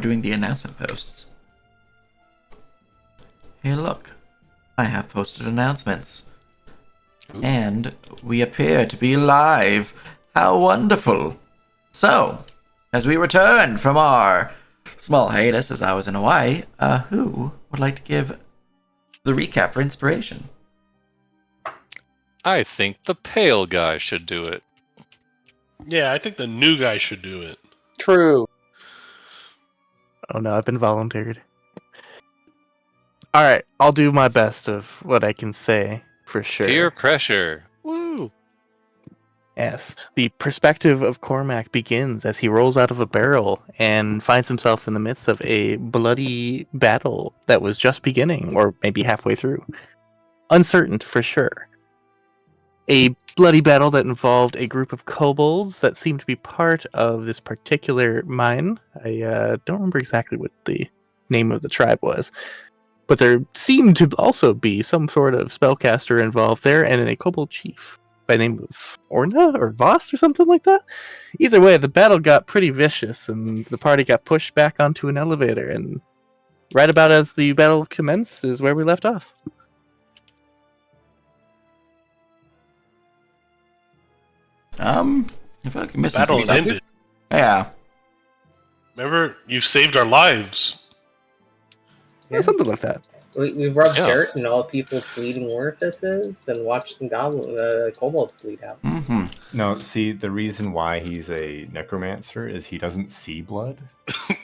doing the announcement posts. Hey, look. I have posted announcements. Ooh. And we appear to be live. How wonderful. So, as we return from our small hiatus as I was in Hawaii, who would like to give the recap for inspiration? I think the pale guy should do it. Yeah, I think the new guy should do it. True. Oh no, I've been volunteered. Alright, I'll do my best of what I can say for sure. Peer pressure. Woo! Yes. The perspective of Cormac begins as he rolls out of a barrel and finds himself in the midst of a bloody battle that was just beginning, or maybe halfway through. Uncertain for sure. A bloody battle that involved a group of kobolds that seemed to be part of this particular mine. I don't remember exactly what the name of the tribe was. But there seemed to also be some sort of spellcaster involved there, and then a kobold chief by the name of Orna or Voss or something like that. Either way, the battle got pretty vicious, and the party got pushed back onto an elevator. And right about as the battle commenced is where we left off. I feel like you're missing Battle some stuff. ended. Yeah. Remember, you saved our lives. Yeah, something like that. We rubbed Yeah. dirt in all people's bleeding orifices and watched some kobolds bleed out. Mm-hmm. No, see, the reason why he's a necromancer is he doesn't see blood.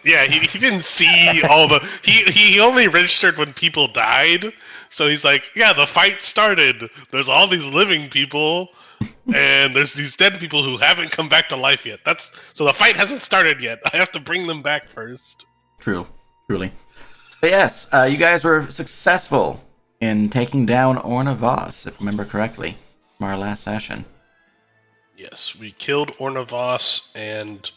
Yeah, he didn't see all the. He only registered when people died. So he's like, yeah, the fight started. There's all these living people, and there's these dead people who haven't come back to life yet. So the fight hasn't started yet. I have to bring them back first. Truly. But yes, you guys were successful in taking down Orna Voss, if I remember correctly, from our last session. Yes, we killed Ornavos and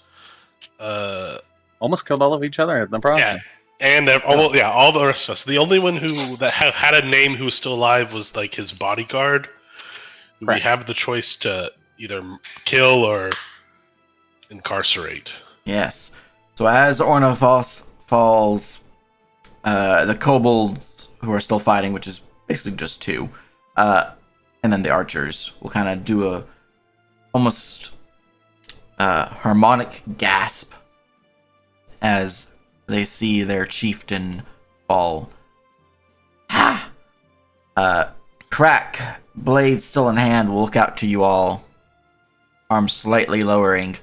Almost killed all of each other in the process. and all the rest of us. The only one that had a name who was still alive was like his bodyguard. We Correct. have the choice to either kill or incarcerate. Yes. So as Orna Voss falls, the kobolds who are still fighting, which is basically just two, and then the archers will kind of do a almost harmonic gasp as they see their chieftain fall. Ha! Crack, blade still in hand, will look out to you all, arms slightly lowering,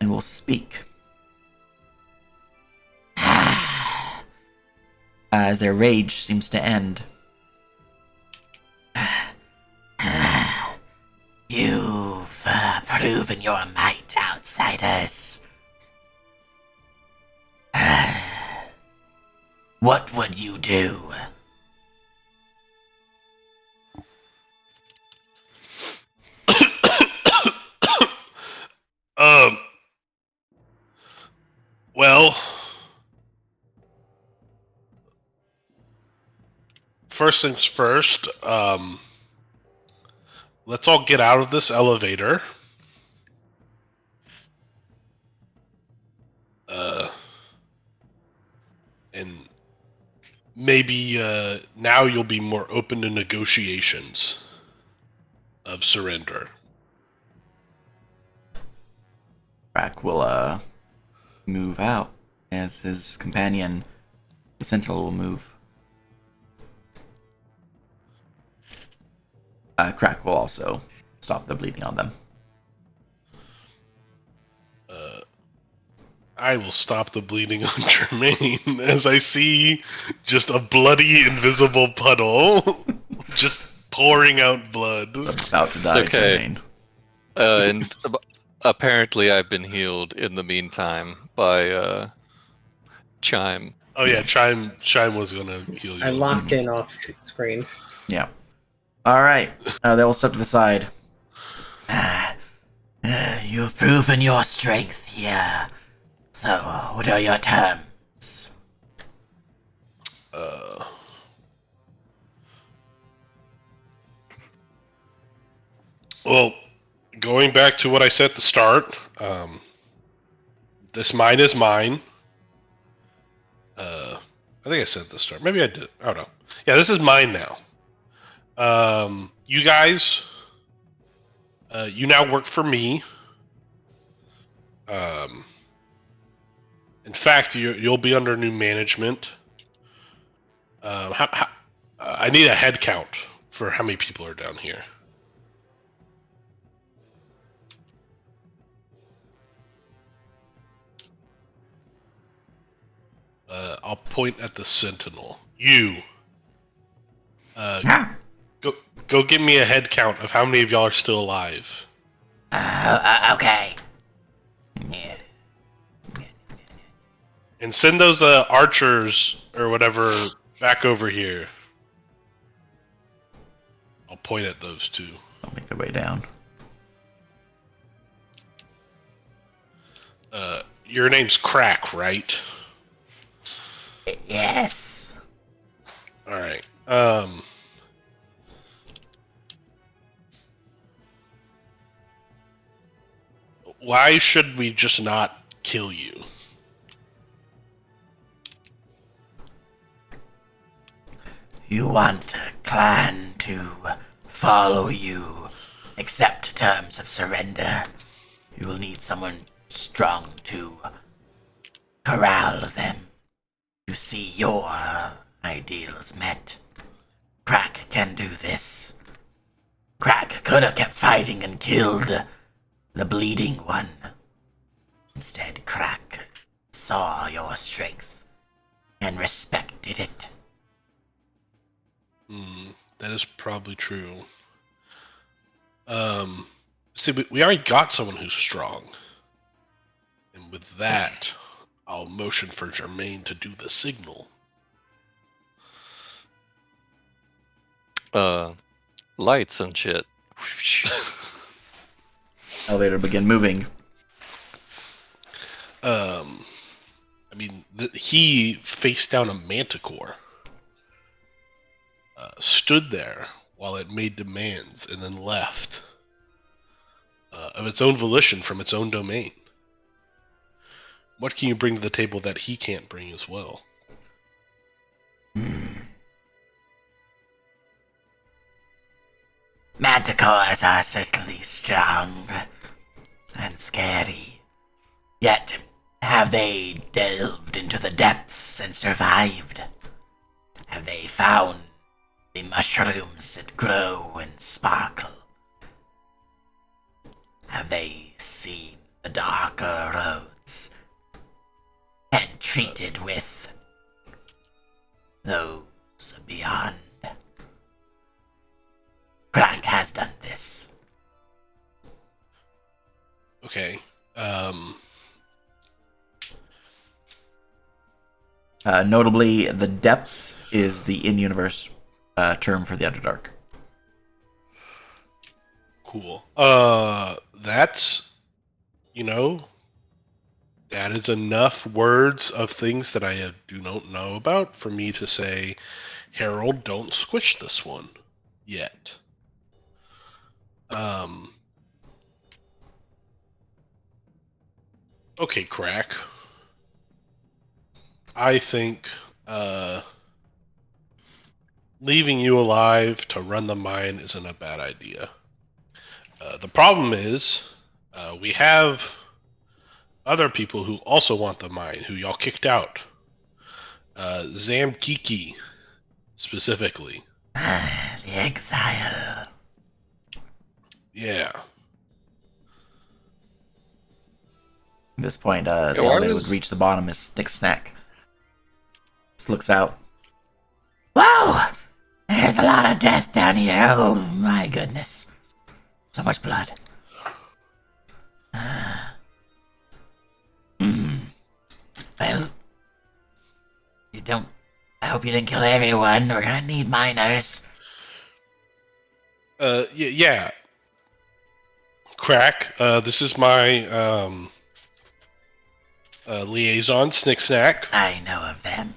and will speak. As their rage seems to end. You've proven your might, outsiders. What would you do? Well, first things first, let's all get out of this elevator. And maybe now you'll be more open to negotiations of surrender. Crack will move out as his companion, the Sentinel, will move. Crack will also stop the bleeding on them. I will stop the bleeding on Jermaine as I see just a bloody invisible puddle just pouring out blood. About to die, okay. Jermaine. And apparently I've been healed in the meantime by Chime. Oh yeah, Chime was gonna heal you. I locked in off screen. Yeah. Alright, they will step to the side. You've proven your strength here. So, what are your terms? Well, going back to what I said at the start, This mine is mine. I think I said this start. Maybe I did. I don't know. Yeah, this is mine now. You guys, you now work for me. In fact, you'll be under new management. I need a head count for how many people are down here. I'll point at the sentinel. You. Go give me a head count of how many of y'all are still alive. Okay. Yeah. And send those archers or whatever back over here. I'll point at those two. I'll make their way down. Your name's Crack, right? Yes. All right. Why should we just not kill you? You want a clan to follow you, accept terms of surrender. You will need someone strong to corral them, to see your ideals met. Crack can do this. Crack could have kept fighting and killed the bleeding one. Instead, Crack saw your strength and respected it. That is probably true. See, we already got someone who's strong. And with that, I'll motion for Jermaine to do the signal. Lights and shit. Elevator begin moving. I mean, he faced down a manticore. Stood there while it made demands and then left of its own volition from its own domain. What can you bring to the table that he can't bring as well? Manticores are certainly strong and scary. Yet, have they delved into the depths and survived? Have they found the mushrooms that grow and sparkle? Have they seen the darker roads and treated with those beyond? Crack has done this. Okay. Notably, the depths is the in-universe term for the Underdark. Cool. That's, that is enough words of things that I do not know about for me to say, Harold, don't squish this one yet. Okay, Crack. I think leaving you alive to run the mine isn't a bad idea. The problem is we have other people who also want the mine, who y'all kicked out. Zamkiki, specifically. The exile. Yeah. At this point, the why elevator was- would reach the bottom as Snick Snack just looks out. Whoa! There's a lot of death down here. Oh my goodness. So much blood. Well, you don't. I hope you didn't kill everyone. We're gonna need miners. Yeah. Crack, this is my liaison, Snick Snack. I know of them.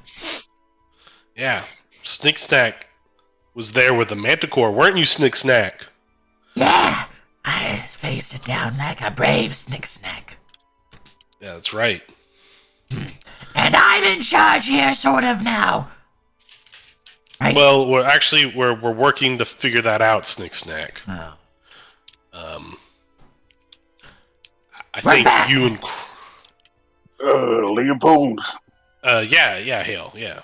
Yeah, Snick Snack was there with the Manticore, weren't you, Snick Snack? Yeah! I faced it down like a brave Snick Snack. Yeah, that's right. And I'm in charge here, sort of, now. Right? Well, we're working to figure that out, Snick Snack. Oh. I We're think back. you and Leopold, yeah, Hale, yeah.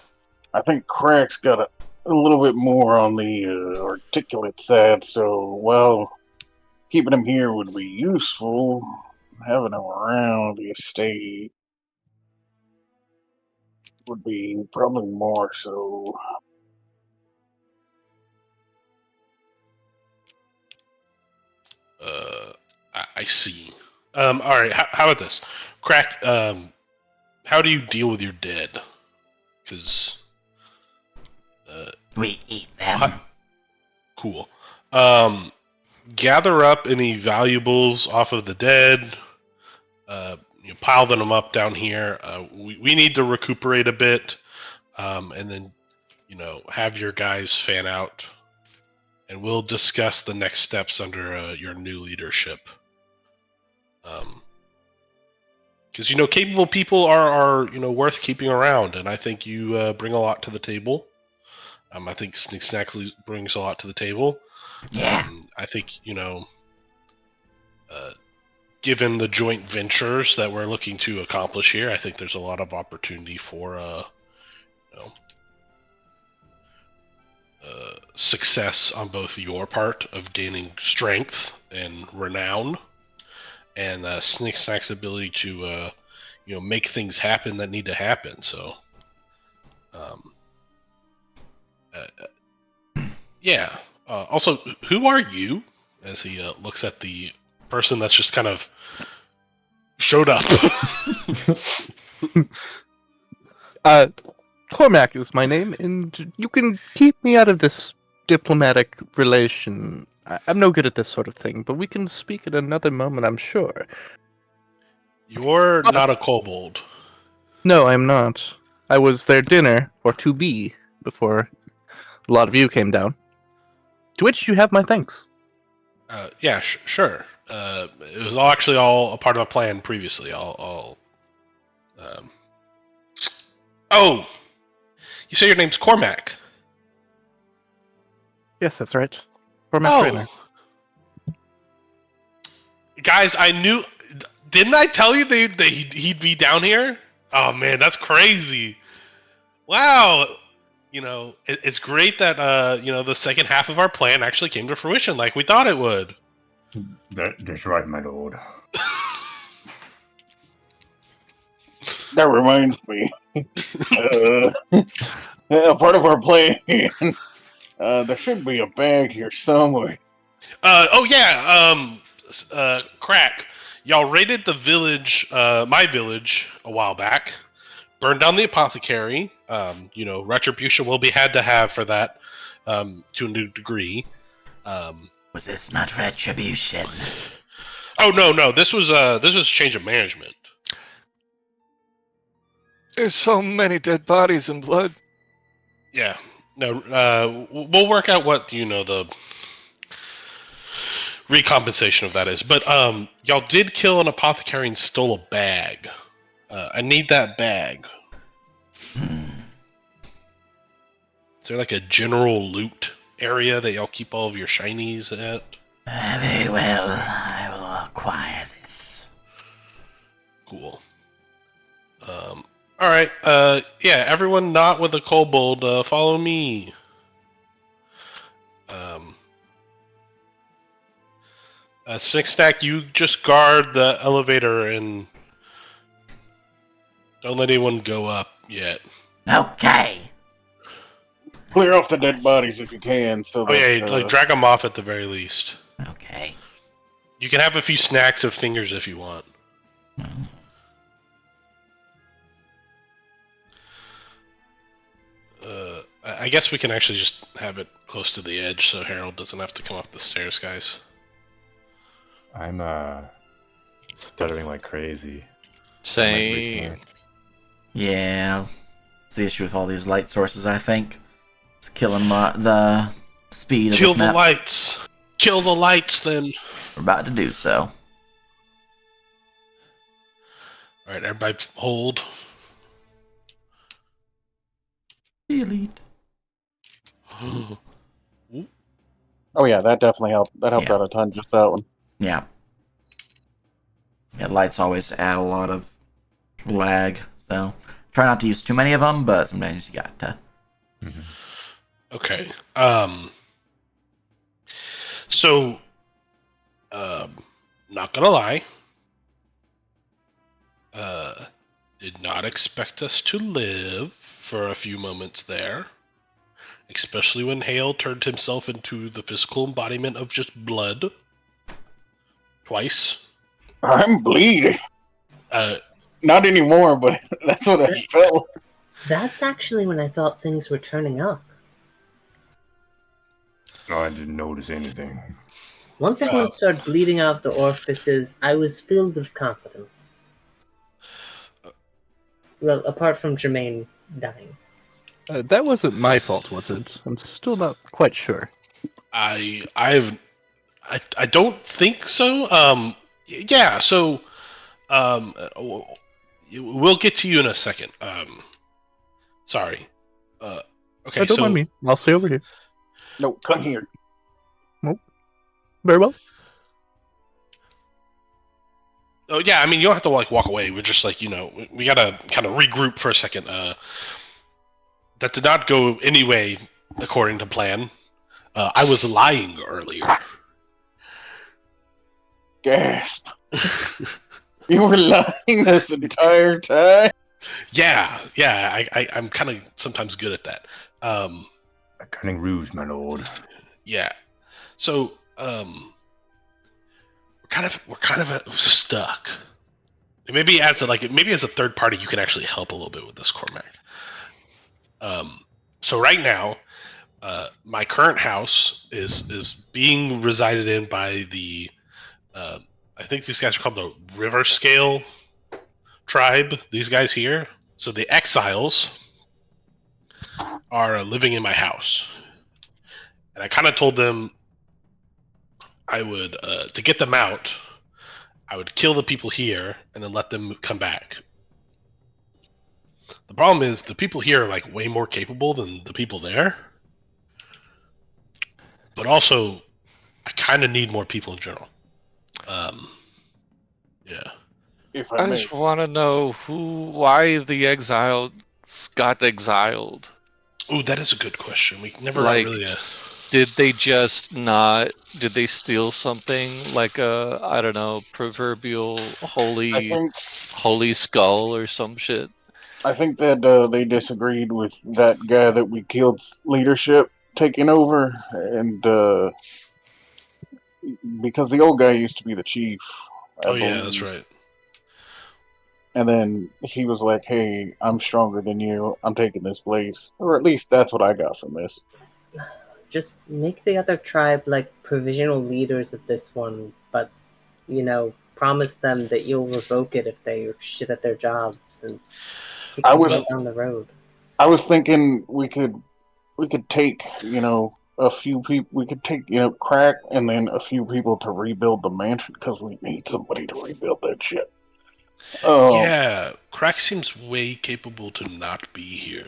I think Crack's got a little bit more on the articulate side, so while keeping him here would be useful, having him around the estate would be probably more so. I see. All right. How about this, Crack? How do you deal with your dead? Because We eat them. cool. Gather up any valuables off of the dead. Pile them up down here. We need to recuperate a bit, and then have your guys fan out, and we'll discuss the next steps under your new leadership. Because capable people are worth keeping around, and I think you bring a lot to the table. I think Sneak Snack brings a lot to the table. Yeah. I think given the joint ventures that we're looking to accomplish here, I think there's a lot of opportunity for success on both your part of gaining strength and renown, and Snick Snack's ability to make things happen that need to happen. So, yeah. Also, who are you? As he looks at the person that's just kind of showed up. Cormac is my name, and you can keep me out of this diplomatic relation. I'm no good at this sort of thing, but we can speak at another moment, I'm sure. You're not a kobold. No, I'm not. I was their dinner, or to be, before a lot of you came down. To which you have my thanks. Yeah, sure. It was actually all a part of a plan previously. Oh, you say your name's Cormac. Yes, that's right. Cormac Oh, Trainer. guys, I knew. Didn't I tell you that he'd be down here? Oh man, that's crazy. Wow. It's great that the second half of our plan actually came to fruition like we thought it would. That's right, my lord. That reminds me. Part of our plan. There should be a bag here somewhere. Crack. Y'all raided the village, my village, a while back. Burned down the apothecary. Retribution will be had to have for that, to a new degree. Was this not retribution? Oh no! This was change of management. There's so many dead bodies and blood. Yeah. No. We'll work out what the recompensation of that is. But y'all did kill an apothecary and stole a bag. I need that bag. Is there like a general loot area that y'all keep all of your shinies at? Very well. I will acquire this. Cool. All right. Yeah. Everyone not with a kobold, follow me. Six Stack, you just guard the elevator and don't let anyone go up yet. Okay. Clear off the dead bodies if you can. So Oh yeah, drag them off at the very least. Okay. You can have a few snacks of fingers if you want. I guess we can actually just have it close to the edge so Harold doesn't have to come up the stairs, guys. I'm stuttering like crazy. Same. Yeah. It's the issue with all these light sources, I think. It's killing the speed of Kill this the map. lights! Kill the lights, then! We're about to do so. All right, everybody hold. Delete. Oh yeah, that definitely helped. That helped Yeah. out a ton. Just that one. Yeah. Yeah, lights always add a lot of lag, so try not to use too many of them, but sometimes you got to. Okay. So, not gonna lie. Did not expect us to live for a few moments there. Especially when Hale turned himself into the physical embodiment of just blood. Twice. I'm bleeding. Uh, Not anymore, but that's what I felt. That's actually when I thought things were turning up. No, I didn't notice anything. Once everyone started bleeding out of the orifices, I was filled with confidence. Well, apart from Jermaine dying. That wasn't my fault, was it? I'm still not quite sure. I don't think so. Yeah. So, we'll get to you in a second. Sorry. Okay. Don't mind So, me. I'll stay over here. No, come here. Very well. oh yeah. I mean, you don't have to like walk away. We're just like we gotta kind of regroup for a second. That did not go any way according to plan. I was lying earlier. Gasp. You were lying this entire time? Yeah. I'm kind of sometimes good at that. A cunning ruse, my lord. Yeah. So, we're kind of stuck. And maybe as a third party, you can actually help a little bit with this, Cormac. So right now, my current house is being resided in by the I think these guys are called the River Scale tribe. These guys here. So the exiles are living in my house, and I kind of told them I would to get them out. I would kill the people here and then let them come back. The problem is the people here are like way more capable than the people there. But also, I kind of need more people in general. Yeah. If I I may. just want to know why the exiles got exiled. Oh, that is a good question. We never got Like, really. did they just not? Did they steal something like a, I don't know, proverbial I holy skull or some shit? think that they disagreed with that guy that we killed's leadership taking over, and because the old guy used to be the chief, I Oh yeah, that's believe. right. And then he was like, "Hey, I'm stronger than you. I'm taking this place," or at least that's what I got from this. Just make the other tribe like provisional leaders of this one, but promise them that you'll revoke it if they are shit at their jobs and kick I the was can down the road. I was thinking we could take a few people. We could take crack and then a few people to rebuild the mansion because we need somebody to rebuild that shit. Yeah, Crack seems way capable to not be here.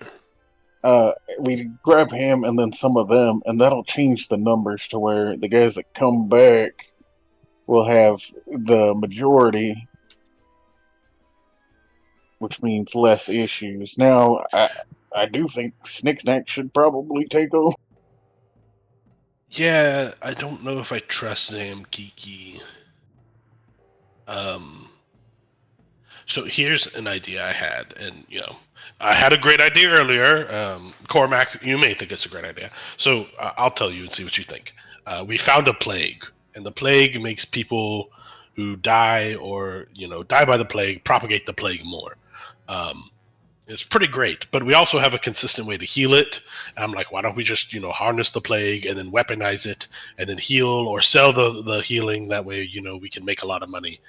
We grab him and then some of them, and that'll change the numbers to where the guys that come back will have the majority, which means less issues. Now, I do think Snicksnack should probably take over. Yeah, I don't know if I trust Zam Kiki. So here's an idea I had, and I had a great idea earlier. Cormac, you may think it's a great idea. So I'll tell you and see what you think. We found a plague, and the plague makes people who die or die by the plague propagate the plague more. Um, it's pretty great, but we also have a consistent way to heal it. And I'm like, why don't we just harness the plague and then weaponize it and then heal or sell the healing? That way, we can make a lot of money.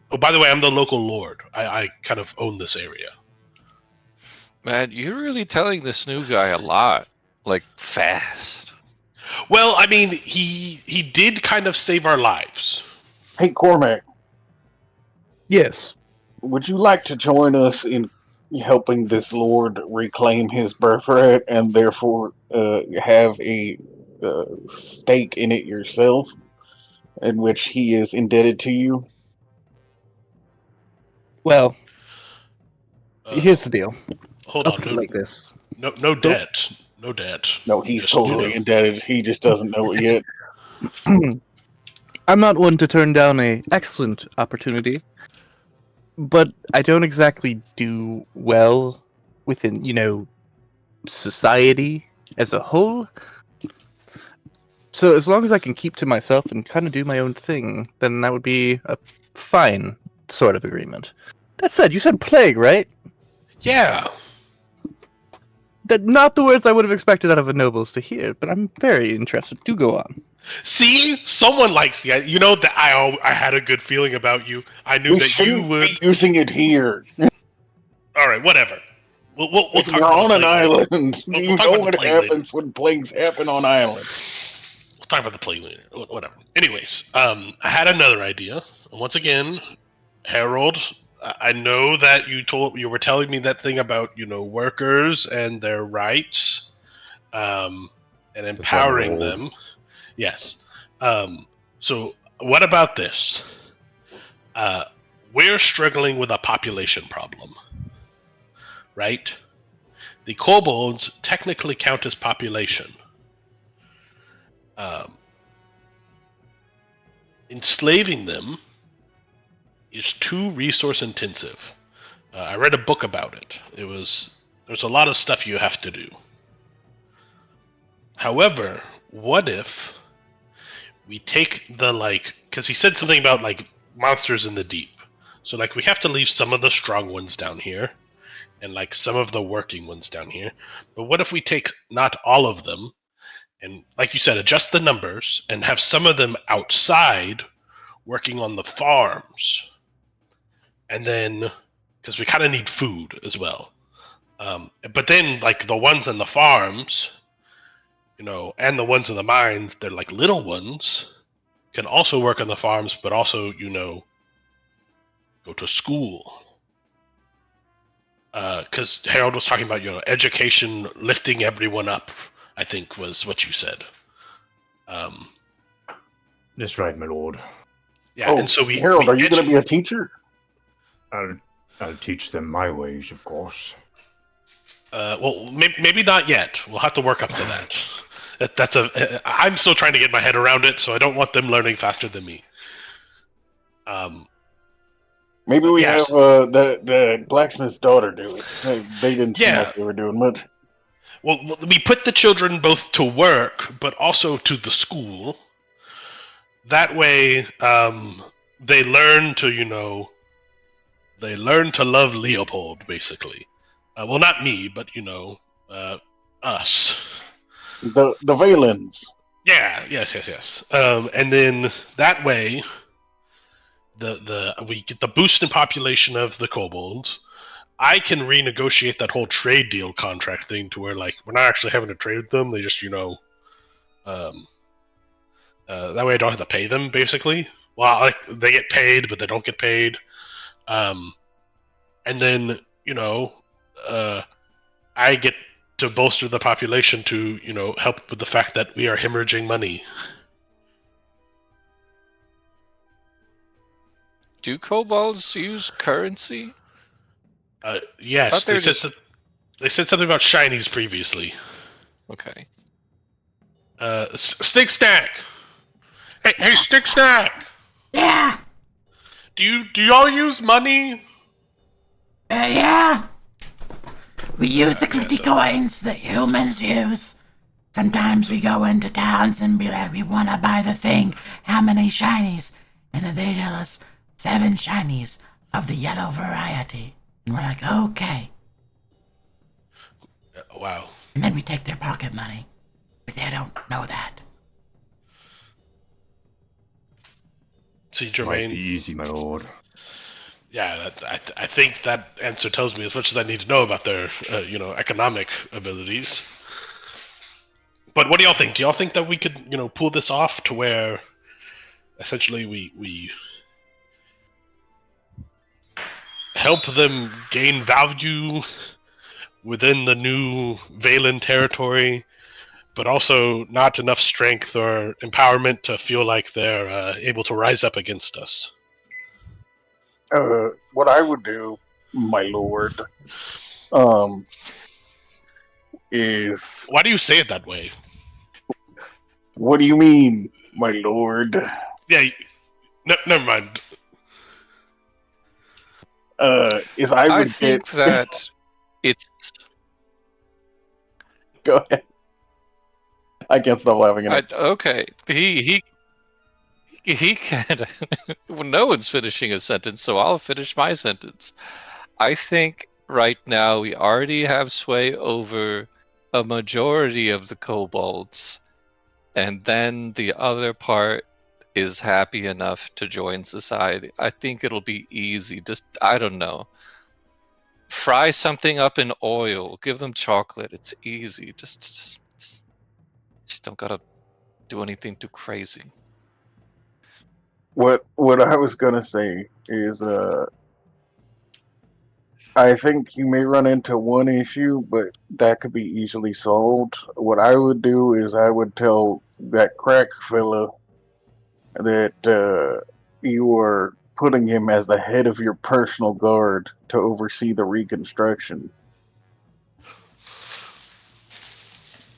Oh, by the way, I'm the local lord. I kind of own this area. Man, you're really telling this new guy a lot, like fast. Well, I mean, he did kind of save our lives. Hey, Cormac, Yes. would you like to join us in helping this lord reclaim his birthright and therefore have a stake in it yourself, in which he is indebted to you? Well, Uh, here's the deal. hold I'll on, put it like this. no Go. debt, no debt. No, he's Just totally indebted. He just doesn't know it yet. I'm not one to turn down a excellent opportunity, but I don't exactly do well within, society as a whole. So as long as I can keep to myself and kind of do my own thing, then that would be a fine sort of agreement. That said, you said plague, right? Yeah. That not the words I would have expected out of a nobles to hear, but I'm very interested. Do go on. See, someone likes the. You know that I had a good feeling about you. I knew We that you shouldn't would. be using it here. All right, whatever. We'll talk We're about on the an plague later. island. We'll You talk know about the what plague later. happens when plagues happen on islands. We'll talk about the plague later. Whatever. Anyways, I had another idea. Once again, Harold, I know that you were telling me that thing about workers and their rights, and That's right, my empowering lord. them. Yes. So what about this? Uh, we're struggling with a population problem, right? The kobolds technically count as population. Um, enslaving them is too resource intensive. I read a book about it. There's a lot of stuff you have to do. However, what if we take because he said something about monsters in the deep. So we have to leave some of the strong ones down here and some of the working ones down here. But what if we take not all of them and, like you said, adjust the numbers and have some of them outside working on the farms, and then because we kind of need food as well. But then the ones in the farms, and the ones in the mines, they're little ones, can also work on the farms, but also go to school. Because Harold was talking about education lifting everyone up. I think was what you said. That's right, my lord. Yeah, and so Harold, are you going to be a teacher? I'll teach them my ways, of course. Well, maybe not yet. We'll have to work up to that. I'm still trying to get my head around it, so I don't want them learning faster than me. Maybe we yes. have the blacksmith's daughter do it. They didn't seem like they were doing much. Well, we put the children both to work, but also to the school. That way, they learn to, they learn to love Leopold, basically. Well, not me, but us. The Valens. Yeah. Yes. And then that way, we get the boost in population of the kobolds. I can renegotiate that whole trade deal contract thing to where we're not actually having to trade with them. They just that way I don't have to pay them basically. Well, they get paid, but they don't get paid. And then I get to bolster the population to help with the fact that we are hemorrhaging money. Do kobolds use currency? Yes, they said something about shinies previously. Okay. Stick Stack. Hey, Stick Stack. Yeah. Do y'all use money? Yeah. We use the clicky coins that humans use. Sometimes we go into towns and be like, we want to buy the thing. How many shinies? And then they tell us 7 shinies of the yellow variety. And we're like, okay. Wow. And then we take their pocket money. But they don't know that. See, This might Jermaine. be easy, my lord. Yeah, I think that answer tells me as much as I need to know about their, economic abilities. But what do y'all think? Do y'all think that we could, pull this off to where, essentially, we help them gain value within the new Valen territory, but also not enough strength or empowerment to feel like they're able to rise up against us. What I would do, my lord, um, is Why do you say it that way? what do you mean, my lord? Yeah, never mind. Is I I would get think that it's go ahead. I can't stop laughing at it. okay. He can't. Well, no one's finishing a sentence, so I'll finish my sentence. I think right now we already have sway over a majority of the kobolds, and then the other part is happy enough to join society. I think it'll be easy. Just, I don't know. Fry something up in oil, give them chocolate. It's easy. Just don't gotta do anything too crazy. What I was gonna say is, I think you may run into one issue, but that could be easily solved. What I would do is I would tell that crack fella that you are putting him as the head of your personal guard to oversee the reconstruction.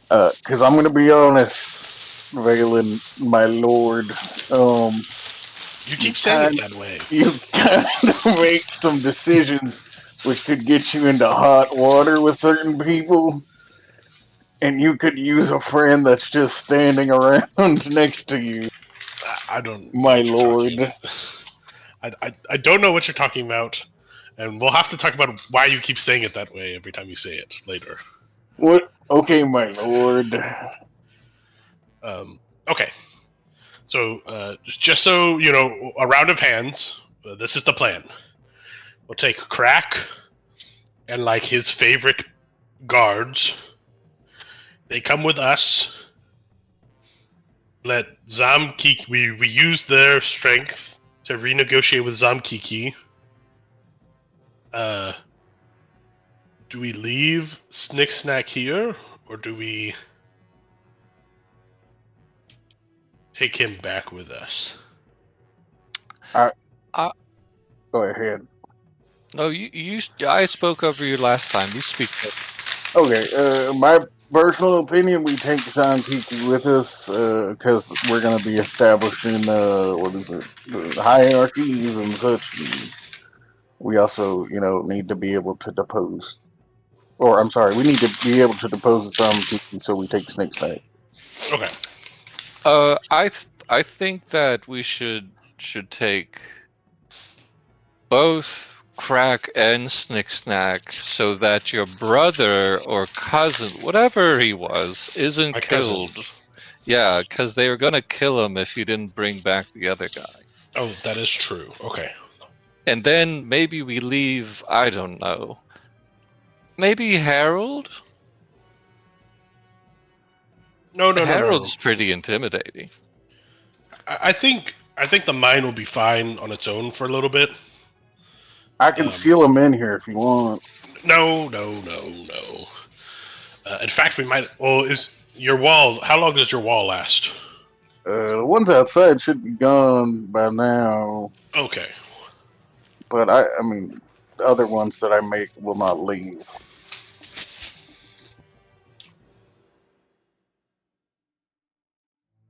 Because I'm going to be honest, Valen, my lord, You you keep saying it kind that way. you kind of make some decisions which could get you into hot water with certain people, and you could use a friend that's just standing around next to you, I don't know my what you're talking. lord. I don't know what you're talking about, and we'll have to talk about why you keep saying it that way every time you say it later. What? Okay, my lord. Okay, so just so you know, a round of hands. This is the plan. We'll take Crack and like his favorite guards. They come with us. Let Zamkiki. We use their strength to renegotiate with Zamkiki. Uh, do we leave Snick Snack here, or do we take him back with us? I, Uh, Go ahead. no, I spoke over you last time. You speak. Okay, my personal opinion, we take Kiki with us because we're going to be establishing what is it, the hierarchies and such. And we also, need to be able to depose, or I'm sorry, we need to be able to depose Kiki, so we take Snakes back. Okay. I think that we should take both Crack and Snick Snack so that your brother or cousin, whatever he was, isn't My cousin. killed. Yeah, because they were gonna kill him if you didn't bring back the other guy. Oh, that is true. Okay. And then maybe we leave, I don't know. Maybe Harold? No. Harold's pretty intimidating. I think the mine will be fine on its own for a little bit. I can seal him in here if you want. No. In fact, we might. Well, is your wall? How long does your wall last? The ones outside should be gone by now, Okay. but I mean, the other ones that I make will not leave.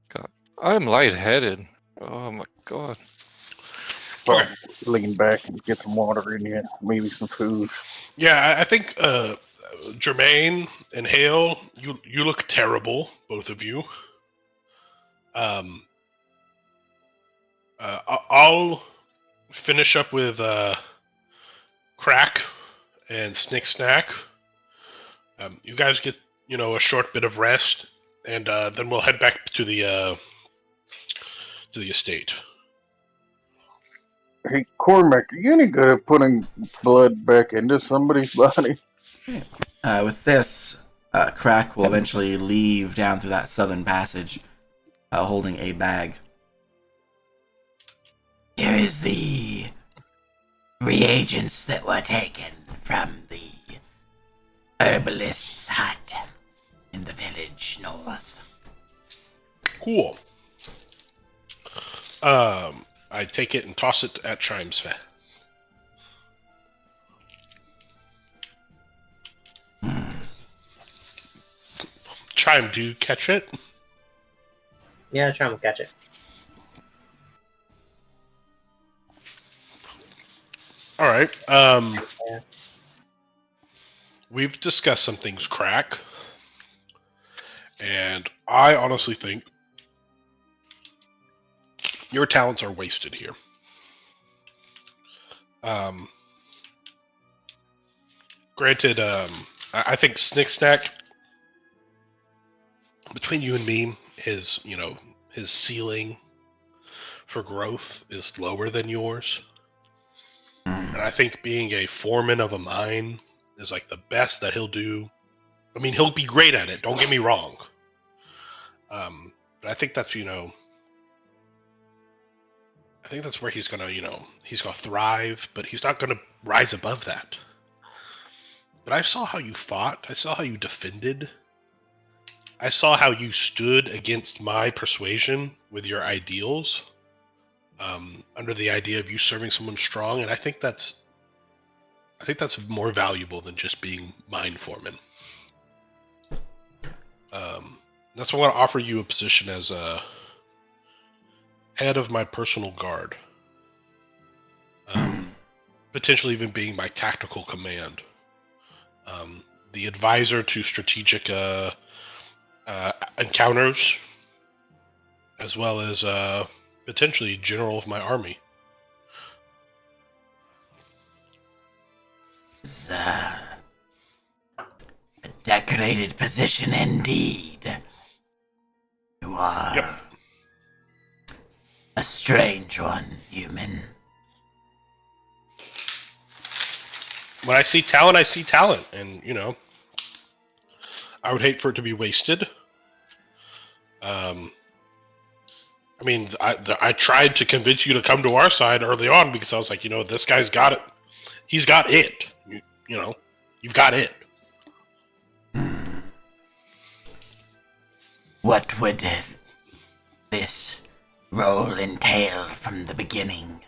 God, I'm lightheaded. Oh my god. Okay. Probably lean back and get some water in you, maybe some food. Yeah, I think Jermaine and Hale, you look terrible, both of you. Um, I'll finish up with Crack and Snick Snack. You guys get a short bit of rest, and then we'll head back to the estate. Hey, Cormac, are you any good at putting blood back into somebody's body? With this, Crack will eventually leave down through that southern passage, holding a bag. Here is the reagents that were taken from the herbalist's hut in the village north. Cool. I take it and toss it at Chimes. Chime, do you catch it? Yeah, try and catch it. All right. Yeah. We've discussed some things, Crack, and I honestly think your talents are wasted here. Granted, I think Snick Snack, between you and me, his ceiling for growth is lower than yours. And I think being a foreman of a mine is like the best that he'll do. I mean, he'll be great at it, don't get me wrong. But I think that's, I think that's where he's gonna, he's gonna thrive, but he's not gonna rise above that. But I saw how you fought. I saw how you defended. I saw how you stood against my persuasion with your ideals, under the idea of you serving someone strong, and I think that's more valuable than just being mine foreman. That's why I want to offer you a position as a head of my personal guard, potentially even being my tactical command, the advisor to strategic encounters, as well as potentially general of my army. It's a decorated position indeed. You are Yep. a strange one, human. When I see talent, and I would hate for it to be wasted. I mean, I tried to convince you to come to our side early on because I was like, this guy's got it. He's got it. You've got it. What would this role entail from the beginning?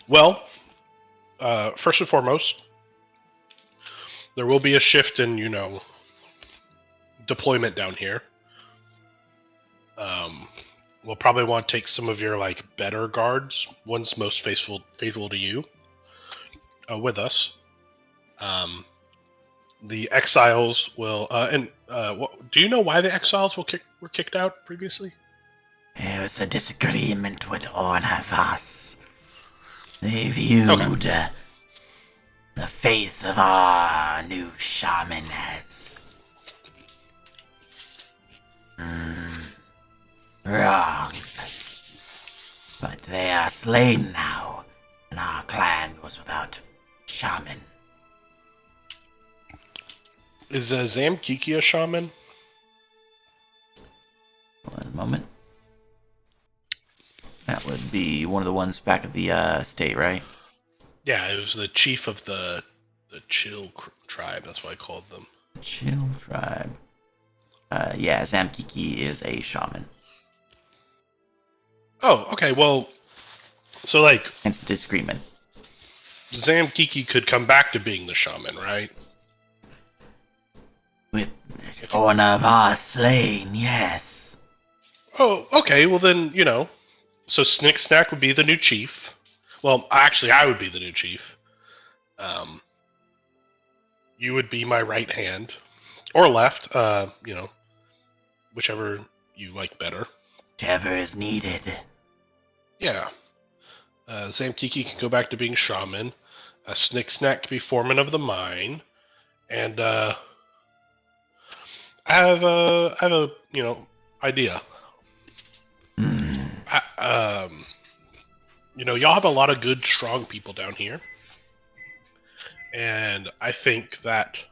Well, first and foremost, there will be a shift in, deployment down here. We'll probably want to take some of your better guards, ones most faithful to you, with us. The exiles will, do you know why the exiles were kicked out previously? There was a disagreement with Ornavas. They viewed the faith of our new shaman as wrong. But they are slain now, and our clan goes without shaman. Is Zamkiki a shaman? One moment. That would be one of the ones back at the state, right? Yeah, it was the chief of the Chill tribe. That's what I called them. Chill tribe. Yeah, Zamkiki is a shaman. Oh, okay. Well, so Hence the disagreement. Zamkiki could come back to being the shaman, right? With Ornavas slain, yes. Oh, okay. Well, then, so Snick Snack would be the new chief. Well, actually, I would be the new chief. You would be my right hand. Or left, whichever you like better. Whichever is needed. Yeah. Zamkiki can go back to being shaman. Snick Snack can be foreman of the mine. And, I have a idea. Y'all have a lot of good, strong people down here. And I think that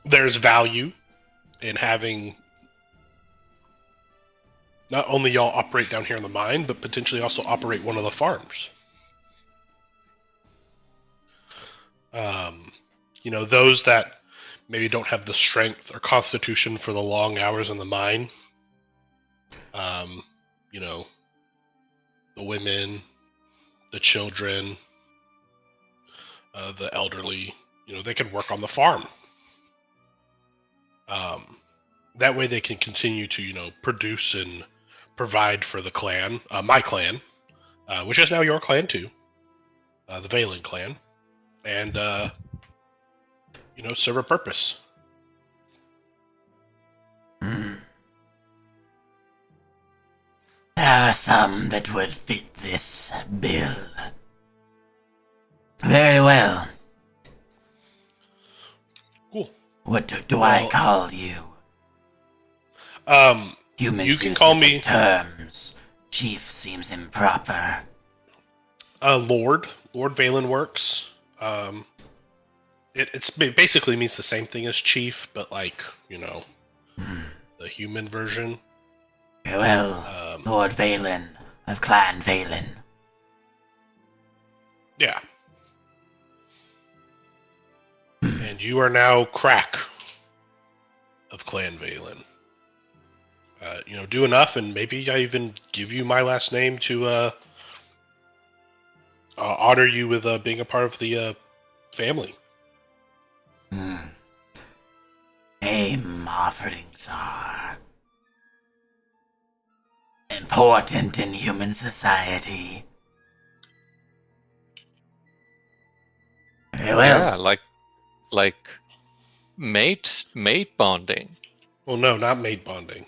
there's value in having, not only y'all operate down here in the mine, but potentially also operate one of the farms. Those that maybe don't have the strength or constitution for the long hours in the mine. The women, the children, the elderly, they can work on the farm. That way they can continue to, produce and provide for the clan, my clan, which is now your clan too, the Valen clan, and, serve a purpose. There are some that would fit this bill. Very well. Cool. What do I call you? Humans you can use call different me terms. Chief seems improper. Lord. Lord Valen works. It basically means the same thing as chief, but the human version. Very well, Lord Valen of Clan Valen. Yeah. And you are now Crack of Clan Valen. Do enough, and maybe I even give you my last name to honor you with being a part of the family. Name offerings are important in human society. Very well. Yeah, like mate bonding. Well, no, not mate bonding.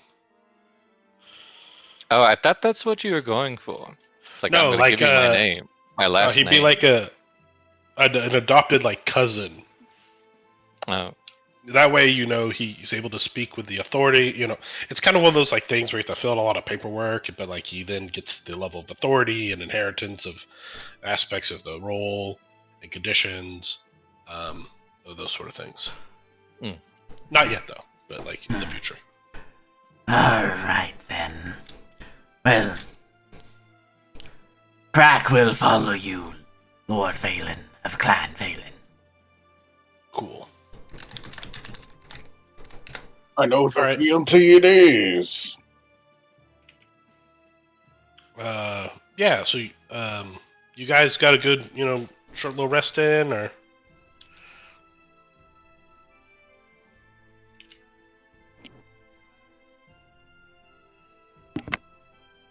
Oh, I thought that's what you were going for. It's like, No, I'm gonna give you my name, my last he'd name. be like an adopted cousin. Oh, That way, he's able to speak with the authority. It's kind of one of those things where you have to fill out a lot of paperwork, but he then gets the level of authority and inheritance of aspects of the role and conditions, those sort of things. Not yet, though, but in the future. All right then. Well, Crack will follow you, Lord Valen of Clan Valen. Cool. I know the Alright. fealty it is. Yeah. So, you guys got a good, short little rest in, or?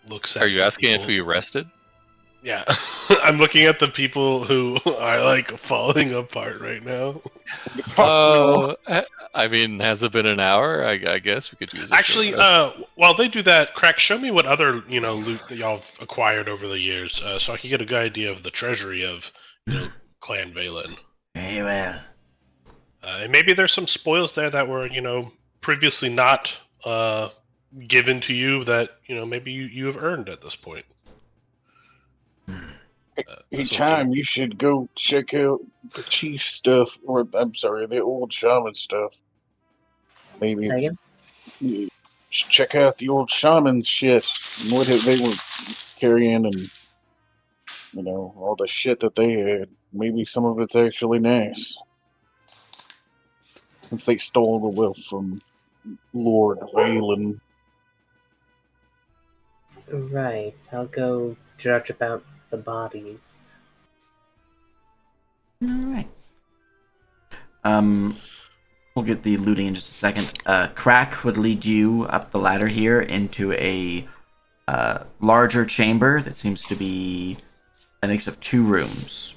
Looks at are you the asking if people. we rested? Yeah, I'm looking at the people who are falling apart right now. I mean, has it been an hour? I guess we could use it. Actually, while they do that, Crack, show me what other loot that y'all have acquired over the years, so I can get a good idea of the treasury of Clan Valen. Very well. And maybe there's some spoils there that were previously not given to you that maybe you have earned at this point. Hey, Chime, you should go check out the chief stuff, or I'm sorry, the old shaman stuff. Maybe Second? you should check out the old shaman shit and what they were carrying, and all the shit that they had. Maybe some of it's actually nice, since they stole the wealth from Lord Valen. Right, I'll go judge about the bodies. All right. We'll get the looting in just a second. Crack would lead you up the ladder here into a larger chamber that seems to be a mix of two rooms.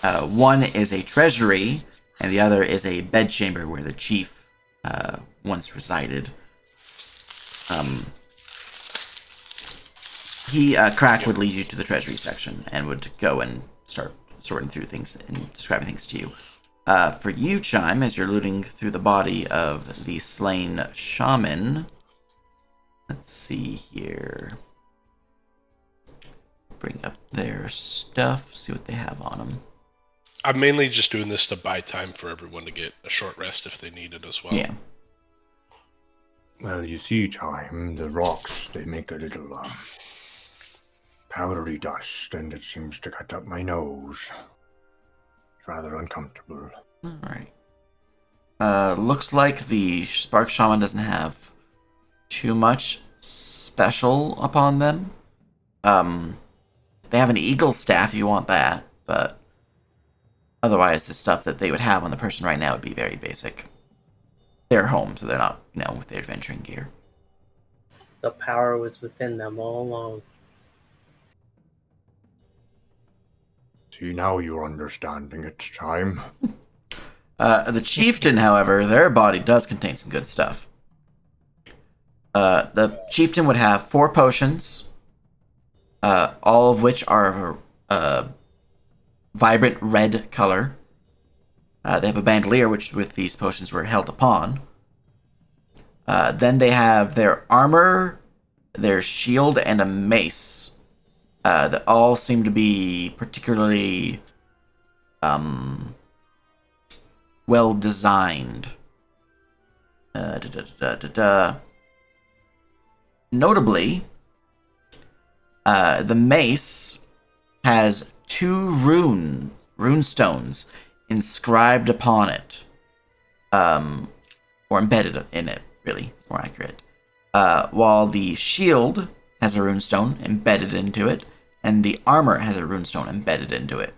One is a treasury, and the other is a bedchamber where the chief once resided. Crack would lead you to the treasury section and would go and start sorting through things and describing things to you. For you, Chime, as you're looting through the body of the slain shaman, let's see here. Bring up their stuff, see what they have on them. I'm mainly just doing this to buy time for everyone to get a short rest if they need it as well. Yeah. Well, you see, Chime, the rocks, they make a little powdery dust, and it seems to cut up my nose. It's rather uncomfortable. Alright. Looks like the Spark Shaman doesn't have too much special upon them. They have an eagle staff if you want that, but otherwise the stuff that they would have on the person right now would be very basic. They're home, so they're not, with their adventuring gear. The power was within them all along. See, now you're understanding it, Chime. The chieftain, however, their body does contain some good stuff. The chieftain would have 4 potions, all of which are vibrant red color. They have a bandolier, which with these potions were held upon. Then they have their armor, their shield, and a mace. That all seem to be particularly well designed. Notably, the mace has 2 rune stones inscribed upon it, or embedded in it. Really, it's more accurate. While the shield has a runestone embedded into it, and the armor has a runestone embedded into it.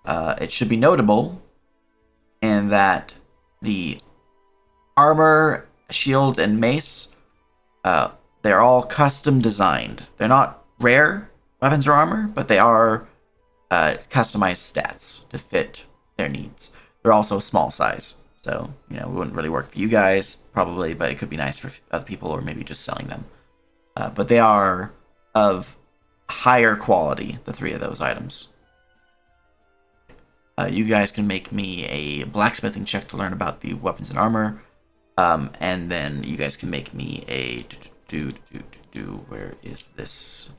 It should be notable in that the armor, shield, and mace, they're all custom designed. They're not rare weapons or armor, but they are customized stats to fit their needs. They're also small size, so it wouldn't really work for you guys probably, but it could be nice for other people, or maybe just selling them. But they are of higher quality, the 3 of those items. You guys can make me a blacksmithing check to learn about the weapons and armor, and then you guys can make me a where is this?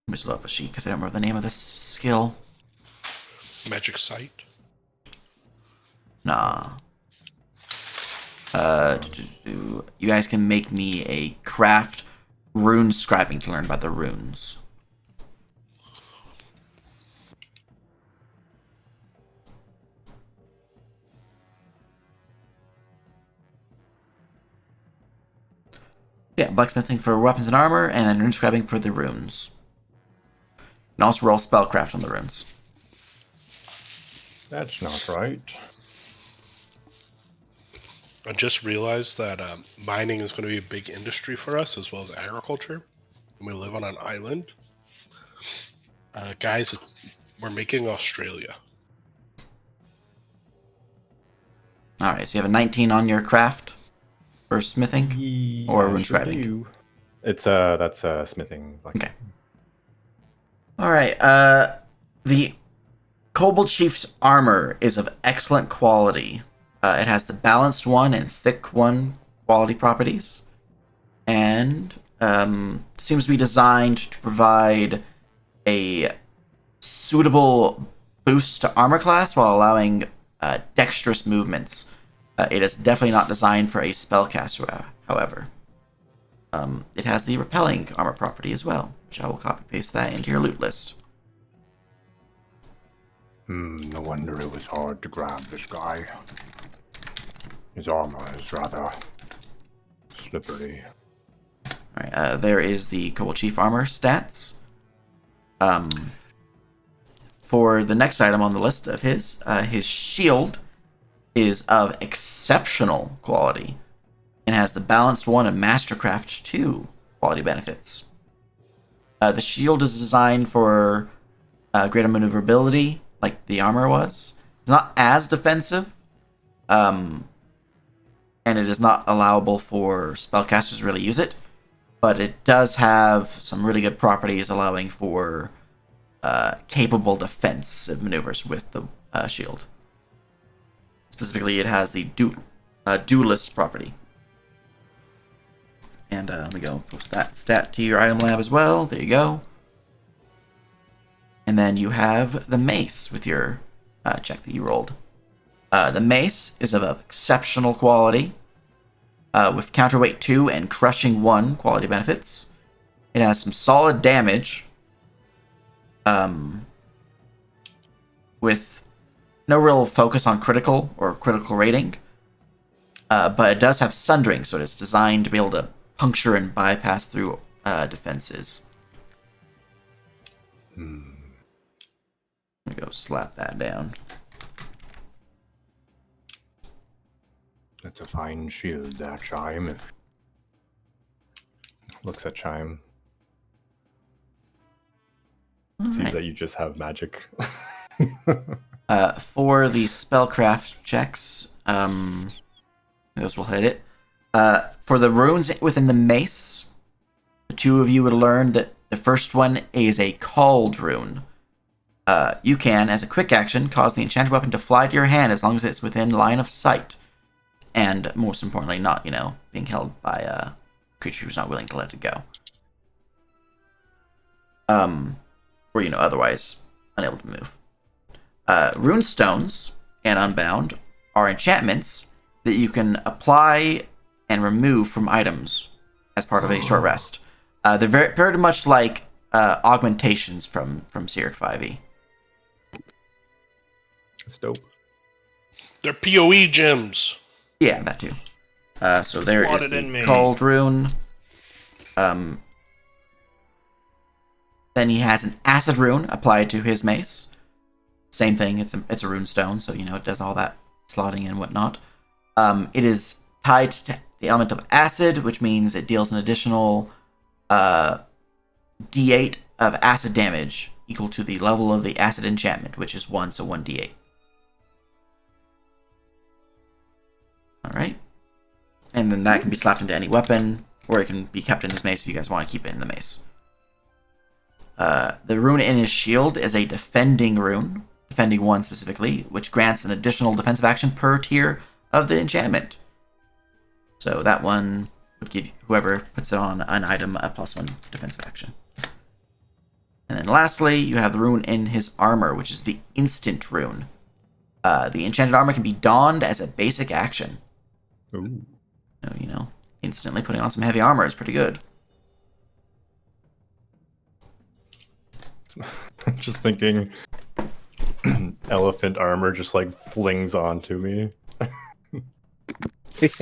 Let me just load up a sheet because I don't remember the name of this skill. Magic sight. Nah. You guys can make me a craft rune scribing to learn about the runes. Yeah, blacksmithing for weapons and armor, and then rune scribing for the runes. And also roll spellcraft on the runes. That's not right. I just realized that mining is going to be a big industry for us, as well as agriculture. And we live on an island. Guys, we're making Australia. Alright, so you have a 19 on your craft for smithing? Or rune scribing? It's that's smithing. Okay. Alright, the Kobold Chief's armor is of excellent quality. It has the balanced 1 and thick 1 quality properties. And seems to be designed to provide a suitable boost to armor class while allowing dexterous movements. It is definitely not designed for a spellcaster, however. It has the repelling armor property as well, which I will copy-paste that into your loot list. No wonder it was hard to grab this guy. His armor is rather slippery. Alright, there is the Kobold Chief armor stats. For the next item on the list of his shield is of exceptional quality and has the balanced 1 and Mastercraft 2 quality benefits. The shield is designed for greater maneuverability, like the armor was. It's not as defensive, and it is not allowable for spellcasters to really use it, but it does have some really good properties allowing for capable defensive maneuvers with the shield. Specifically, it has the duelist property. And let me go post that stat to your item lab as well. There you go. And then you have the mace with your check that you rolled. The mace is of exceptional quality, with counterweight 2 and crushing 1 quality benefits. It has some solid damage, with no real focus on critical or critical rating, but it does have sundering, so it's designed to be able to puncture and bypass through defenses. Let me go slap that down. That's a fine shield, that Chime. If looks at Chime, sees Alright. that you just have magic. For the spellcraft checks, those will hit it. For the runes within the mace, the two of you would learn that the first one is a called rune. You can, as a quick action, cause the enchanted weapon to fly to your hand as long as it's within line of sight. And most importantly, not, being held by a creature who's not willing to let it go. Or, otherwise unable to move. Rune stones and Unbound are enchantments that you can apply and remove from items as part of a short rest. They're very much like augmentations from Cyric 5e. That's dope. They're PoE gems. Yeah, that too. So there is Swatted in the me. Cold Rune. Then he has an Acid Rune applied to his mace. Same thing, it's a rune stone, so it does all that slotting and whatnot. It is tied to the element of acid, which means it deals an additional d8 of acid damage equal to the level of the acid enchantment, which is 1, so 1d8. Alright. And then that can be slapped into any weapon, or it can be kept in his mace if you guys want to keep it in the mace. The rune in his shield is a defending rune, defending 1 specifically, which grants an additional defensive action per tier of the enchantment. So that one would give whoever puts it on an item a +1 defensive action. And then lastly, you have the rune in his armor, which is the instant rune. The enchanted armor can be donned as a basic action. Ooh. So, instantly putting on some heavy armor is pretty good. Just thinking, elephant armor just flings onto me.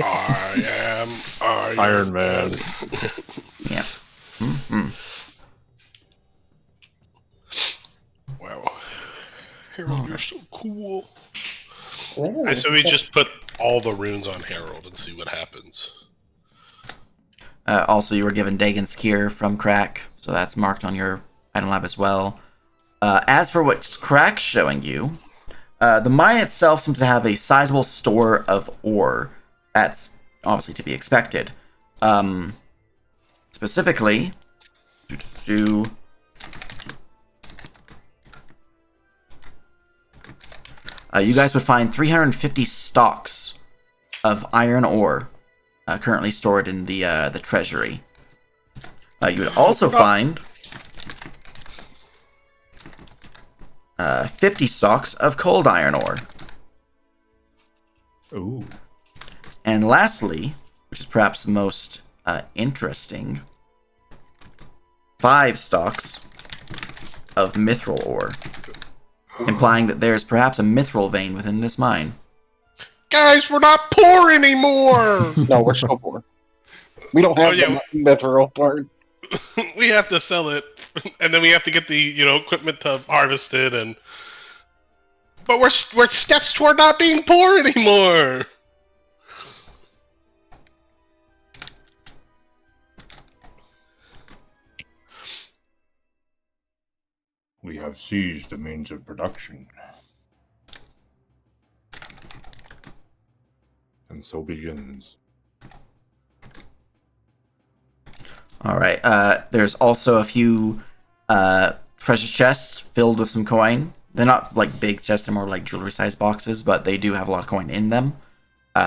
I am Iron Man. Yeah. Mm-hmm. Wow. Harold, you're so cool. Yeah, I say we just put all the runes on Harold and see what happens. Also, you were given Dagon's Cure from Crack, so that's marked on your item lab as well. As for what Crack's showing you, the mine itself seems to have a sizable store of ore. That's obviously to be expected. Specifically, you guys would find 350 stocks of iron ore currently stored in the treasury. You would also find 50 stocks of cold iron ore. Ooh. And lastly, which is perhaps the most interesting, 5 stocks of mithril ore, implying that there is perhaps a mithril vein within this mine. Guys, we're not poor anymore! No, we're still poor. We don't have the mithril part. We have to sell it, and then we have to get the equipment to harvest it, but we're steps toward not being poor anymore. We have seized the means of production. And so begins. Alright, there's also a few treasure chests filled with some coin. They're not big chests, they're more like jewelry-sized boxes, but they do have a lot of coin in them.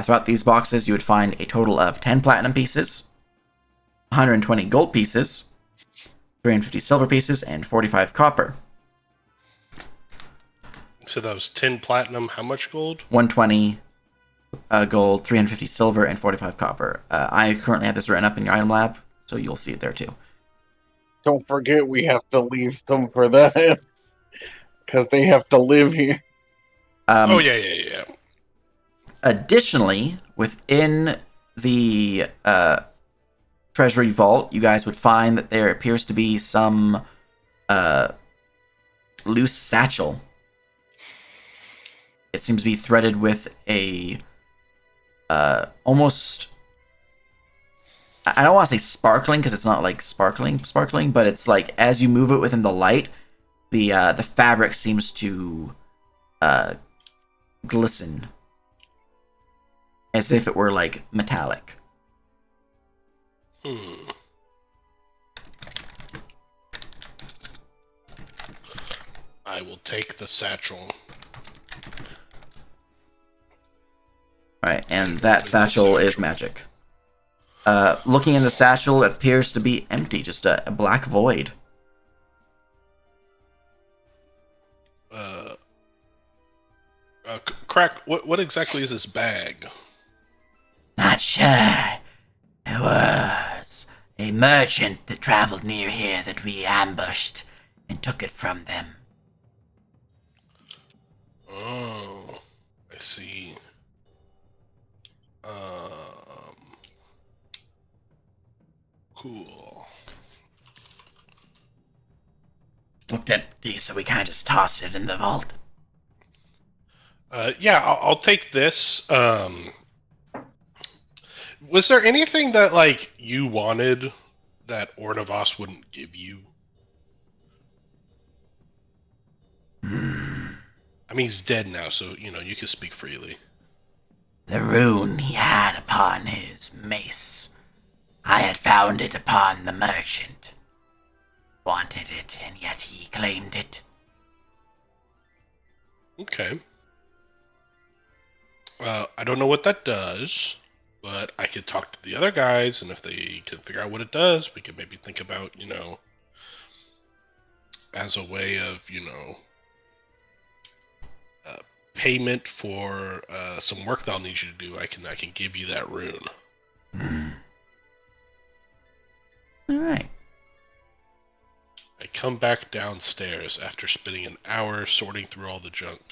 Throughout these boxes, you would find a total of 10 platinum pieces, 120 gold pieces, 350 silver pieces, and 45 copper. So that was 10 platinum. How much gold? 120 gold, 350 silver, and 45 copper. I currently have this written up in your item lab, so you'll see it there too. Don't forget we have to leave some for them. Because they have to live here. Oh, yeah. Additionally, within the treasury vault, you guys would find that there appears to be some loose satchel. It seems to be threaded with a almost, I don't want to say sparkling because it's not like sparkling, but it's like as you move it within the light, the fabric seems to glisten as if it were like metallic. I will take the satchel. Right, and that satchel is magic. Looking in the satchel, it appears to be empty, just a black void. Crack, what exactly is this bag? Not sure. It was a merchant that traveled near here that we ambushed and took it from them. Oh, I see. Cool. Looked empty, so we kind of just tossed it in the vault. Yeah, I'll take this. Was there anything that like you wanted that Ornavos wouldn't give you? I mean, he's dead now, so you know you can speak freely. The rune he had upon his mace. I had found it upon the merchant. Wanted it, and yet he claimed it. Okay. I don't know what that does, but I could talk to the other guys, and if they can figure out what it does, we could maybe think about, you know, as a way of, you know, payment for some work that I'll need you to do. I can give you that rune. All right. I come back downstairs after spending an hour sorting through all the junk.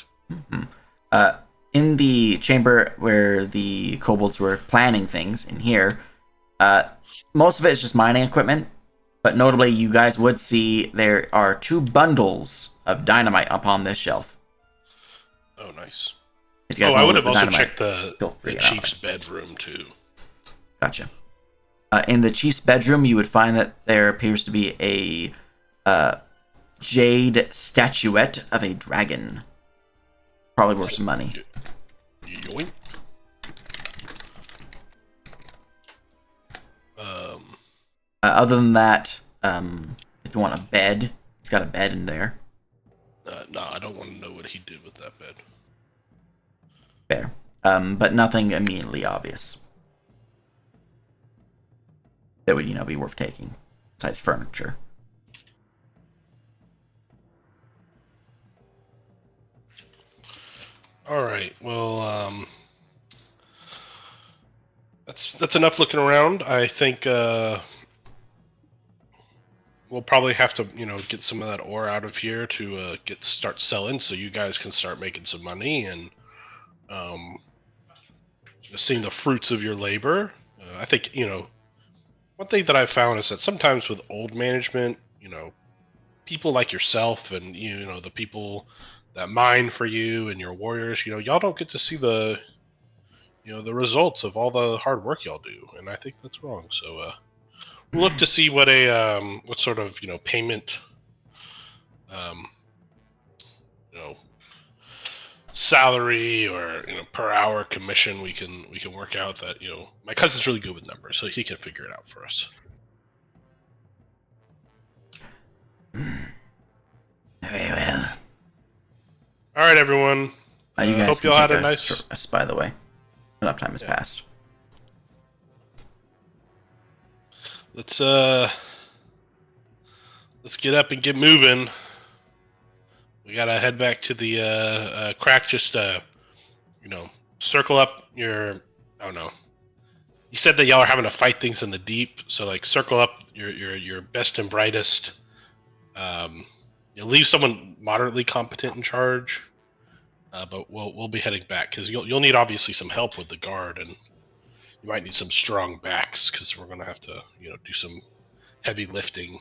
In the chamber where the kobolds were planning things, in here, most of it is just mining equipment, but notably you guys would see there are 2 bundles of dynamite upon this shelf. Oh, nice. If you guys I wanna would loot have the also dynamite, checked the feel free to chief's out. bedroom, too. Gotcha. In the chief's bedroom, you would find that there appears to be a jade statuette of a dragon. Probably worth some money. Yoink. Other than that, if you want a bed, it's got a bed in there. No, I don't want to know what he did with that bed. Fair. But nothing immediately obvious that would, be worth taking, besides furniture. All right. Well, that's enough looking around. I think we'll probably have to, get some of that ore out of here to start selling, so you guys can start making some money and seeing the fruits of your labor. I think one thing that I've found is that sometimes with old management, people like yourself and the people that mine for you and your warriors, y'all don't get to see the the results of all the hard work y'all do, and I think that's wrong. So we'll look to see what what sort of payment um, salary or per hour commission we can work out. That my cousin's really good with numbers, so he can figure it out for us. Very well. All right, everyone. You guys hope can y'all had take a nice. rest, by the way. Enough time has passed. Let's get up and get moving. We gotta head back to the crack. Just circle up your. I don't know. You said that y'all are having to fight things in the deep, so like circle up your best and brightest. Leave someone moderately competent in charge, but we'll be heading back because you'll need obviously some help with the guard, and you might need some strong backs because we're gonna have to do some heavy lifting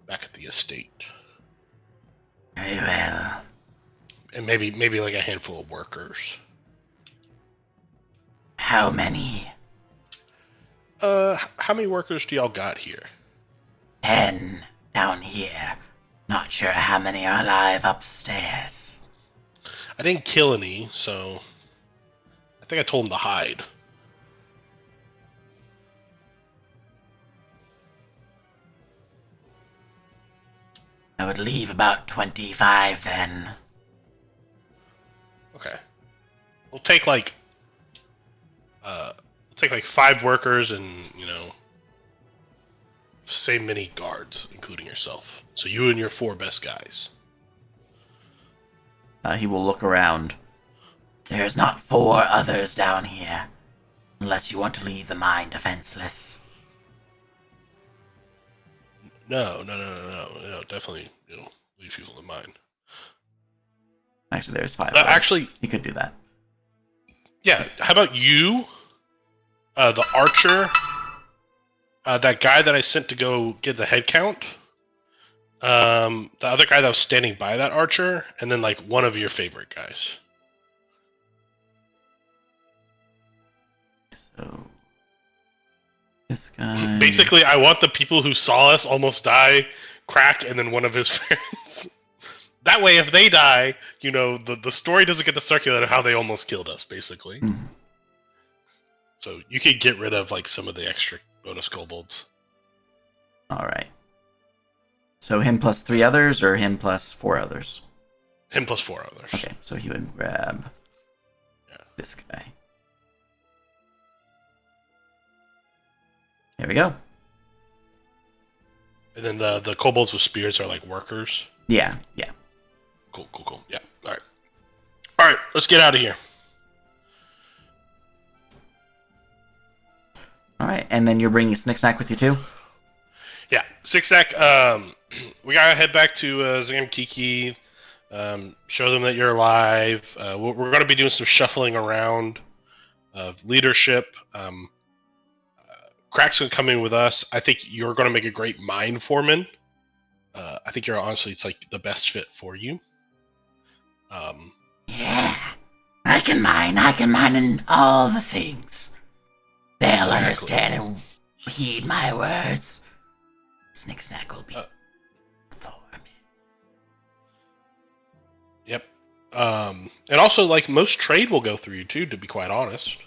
back at the estate, Very well. and maybe like a handful of workers. How many? How many workers do y'all got here? 10 down here. Not sure how many are alive upstairs. I didn't kill any, so I think I told him to hide. I would leave about 25 then. Okay. We'll take like 5 workers and same many guards, including yourself. So you and your 4 best guys. He will look around. There's not 4 others down here. Unless you want to leave the mine defenseless. No. Definitely, leave people in mind. Actually, there's 5 Actually, he could do that. yeah. How about you, the archer, that guy that I sent to go get the head count, the other guy that was standing by that archer, and then like one of your favorite guys. So, this guy... Basically, I want the people who saw us almost die, Crack, and then one of his friends. That way, if they die, the story doesn't get to circulate of how they almost killed us, basically. Mhm. So you could get rid of like some of the extra bonus kobolds. Alright. So him plus 3 others, or him plus 4 others? Him plus 4 others. Okay, so he would grab Yeah. this guy. There we go. And then the kobolds with spears are like workers. Yeah. Cool. Yeah. All right. Let's get out of here. Alright, and then you're bringing Snick Snack with you too? Yeah. Six Stack. We gotta head back to Zamkiki. Show them that you're alive. We're gonna be doing some shuffling around of leadership. Crack's gonna come in with us. I think you're gonna make a great mine foreman. I think it's like the best fit for you. Yeah. I can mine in all the things. They'll Exactly. understand and heed my words. Snick Snack will be foreman. Yep. And also, like, most trade will go through you too, to be quite honest.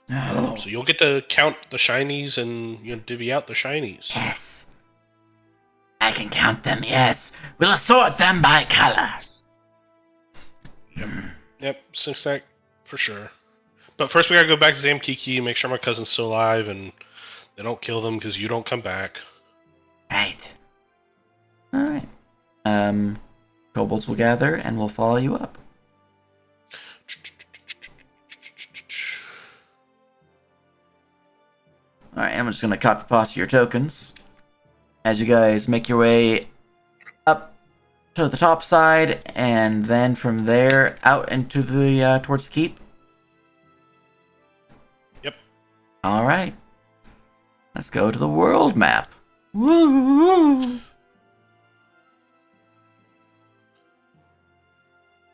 No. So you'll get to count the shinies and divvy out the shinies. Yes. I can count them, yes. We'll assort them by color. Yep, Six Stack for sure. But first, we gotta go back to Zamkiki, make sure my cousin's still alive, and they don't kill them because you don't come back. Right. Alright. Kobolds will gather and we'll follow you up. Alright, I'm just gonna copy paste your tokens. As you guys make your way up to the top side, and then from there out into the towards the keep. Yep. Alright. Let's go to the world map. Woo!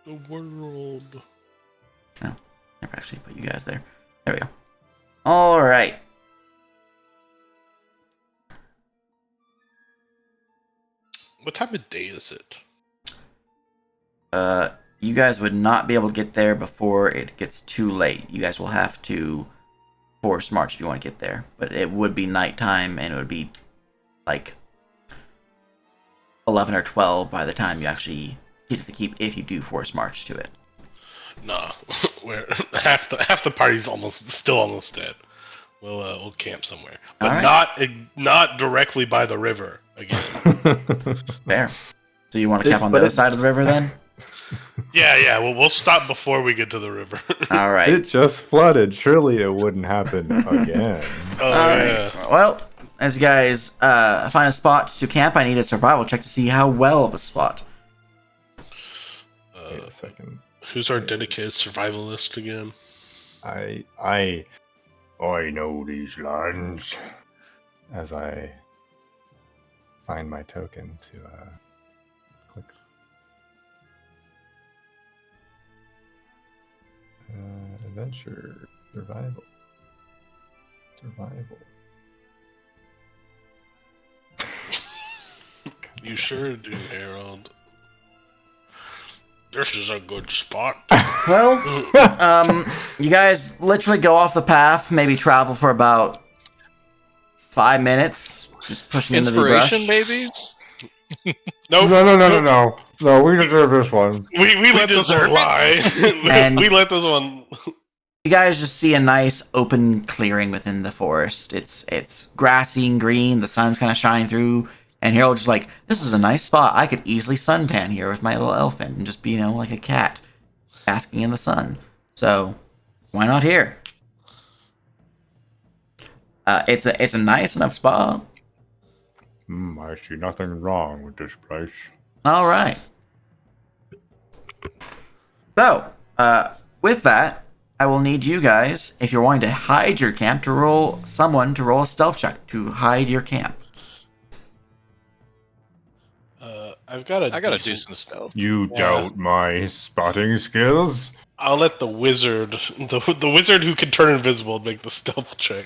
The world. No, never actually put you guys there. There we go. Alright. What time of day is it? You guys would not be able to get there before it gets too late. You guys will have to force march if you want to get there. But it would be nighttime, and it would be like 11 or 12 by the time you actually get to the keep, if you do force march to it. Nah, we're half the party's still almost dead. We'll camp somewhere, but All right. not directly by the river again. Fair. So you want to camp on the other side of the river then? Yeah. Well, we'll stop before we get to the river. All right. It just flooded. Surely it wouldn't happen again. Oh All yeah. right. Well, as you guys find a spot to camp, I need a survival check to see how well of a spot. Wait a second. Who's our dedicated survivalist again? I know these lands. As I find my token to click. Adventure, survival. You sure do, Harold. This is a good spot. Well, you guys literally go off the path, maybe travel for about 5 minutes, just pushing into the brush. Inspiration, maybe? Nope. No, we deserve this one. We let this one lie. And- we let this one. You guys just see a nice open clearing within the forest. It's grassy and green. The sun's kind of shining through. And Harold's just like, this is a nice spot. I could easily suntan here with my little elephant and just be, like a cat basking in the sun. So, why not here? It's a nice enough spot. I see nothing wrong with this place. All right. So, with that, I will need you guys, if you're wanting to hide your camp, to roll a stealth check to hide your camp. I got a decent stealth. You doubt my spotting skills? I'll let the wizard, the wizard who can turn invisible, make the stealth check.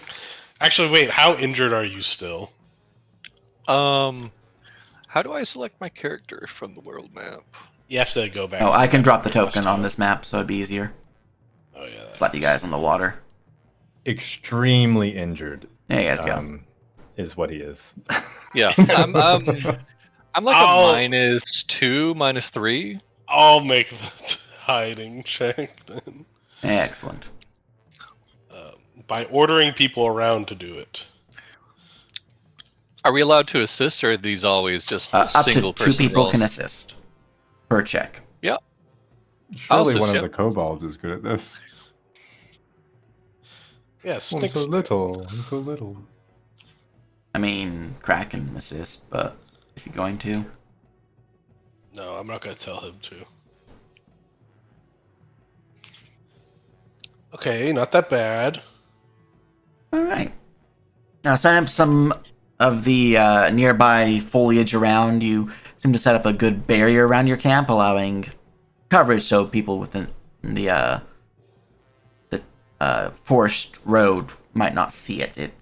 Actually, wait. How injured are you still? How do I select my character from the world map? You have to go back. Oh, to I can drop the map last token on time. this map, so it'd be easier. Oh yeah. Slap you guys on the water. Extremely injured. There you guys go. Is what he is. Yeah, I'm like I'll- a -2, -3. I'll make the hiding check then. Excellent. By ordering people around to do it. Are we allowed to assist, or are these always just Up to single 2 person people rolls? can assist per check. Surely assist one you. of the kobolds is good at this. Yes. I'm so little. I mean, Crack can assist, but is he going to? No, I'm not gonna tell him to. Okay, not that bad. All right. Now, setting up some of the nearby foliage around, you seem to set up a good barrier around your camp, allowing coverage so people within the forest road might not see it.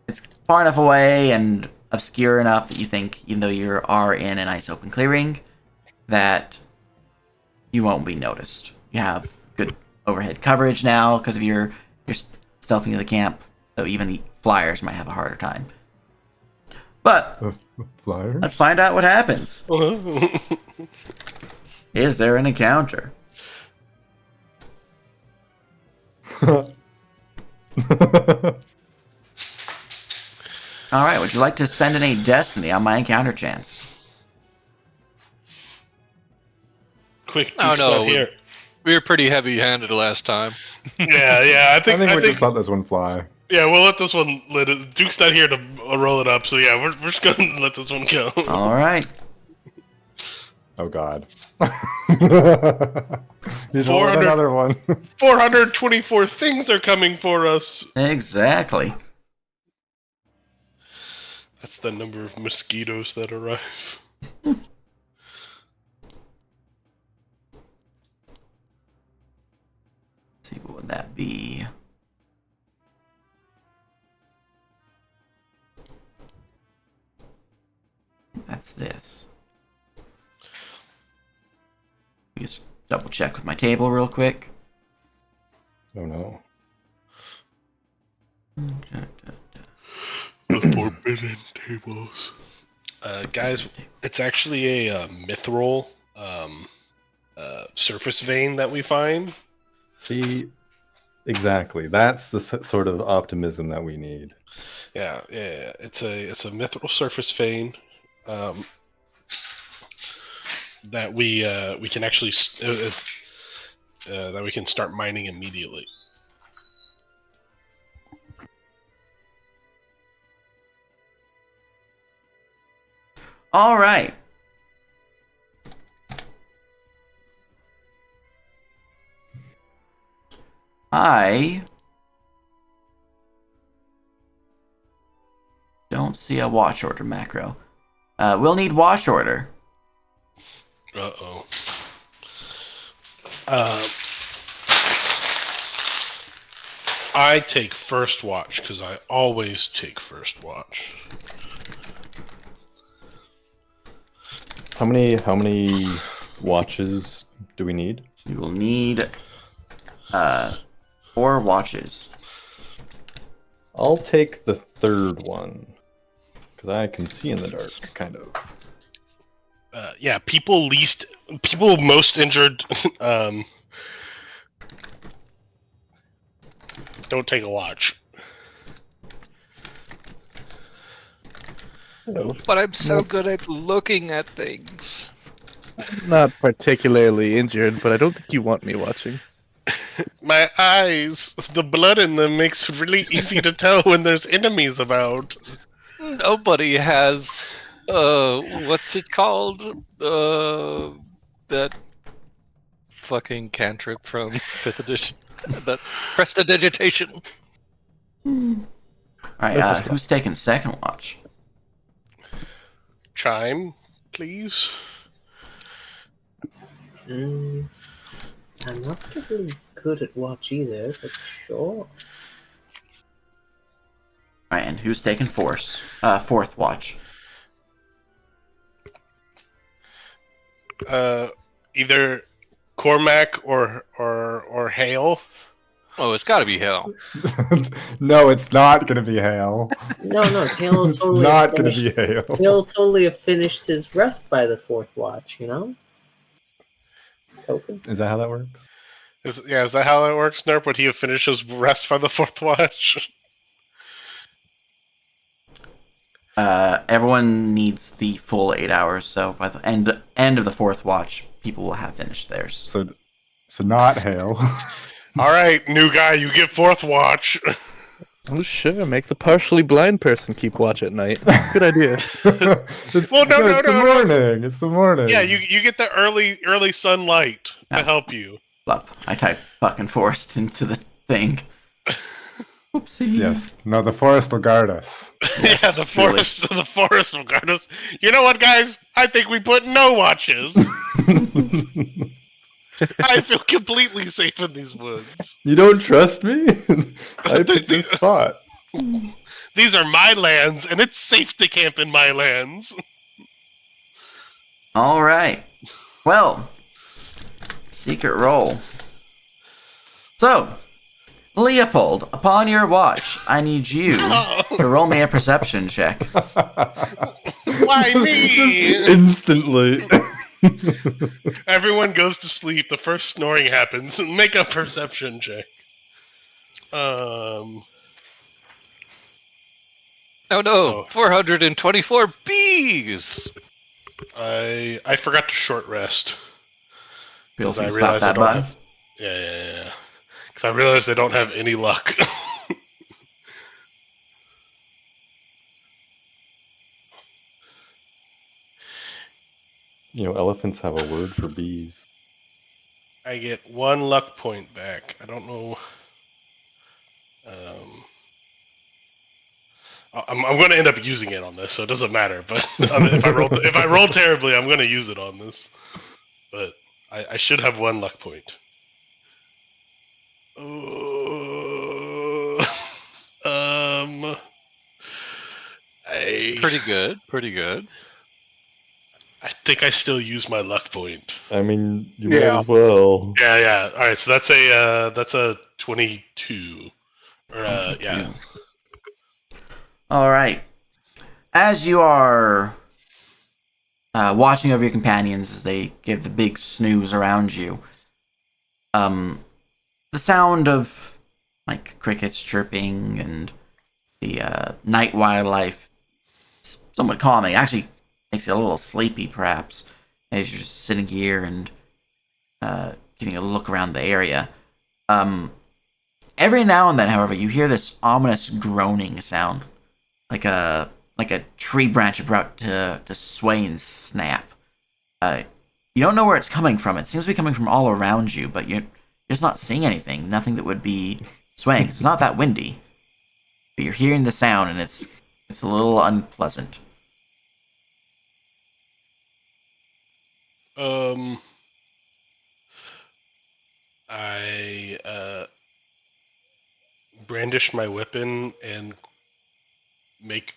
It's far enough away and obscure enough that you think, even though you are in a nice open clearing, that you won't be noticed. You have good overhead coverage now because of your stealthing of the camp, so even the flyers might have a harder time. But Flyer? let's find out what happens. Is there an encounter? All right, would you like to spend any destiny on my encounter chance? Quick, Oh, Duke's no, not here. We were pretty heavy-handed last time. Yeah. I I think think we just let this one fly. yeah, we'll let this one. Duke's not here to roll it up, so yeah, we're just gonna let this one go. All right. Oh god. He's 400 rolling another one. 424 things are coming for us. Exactly. That's the number of mosquitoes that arrive. Let's see, what would that be? That's this. Just double check with my table real quick. Oh no. The forbidden tables. Guys, it's actually a mithril surface vein that we find. See, exactly. That's the sort of optimism that we need. Yeah. It's a mithril surface vein. that we can actually that we can start mining immediately. All right. I don't see a watch order macro. We'll need watch order. Uh-oh. I take first watch because I always take first watch. How many watches do we need? We will need 4 watches. I'll take the third one because I can see in the dark, kind of. Yeah, people most injured don't take a watch. But I'm so good at looking at things. Not particularly injured, but I don't think you want me watching. My eyes, the blood in them makes it really easy to tell when there's enemies about. Nobody has what's it called? That fucking cantrip from 5th edition. That prestidigitation. Alright, who's taking second watch? Chime, please. I'm not particularly good at watch either, but sure. Alright, and who's taking fourth watch? Either Cormac or Hale. Oh, it's gotta be hell. No, it's not gonna be Hale. No, Hale It's totally not gonna be Hale. He'll totally have finished his rest by the 4th watch, you know? Token. Is that how that works? Is that how that works, Nerp? Would he have finished his rest by the 4th watch? Everyone needs the full 8 hours, so by the end of the 4th watch, people will have finished theirs. So not Hale. All right, new guy, you get 4th watch. Oh, sure. Make the partially blind person keep watch at night. Good idea. It's the morning. It's the morning. Yeah, you get the early sunlight No. to help you. Blup. I typed fucking forced into the thing. Whoopsie. Yes. No, the forest will guard us. Yes, Yeah, the truly. forest will guard us. You know what, guys? I think we put no watches. I feel completely safe in these woods. You don't trust me? I picked this spot. These are my lands, and it's safe to camp in my lands. Alright. Well, secret roll. So, Leopold, upon your watch, I need you to roll me a perception check. Why me? Instantly. Everyone goes to sleep. The first snoring happens. Make a perception check. Oh no, 424 bees! I forgot to short rest. Feel free I to slap realized I that don't button. have. Yeah. Because I realized I don't have any luck. You know, elephants have a word for bees. I get 1 luck point back. I don't know. I'm going to end up using it on this, so it doesn't matter. But if I roll terribly, I'm going to use it on this. But I should have 1 luck point. Pretty good. I think I still use my luck point. I mean, you might as well. Yeah. All right, so that's a 22. Or yeah. Alright. As you are watching over your companions as they give the big snooze around you, the sound of like crickets chirping and the night wildlife is somewhat calming. Actually makes you a little sleepy, perhaps. as you're just sitting here and getting a look around the area. Every now and then, however, you hear this ominous groaning sound, like a tree branch about to sway and snap. You don't know where it's coming from. It seems to be coming from all around you, but you're just not seeing anything. Nothing that would be swaying. It's not that windy, but you're hearing the sound, and it's a little unpleasant. I brandish my weapon and make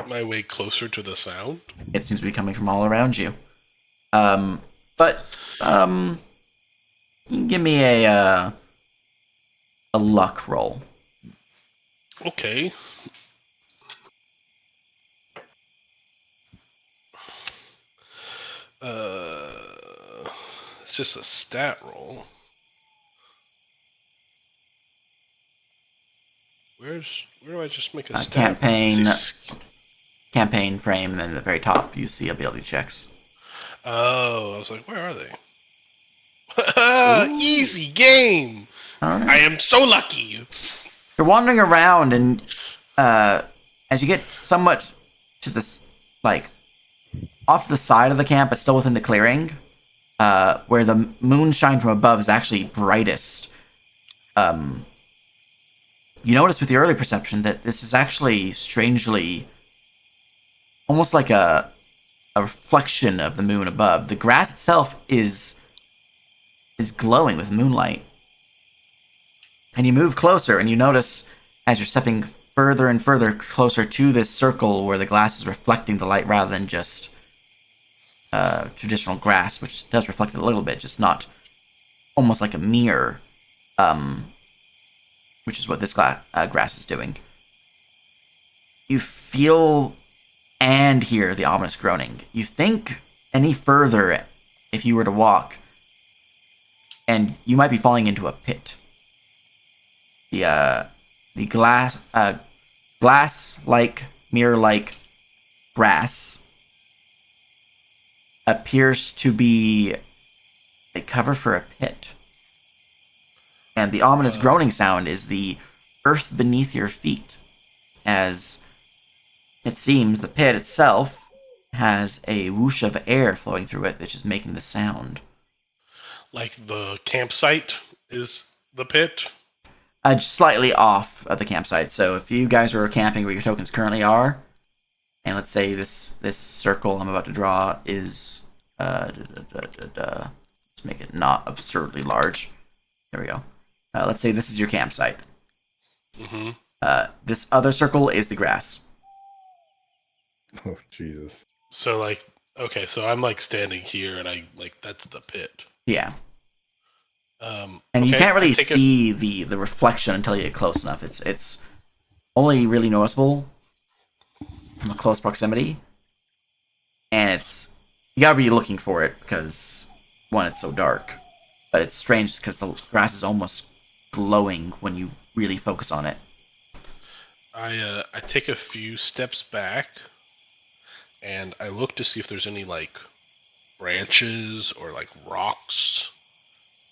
my way closer to the sound. It seems to be coming from all around you. But you can give me a luck roll. Okay. It's just a stat roll. Where do I just make a stat roll? Campaign frame, and then at the very top you see ability checks. Oh, I was like, where are they? Easy game. All right. I am so lucky. You're wandering around, and as you get somewhat to this, like, off the side of the camp, but still within the clearing, where the moonshine from above is actually brightest, you notice with your early perception that this is actually strangely almost like a reflection of the moon above. The grass itself is glowing with moonlight. And you move closer, and you notice as you're stepping further and further closer to this circle where the glass is reflecting the light rather than just traditional grass, which does reflect it a little bit, just not almost like a mirror, which is what this grass is doing. You feel and hear the ominous groaning. You think any further if you were to walk, and you might be falling into a pit. The glass-like, mirror-like grass appears to be a cover for a pit. And the ominous groaning sound is the earth beneath your feet, as it seems the pit itself has a whoosh of air flowing through it, which is making the sound. Like the campsite is the pit? Just slightly off of the campsite. So if you guys are camping where your tokens currently are, and let's say this circle I'm about to draw is let's make it not absurdly large. There we go. Let's say this is your campsite. Mm-hmm. This other circle is the grass. Oh, Jesus. So, like, okay, so I'm, like, standing here, and that's the pit. Yeah. And you can't really see the reflection until you get close enough. It's only really noticeable from a close proximity. And you gotta be looking for it, because, one, it's so dark. But it's strange, because the grass is almost glowing when you really focus on it. I take a few steps back, and I look to see if there's any, like, branches or, like, rocks.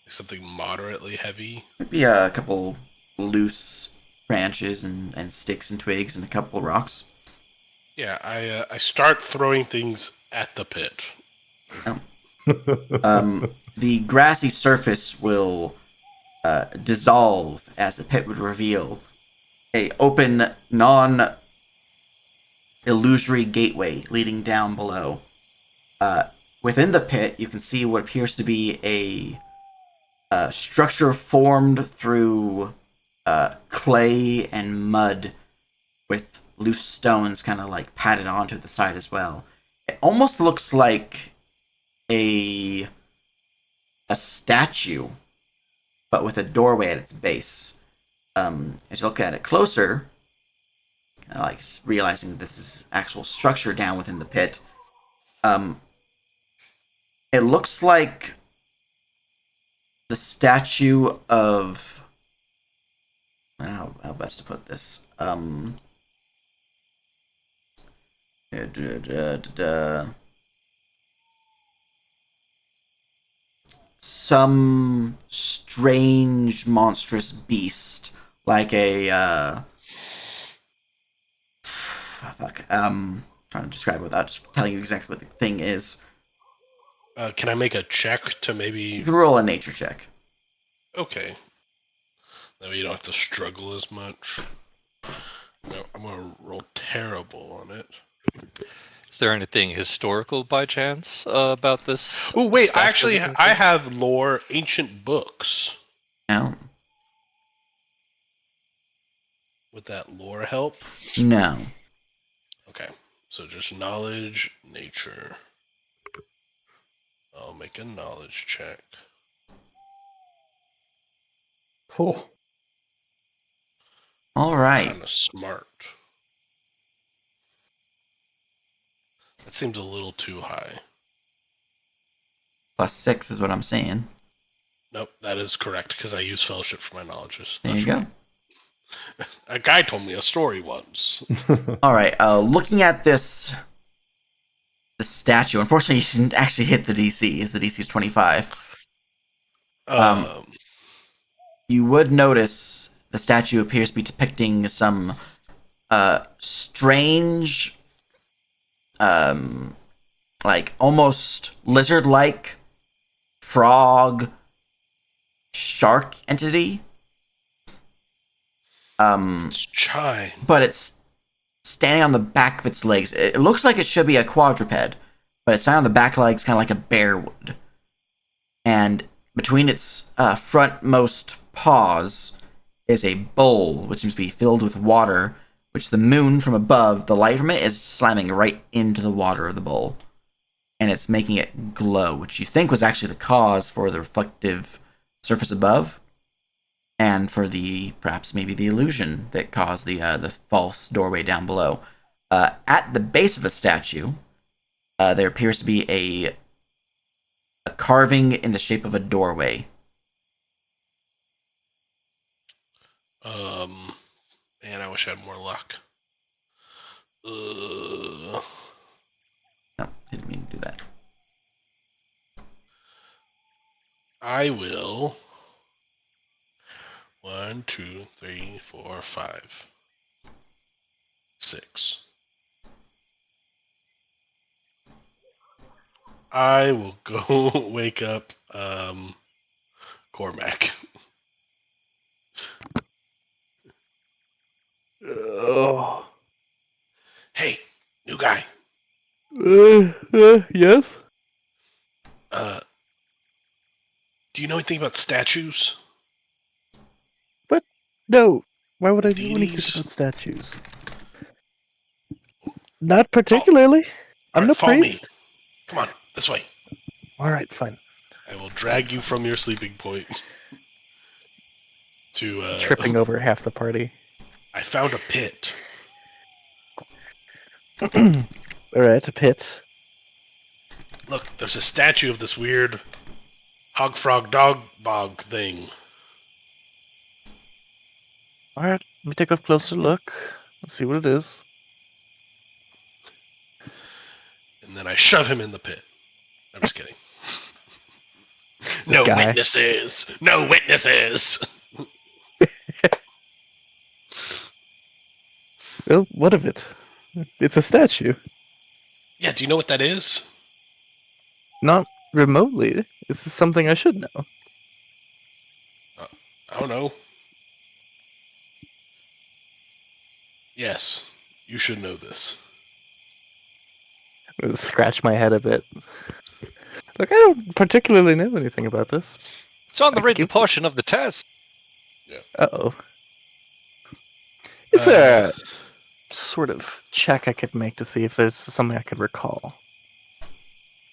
Something moderately heavy. Maybe a couple loose branches and sticks and twigs and a couple rocks. Yeah, I start throwing things at the pit. The grassy surface will dissolve as the pit would reveal a open, non-illusory gateway leading down below. Within the pit, you can see what appears to be a structure formed through clay and mud with loose stones kind of like patted onto the side as well. It almost looks like a statue, but with a doorway at its base. As you look at it closer, like realizing this is actual structure down within the pit, it looks like the statue of how best to put this. some strange monstrous beast, like a fuck. Trying to describe it without just telling you exactly what the thing is. Can I make a check to You maybe? can roll a nature check. Okay. That way you don't have to struggle as much. No, I'm gonna roll terrible on it. Is there anything historical by chance about this? Oh wait, I statue actually that we can I see? have lore ancient books. No, Would that lore help? no. Okay, so just knowledge, nature. I'll make a knowledge check. Oh, All right. Kind of smart. That seems a little too high. +6 is what I'm saying. Nope, that is correct because I use fellowship for my knowledges. There That's you go. right. A guy told me a story once. All right. Looking at this statue, unfortunately, you didn't actually hit the DC. As the DC is 25. You would notice the statue appears to be depicting some strange, like almost lizard-like frog shark entity. It's Chime. But it's standing on the back of its legs. It looks like it should be a quadruped, but it's standing on the back legs, kind of like a bear would. And between its frontmost paws is a bowl, which seems to be filled with water, which the moon from above, the light from it, is slamming right into the water of the bowl. And it's making it glow, which you think was actually the cause for the reflective surface above, and for the perhaps maybe the illusion that caused the false doorway down below. At the base of the statue, there appears to be a carving in the shape of a doorway. Man, I wish I had more luck. No, didn't mean to do that. I will. 1, 2, 3, 4, 5, 6. I will go wake up Cormac. Oh. Hey, new guy. Yes? Do you know anything about statues? What? No. Why would I know anything Deities? about statues? Not particularly. I'm Alright, no follow me. priest. Come on, this way. Alright, fine. I will drag you from your sleeping point to Tripping over half the party. I found a pit. Alright, a pit. Look, there's a statue of this weird hog frog dog bog thing. Alright, let me take a closer look. Let's see what it is. And then I shove him in the pit. I'm just kidding. No guy. witnesses! No witnesses! Well, what of it? It's a statue. Yeah, do you know what that is? Not remotely. This is something I should know. I don't know. Yes, you should know this. I'm gonna scratch my head a bit. Look, I don't particularly know anything about this. It's on the I written give- portion of the test. Uh-oh. Is there a sort of check I could make to see if there's something I could recall?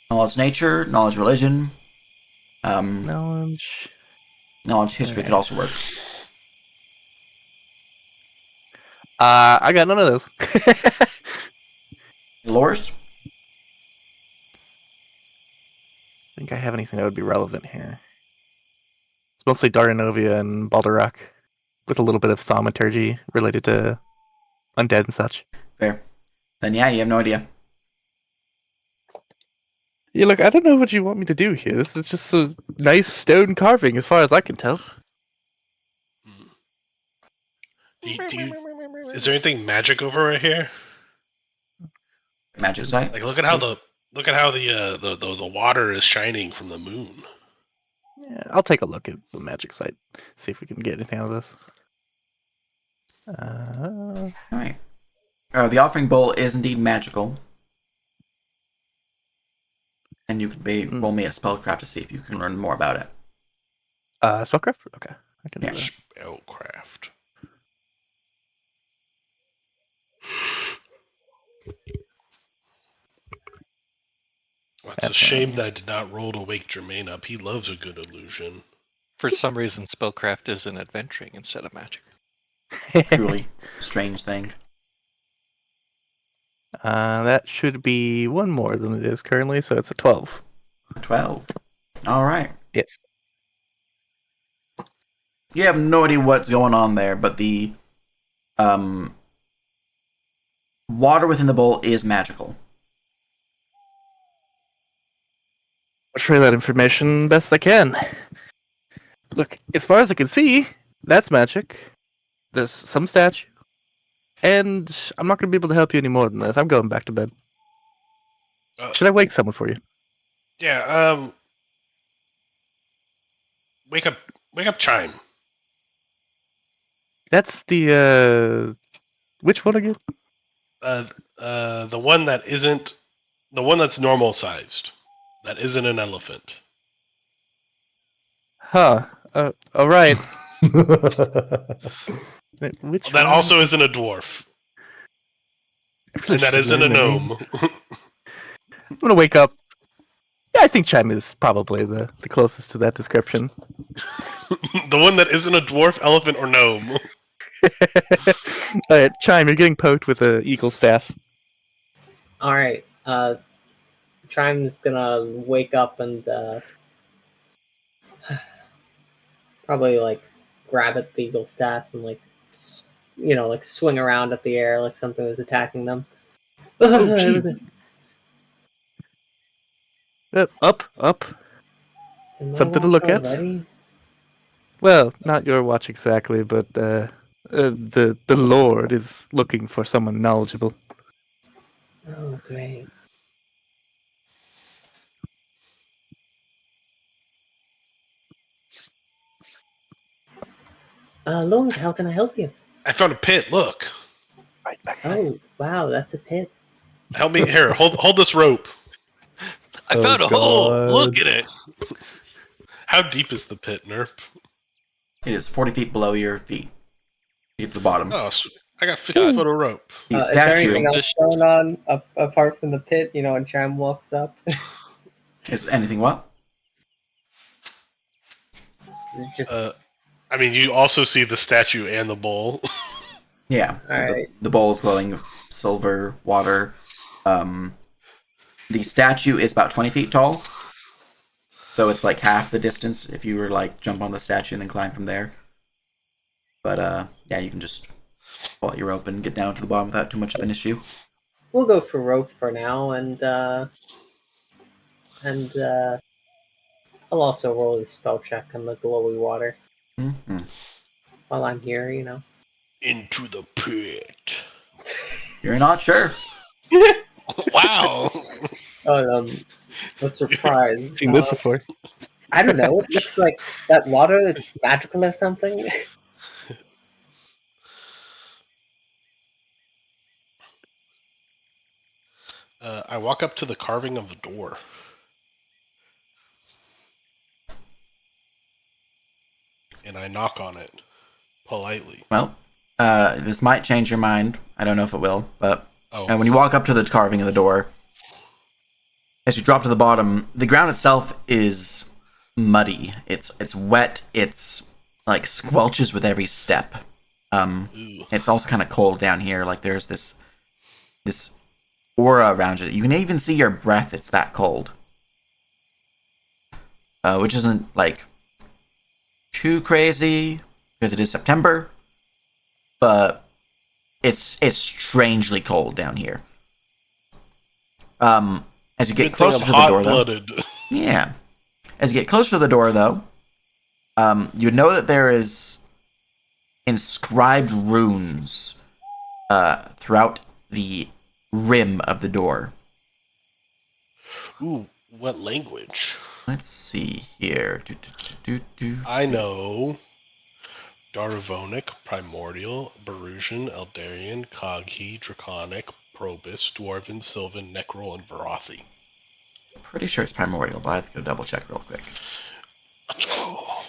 Knowledge nature, knowledge religion, Knowledge. knowledge history could also work. I got none of those. Lores? Think I have anything that would be relevant here. It's mostly Dardanovia and Balderak, with a little bit of thaumaturgy related to undead and such. Fair. Then yeah, you have no idea. Yeah, look, I don't know what you want me to do here. This is just a nice stone carving, as far as I can tell. Is there anything magic over right here? Magic sight. Like, look at how the water is shining from the moon. Yeah, I'll take a look at the magic site, see if we can get anything out of this. All right. The offering bowl is indeed magical, and you can roll me a spellcraft to see if you can learn more about it. Spellcraft? Okay, I can do that. Spellcraft. It's a shame that I did not roll to wake Jermaine up. He loves a good illusion. For some reason, spellcraft is an adventuring instead of magic. Truly strange thing. That should be one more than it is currently, so it's a 12. 12. All right. Yes. You have no idea what's going on there, but the water within the bowl is magical. I'll share that information best I can. Look, as far as I can see, that's magic. There's some statue. And I'm not going to be able to help you any more than this. I'm going back to bed. Should I wake someone for you? Yeah, wake up Chime. That's the, which one again? The one that's normal sized. That isn't an elephant. Huh. Alright. Which That one? also isn't a dwarf. And that isn't a gnome. I'm gonna wake up. Yeah, I think Chime is probably the closest to that description. The one that isn't a dwarf, elephant, or gnome. Alright, Chime, you're getting poked with an eagle staff. Alright, Chime's gonna wake up and probably like grab at the eagle staff and like swing around at the air like something was attacking them. Oh, gee. Up. Something to look at. Already? Well, not your watch exactly, but the Lord is looking for someone knowledgeable. Oh, great. Lord, how can I help you? I found a pit. Look. Oh, wow, that's a pit. Help me here. Hold this rope. I found a hole. Look at it. How deep is the pit, Nerp? It is 40 feet below your feet. At the bottom. Oh, I got 50 foot of rope. The Is there statue. anything else going on apart from the pit? When Chime walks up? Is anything what? Is it just... I mean, you also see the statue and the bowl. Yeah. Alright. The bowl is glowing silver water. The statue is about 20 feet tall. So it's like half the distance if you were like jump on the statue and then climb from there. But yeah, you can just pull out your rope and get down to the bottom without too much of an issue. We'll go for rope for now, and I'll also roll the spell check on the glowy water while I'm here. Into the pit. You're not sure. Wow. What surprise! Seen this before. I don't know. It looks like that water is magical or something. I walk up to the carving of the door. And I knock on it. Politely. Well, this might change your mind. I don't know if it will, but Oh. when you walk up to the carving of the door, as you drop to the bottom, the ground itself is muddy. It's wet. It's like squelches with every step. It's also kind of cold down here. Like there's this aura around you. You can even see your breath. It's that cold. Which isn't like too crazy because it is September, but it's strangely cold down here. As you get Good thing closer I'm to the door, though, hot-blooded. yeah. As you get closer to the door, though, you know that there is inscribed runes throughout the rim of the door. Ooh, what language? Let's see here. I know Daravonic, Primordial, Barusian, Eldarian, Koghi, Draconic, Probus, Dwarven, Sylvan, Necrol, and Varathi. Pretty sure it's primordial, but I have to go double check real quick. Oh,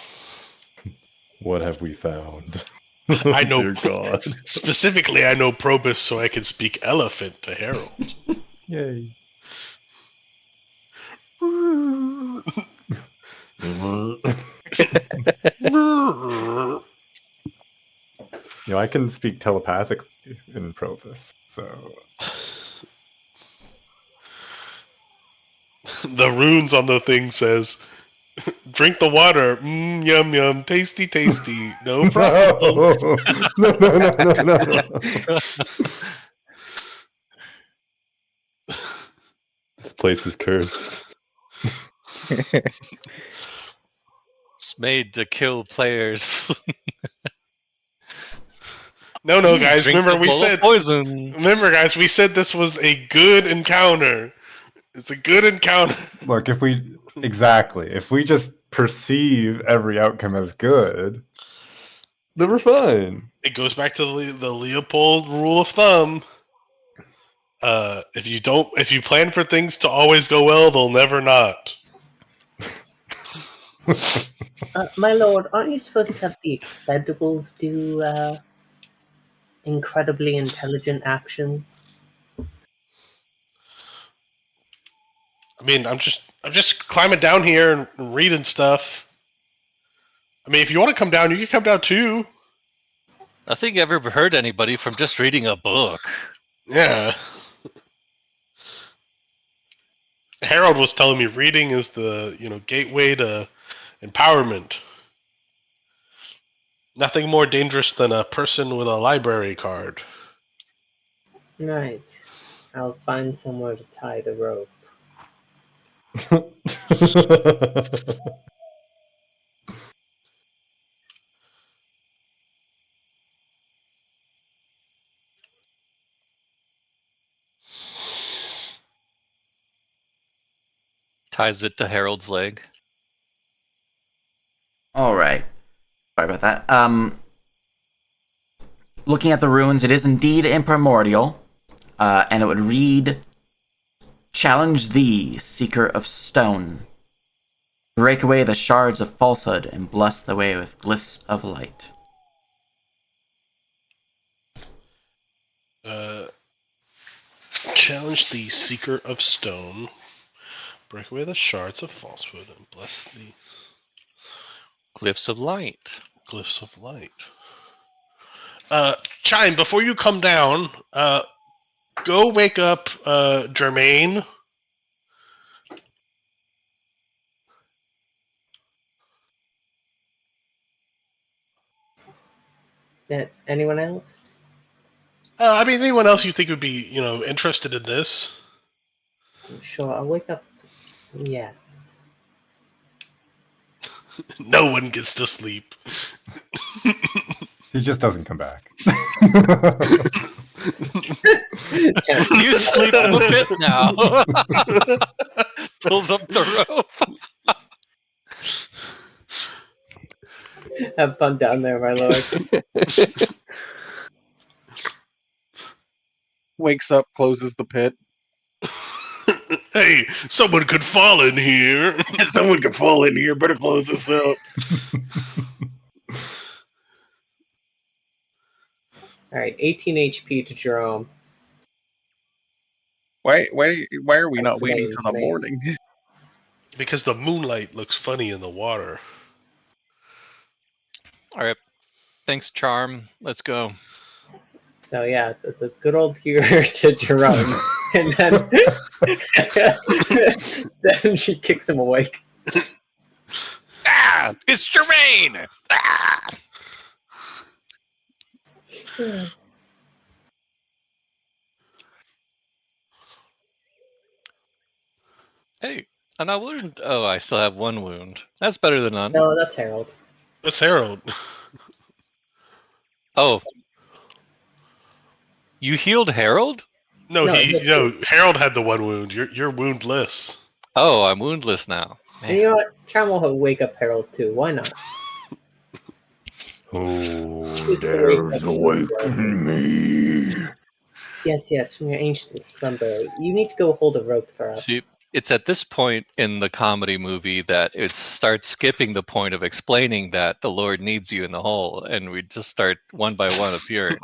What have we found? I know. Dear God. Specifically, I know Probus so I can speak elephant to Harold. Yay. I can speak telepathically in Provis, so The runes on the thing says, "Drink the water, yum yum, tasty tasty, no problem." no. This place is cursed. It's made to kill players. No, guys. Drink Remember the bowl of poison. we said this was a good encounter. It's a good encounter. Look, if we just perceive every outcome as good, then we're fine. It goes back to the Leopold rule of thumb. If you plan for things to always go well, they'll never not. My lord, aren't you supposed to have the Expendables do incredibly intelligent actions? I mean, I'm just climbing down here and reading stuff. I mean, if you want to come down, you can come down too. Nothing ever hurt anybody from just reading a book. Yeah. Harold was telling me reading is the gateway to empowerment. Nothing more dangerous than a person with a library card. Right. I'll find somewhere to tie the rope. Ties it to Harold's leg. All right. Sorry about that. Looking at the runes, it is indeed imprimordial, and it would read, "Challenge thee, seeker of stone. Break away the shards of falsehood and bless the way with glyphs of light." Challenge the seeker of stone. Break away the shards of falsehood and bless the Glyphs of light. glyphs of light. Chime, before you come down, go wake up Jermaine. Anyone else? I mean, anyone else you think would be, interested in this? Sure, I'll wake up. Yes. No one gets to sleep. He just doesn't come back. You sleep in the pit now. Pulls up the rope. Have fun down there, my lord. Wakes up, closes the pit. Hey, someone could fall in here. Someone could fall in here. Better close this up. All right, 18 HP to Jerome. Why are we not waiting Names, till the names. morning? Because the moonlight looks funny in the water. All right. Thanks, Charm. Let's go. So yeah, the good old here to Jerome, and then then she kicks him awake. Ah! It's Jermaine! Ah! Hey, and I wound. Oh, I still have one wound. That's better than none. No, that's Harold. That's Harold. Oh, you healed Harold? No, No, he Harold had the one wound. You're woundless. Oh, I'm woundless now. And you Man. know what? Trammel will wake up Harold too. Why not? Who He's the dares wake up awaken me? Yes, from your ancient slumber. You need to go hold a rope for us. See, it's at this point in the comedy movie that it starts skipping the point of explaining that the Lord needs you in the hole, and we just start one by one appearing.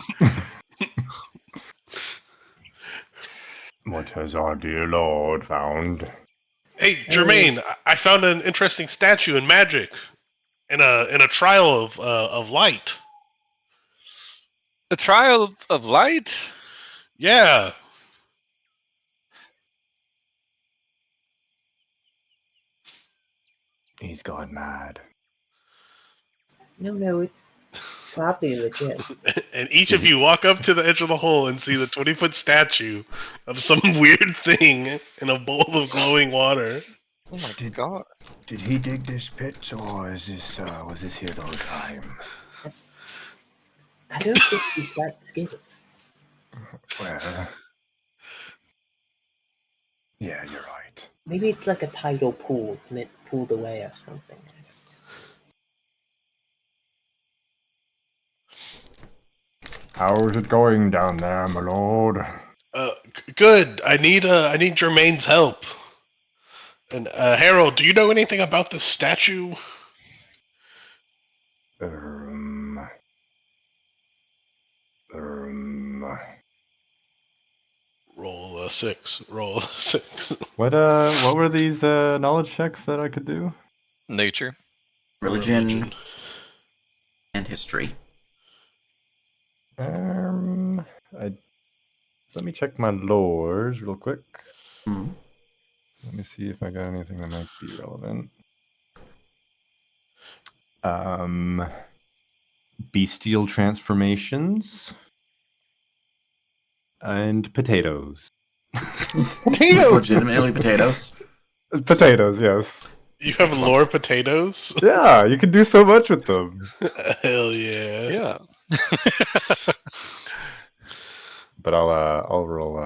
What has our dear Lord found? Hey, Jermaine, I found an interesting statue in magic, in a trial of light. The trial of light? Yeah. He's gone mad. No, it's probably legit. And each of you walk up to the edge of the hole and see the 20-foot statue of some weird thing in a bowl of glowing water. Oh my god. Did he dig this pit, or is this was this here the whole time? I don't think he's that skilled. Well, yeah, you're right. Maybe it's like a tidal pool and it pulled away or something. How's it going down there, my lord? Good. I need Jermaine's help. And Harold, do you know anything about this statue? Um, Roll a 6. Roll a 6. What were these knowledge checks that I could do? Nature. Religion and history. I let me check my lores real quick. Hmm. Let me see if I got anything that might be relevant. Bestial transformations and potatoes. Legitimately potatoes. Potatoes, yes. You have lore potatoes? Yeah, you can do so much with them. Hell yeah. Yeah. But I'll roll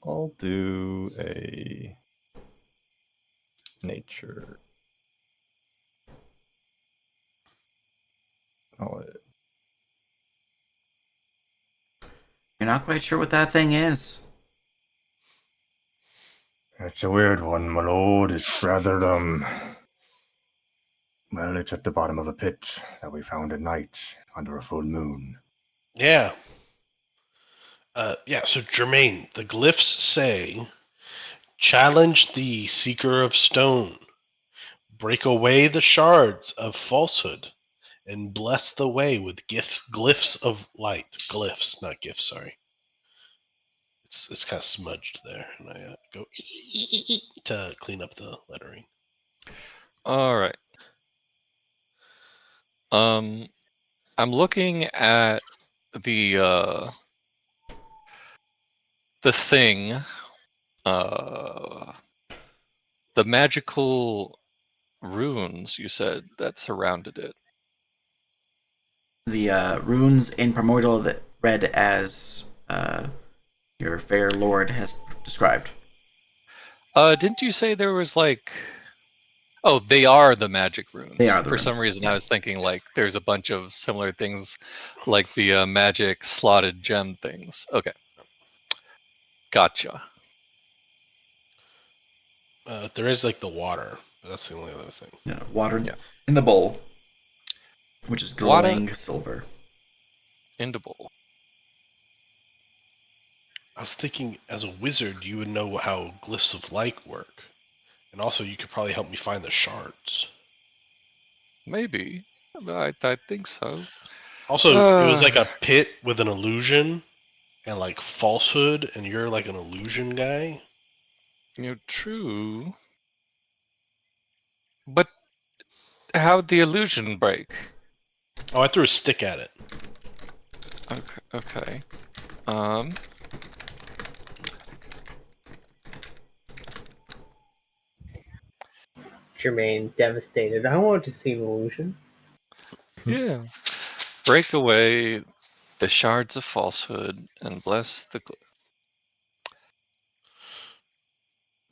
I'll do a nature. You're not quite sure what that thing is. It's a weird one, my lord. It's rather well, it's at the bottom of a pit that we found at night under a full moon. Yeah. Yeah, so Jermaine, the glyphs say, challenge thee, seeker of stone. Break away the shards of falsehood and bless the way with glyphs of light. Glyphs, not gifts, sorry. It's kind of smudged there, and I go to clean up the lettering. All right. I'm looking at the thing, the magical runes you said that surrounded it. The runes in Primordial that read as your fair lord has described. Didn't you say there was like... Oh, they are the magic runes. They are the For runes. some reason, I was thinking like there's a bunch of similar things, like the magic slotted gem things. Okay, gotcha. There is like the water. That's the only other thing. Yeah, water Yeah. in the bowl, which is glowing silver. In the bowl. I was thinking, as a wizard, you would know how glyphs of light work, and also you could probably help me find the shards. Maybe. I think so. Also, it was like a pit with an illusion and like falsehood, and you're like an illusion guy. You're true. But how'd the illusion break? Oh, I threw a stick at it. Okay. Jermaine, devastated. I want to see an illusion. Yeah. Break away the shards of falsehood and bless the.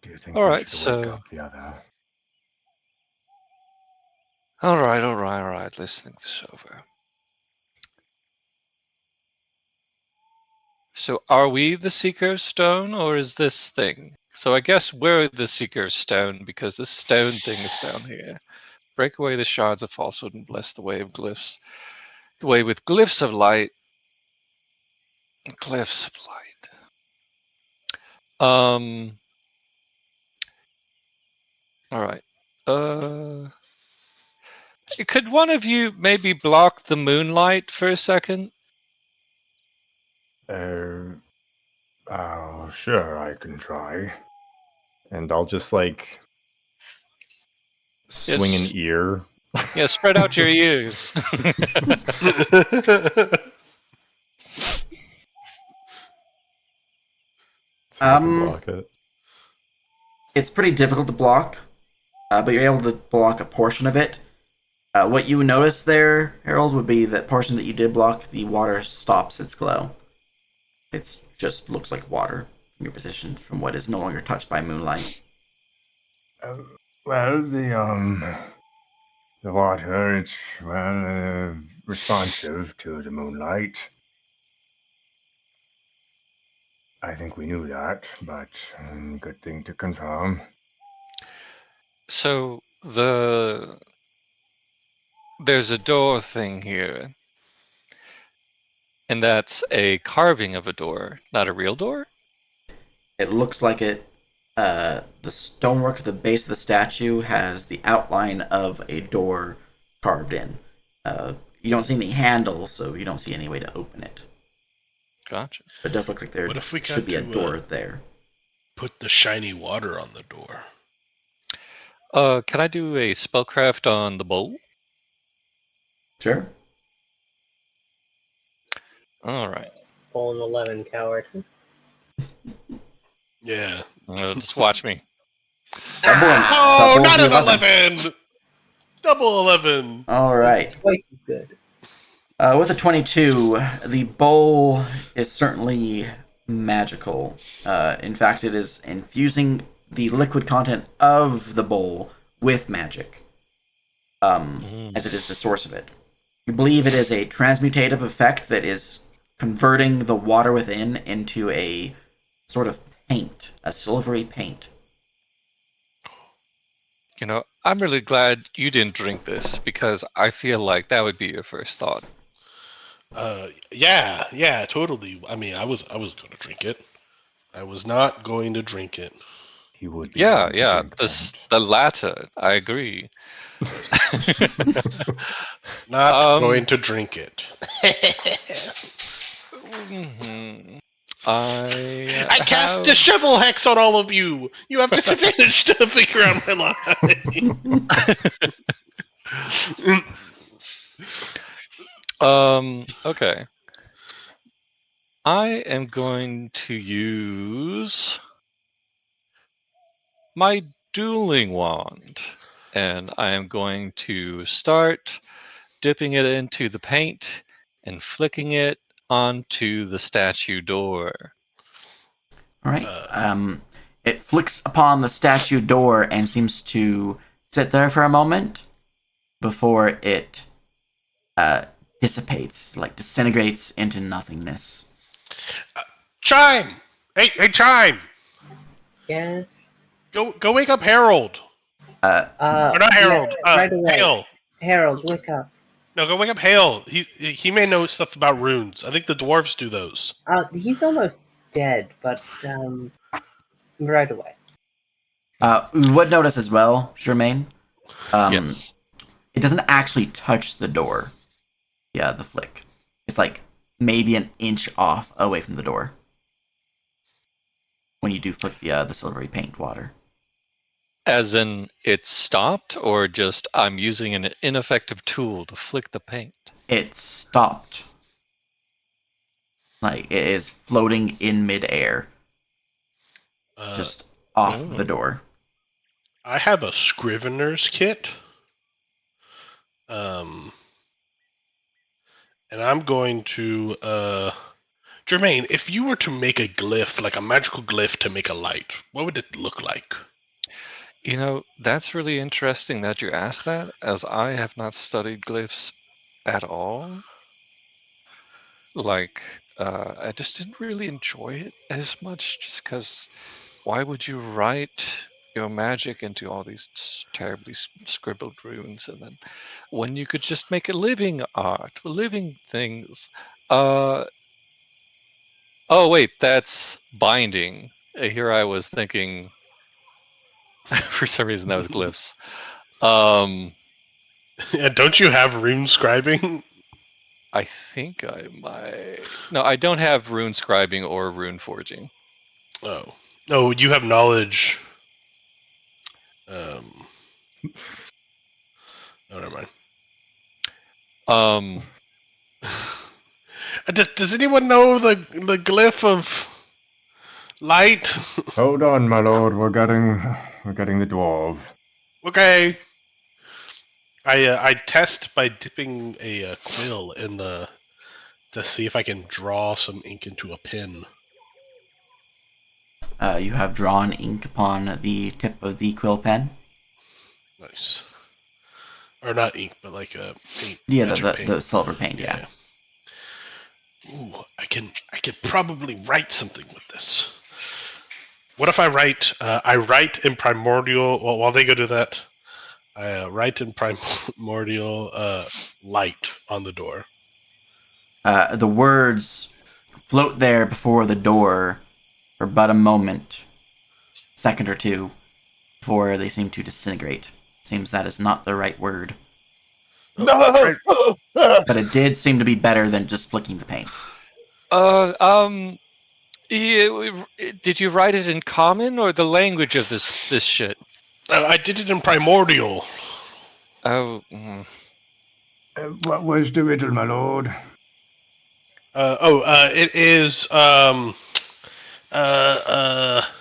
Do you think All we right, should wake so. up the other? All right. Let's think this over. So, are we the Seeker of Stone, or is this thing? So, I guess we're the Seeker of Stone because this stone thing is down here. Break away the shards of falsehood and bless the way of glyphs. The way with glyphs of light. Glyphs of light. All right. Could one of you maybe block the moonlight for a second? Oh, sure, I can try. And I'll just like swing Yes. an ear. Yeah, spread out your ears. So I can block it. It's pretty difficult to block, but you're able to block a portion of it. What you notice there, Harold, would be that portion that you did block, the water stops its glow. It just looks like water from your position from what is no longer touched by moonlight. Well, the water, it's, responsive to the moonlight. I think we knew that, but good thing to confirm. So there's a door thing here, and that's a carving of a door, not a real door. It looks like it. The stonework at the base of the statue has the outline of a door carved in. You don't see any handle, so you don't see any way to open it. Gotcha. But it does look like there What if we should got be a to, door there. Put the shiny water on the door. Can I do a spellcraft on the bowl? Sure. All right. Roll an 11, coward. Yeah. Just watch me. Oh, Double not the an 11! Double 11! All right. Twice as good. With a 22, the bowl is certainly magical. In fact, it is infusing the liquid content of the bowl with magic, as it is the source of it. You believe it is a transmutative effect that is converting the water within into a sort of paint, a silvery paint. You know, I'm really glad you didn't drink this because I feel like that would be your first thought. Yeah, totally. I mean, I was going to drink it. I was not going to drink it. He would be. Yeah, one to yeah. drink The latter, I agree. Not going to drink it. I cast Dishevel Hex on all of you! You have disadvantage to figure out my line! Okay. I am going to use my dueling wand, and I am going to start dipping it into the paint and flicking it onto the statue door. All right. It flicks upon the statue door and seems to sit there for a moment before it dissipates, like disintegrates into nothingness. Chime! Hey, Chime! Yes. Go wake up Harold! Or not Harold, yes, right away. Hale! Harold, wake up. No, go wake up Hale. He may know stuff about runes. I think the dwarves do those. He's almost dead, but right away. You would notice as well, Jermaine. Yes. It doesn't actually touch the door. Yeah, the flick. It's like maybe an inch off away from the door when you do flick the silvery paint water. As in, it stopped, or just I'm using an ineffective tool to flick the paint? It stopped. Like, it is floating in midair. Just off the door. I have a Scrivener's kit. And I'm going to Jermaine, if you were to make a glyph, like a magical glyph to make a light, what would it look like? You know, that's really interesting that you asked that, as I have not studied glyphs at all. Like, I just didn't really enjoy it as much, just because why would you write your magic into all these terribly scribbled runes, and then when you could just make a living art, living things? Oh wait, that's binding. Here I was thinking, for some reason that was glyphs. And don't you have rune scribing? I think I might. No, I don't have rune scribing or rune forging. Oh. No, you have knowledge. Oh, never mind. Does anyone know the glyph of light? Hold on, my lord. We're getting the dwarf. Okay. I test by dipping a quill in the to see if I can draw some ink into a pen. You have drawn ink upon the tip of the quill pen. Nice. Or not ink, but like a paint. Yeah, paint. the silver paint. Yeah. Ooh, I could probably write something with this. What if I write? I write in primordial. Well, while they go do that, I write in primordial light on the door. The words float there before the door for but a moment, second or two, before they seem to disintegrate. Seems that is not the right word. No! But it did seem to be better than just flicking the paint. Did you write it in common or the language of this shit? I did it in primordial. Oh. What was the riddle, my lord? It is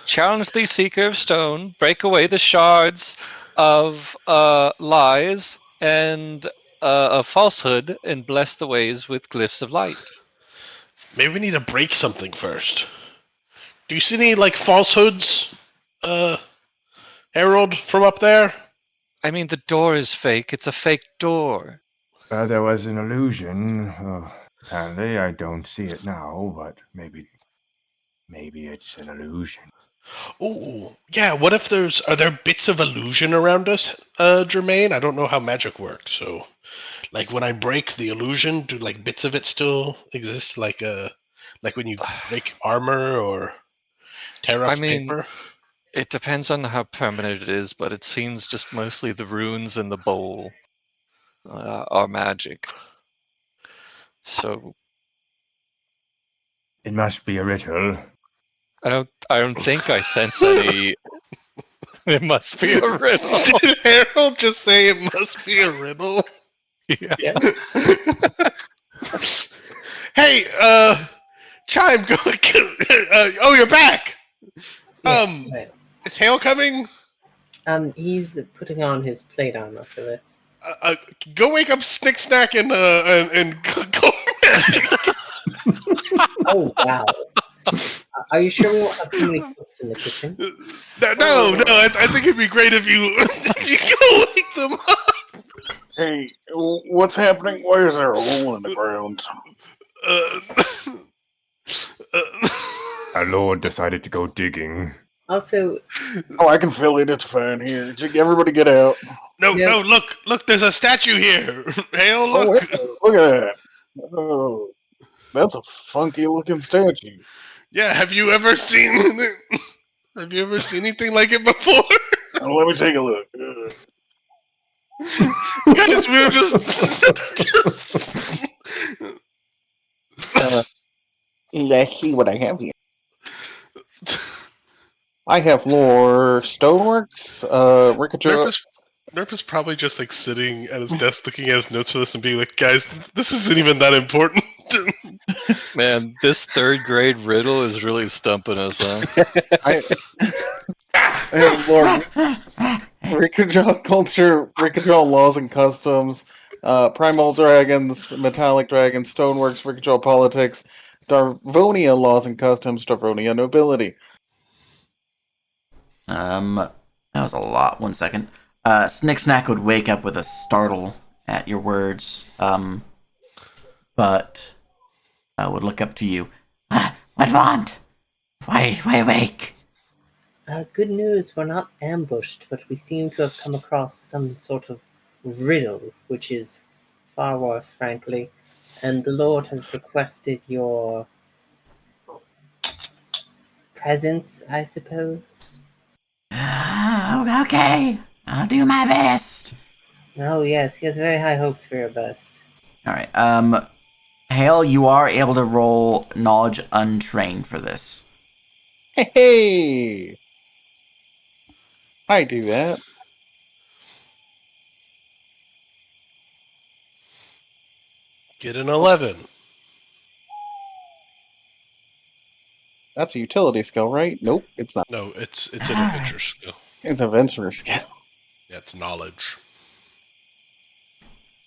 Challenge the Seeker of Stone, break away the shards of lies and of falsehood, and bless the ways with glyphs of light. Maybe we need to break something first. Do you see any like falsehoods, Harold, from up there? I mean, the door is fake. It's a fake door. There was an illusion. Apparently, I don't see it now, but maybe it's an illusion. Oh, yeah. What if are there bits of illusion around us, Jermaine? I don't know how magic works, so like when I break the illusion, do like bits of it still exist? Like when you break armor or tear off paper? It depends on how permanent it is, but it seems just mostly the runes in the bowl are magic. So it must be a riddle. I don't think I sense any. It must be a riddle. Did Harold just say it must be a riddle? Yeah. Hey, Chime, go. Oh, you're back. Yes, right. Is Hale coming? He's putting on his plate armor for this. Go wake up Snick Snack and go. Oh wow! Are you sure we won't have too many cooks in the kitchen? No. I think it'd be great if you go wake them up. Hey, what's happening? Why is there a hole in the ground? Our lord decided to go digging. Also, I can fill it. It's fine. Here, everybody get out. No, look, there's a statue here. Hale, look. Oh, look at that. Oh, that's a funky looking statue. Yeah, have you ever seen anything like it before? Let me take a look. Guys, we were just let's see what I have here. I have lore stoneworks, Rickager. Nerp is probably just like sitting at his desk looking at his notes for this and being like, guys, this isn't even that important. Man, this third grade riddle is really stumping us, huh? I have lore. Rikajal culture, Rikajal laws and customs, primal dragons, metallic dragons, stoneworks, Rikajal politics, Darvonia laws and customs, Darvonia nobility. That was a lot. 1 second. Snicksnack would wake up with a startle at your words, but I would look up to you. What want? Why wake? Good news, we're not ambushed, but we seem to have come across some sort of riddle, which is far worse, frankly. And the Lord has requested your presence, I suppose. Okay, I'll do my best. Oh, yes, he has very high hopes for your best. All right. Hale, you are able to roll knowledge untrained for this. Hey! I do that. Get an 11. That's a utility skill, right? Nope, it's not. No, it's an adventure skill. It's a venture skill. Yeah, it's knowledge.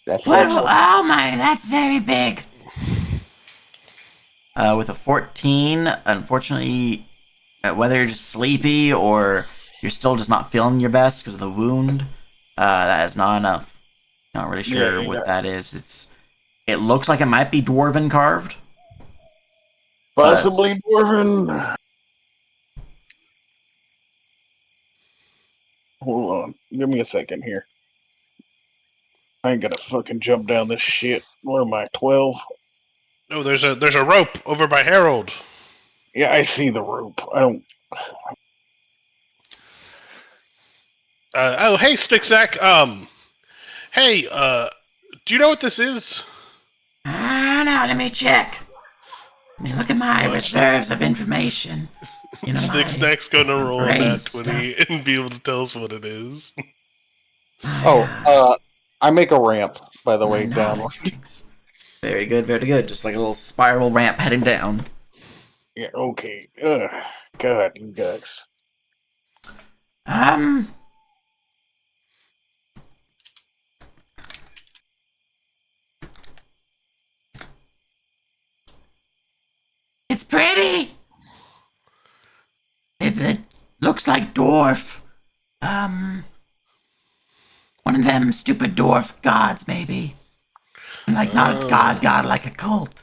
That's Well, oh my, that's very big. With a 14, unfortunately, whether you're just sleepy or you're still just not feeling your best because of the wound, that is not enough. Not really sure what that is. It looks like it might be dwarven carved. Possibly dwarven. Hold on. Give me a second here. I ain't gonna fucking jump down this shit. What am I, 12? No, there's a rope over by Harold. Yeah, I see the rope. I don't... Oh, hey, Sticksack. Hey, do you know what this is? I don't know, let me check. Let me look at my What? reserves of information. You know, Sticksack's gonna roll a brain nat 20 and be able to tell us what it is. I make a ramp, by the way, my downward. knowledge ranks. Very good, very good. Just like a little spiral ramp heading down. Yeah, okay. God, you guys. It's pretty. It looks like dwarf. One of them stupid dwarf gods, maybe. Like not a god like a cult.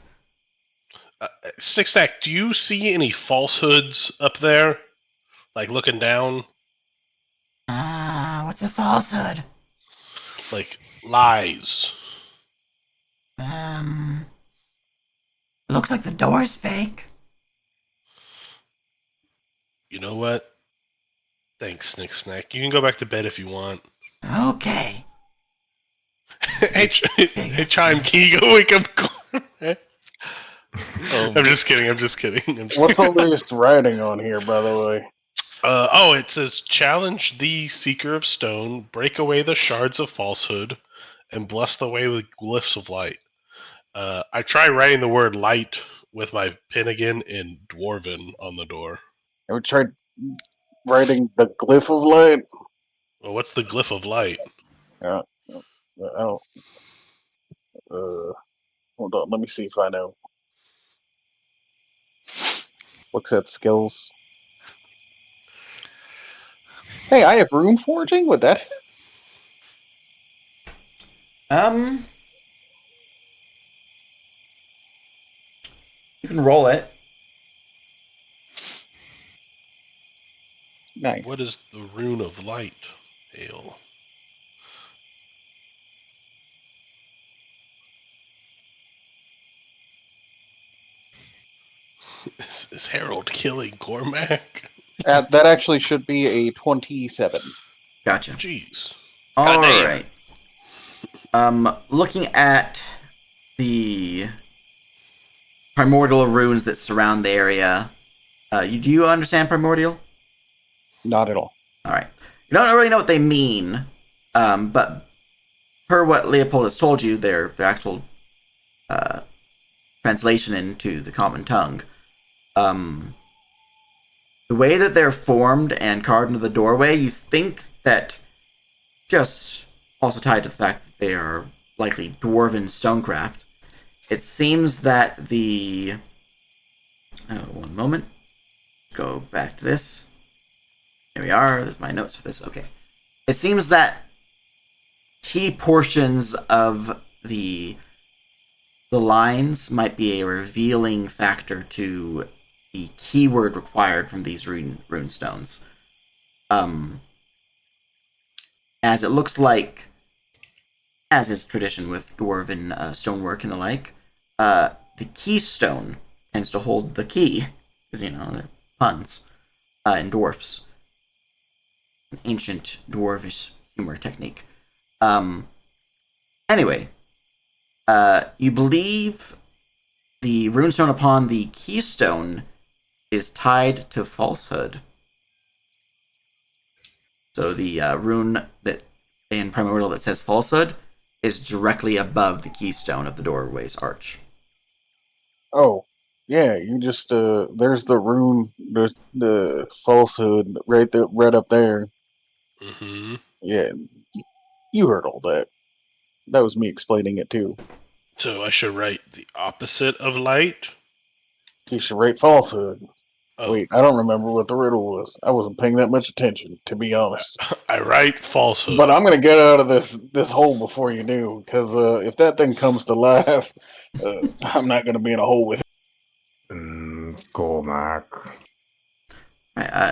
Sticksack, do you see any falsehoods up there? Like looking down? What's a falsehood? Like lies. Looks like the door's fake. You know what? Thanks, Snicksnack. You can go back to bed if you want. Okay. Hey, Chime, can you go wake up Cormac? I'm just kidding. What's all this writing on here, by the way? It says challenge the Seeker of Stone, break away the shards of falsehood, and bless the way with glyphs of light. I try writing the word light with my pen again in Dwarven on the door. Ever tried writing the glyph of light? Well, what's the glyph of light? I don't. Hold on, let me see if I know. Looks at skills. Hey, I have rune forging with that. You can roll it. Nice. What is the rune of light, Hale? Is Harold killing Cormac? That actually should be a 27. Gotcha. Jeez. All Goddamn. right. Looking at the primordial runes that surround the area, do you understand primordial? Not at all. All right. You don't really know what they mean, but per what Leopold has told you, their actual translation into the common tongue, the way that they're formed and carved into the doorway, you think that just also tied to the fact that they are likely dwarven stonecraft, it seems that the... one moment. Go back to this. Here we are. There's my notes for this. Okay. It seems that key portions of the lines might be a revealing factor to the keyword required from these rune stones. As it looks like, as is tradition with dwarven stonework and the like, the keystone tends to hold the key, because, they're puns, in dwarfs. An ancient dwarvish humor technique. Anyway, you believe the runestone upon the keystone is tied to falsehood. So the rune that in Primordial that says falsehood is directly above the keystone of the doorway's arch. Oh, yeah, you just there's the rune, the falsehood right up there. Mm-hmm. Yeah, you heard all that. That was me explaining it too. So I should write the opposite of light. You should rate falsehood. Oh, Wait, I don't remember what the riddle was. I wasn't paying that much attention, to be honest. I write falsehood. But I'm gonna get out of this hole before you do, because if that thing comes to life, I'm not gonna be in a hole with it. Cormac.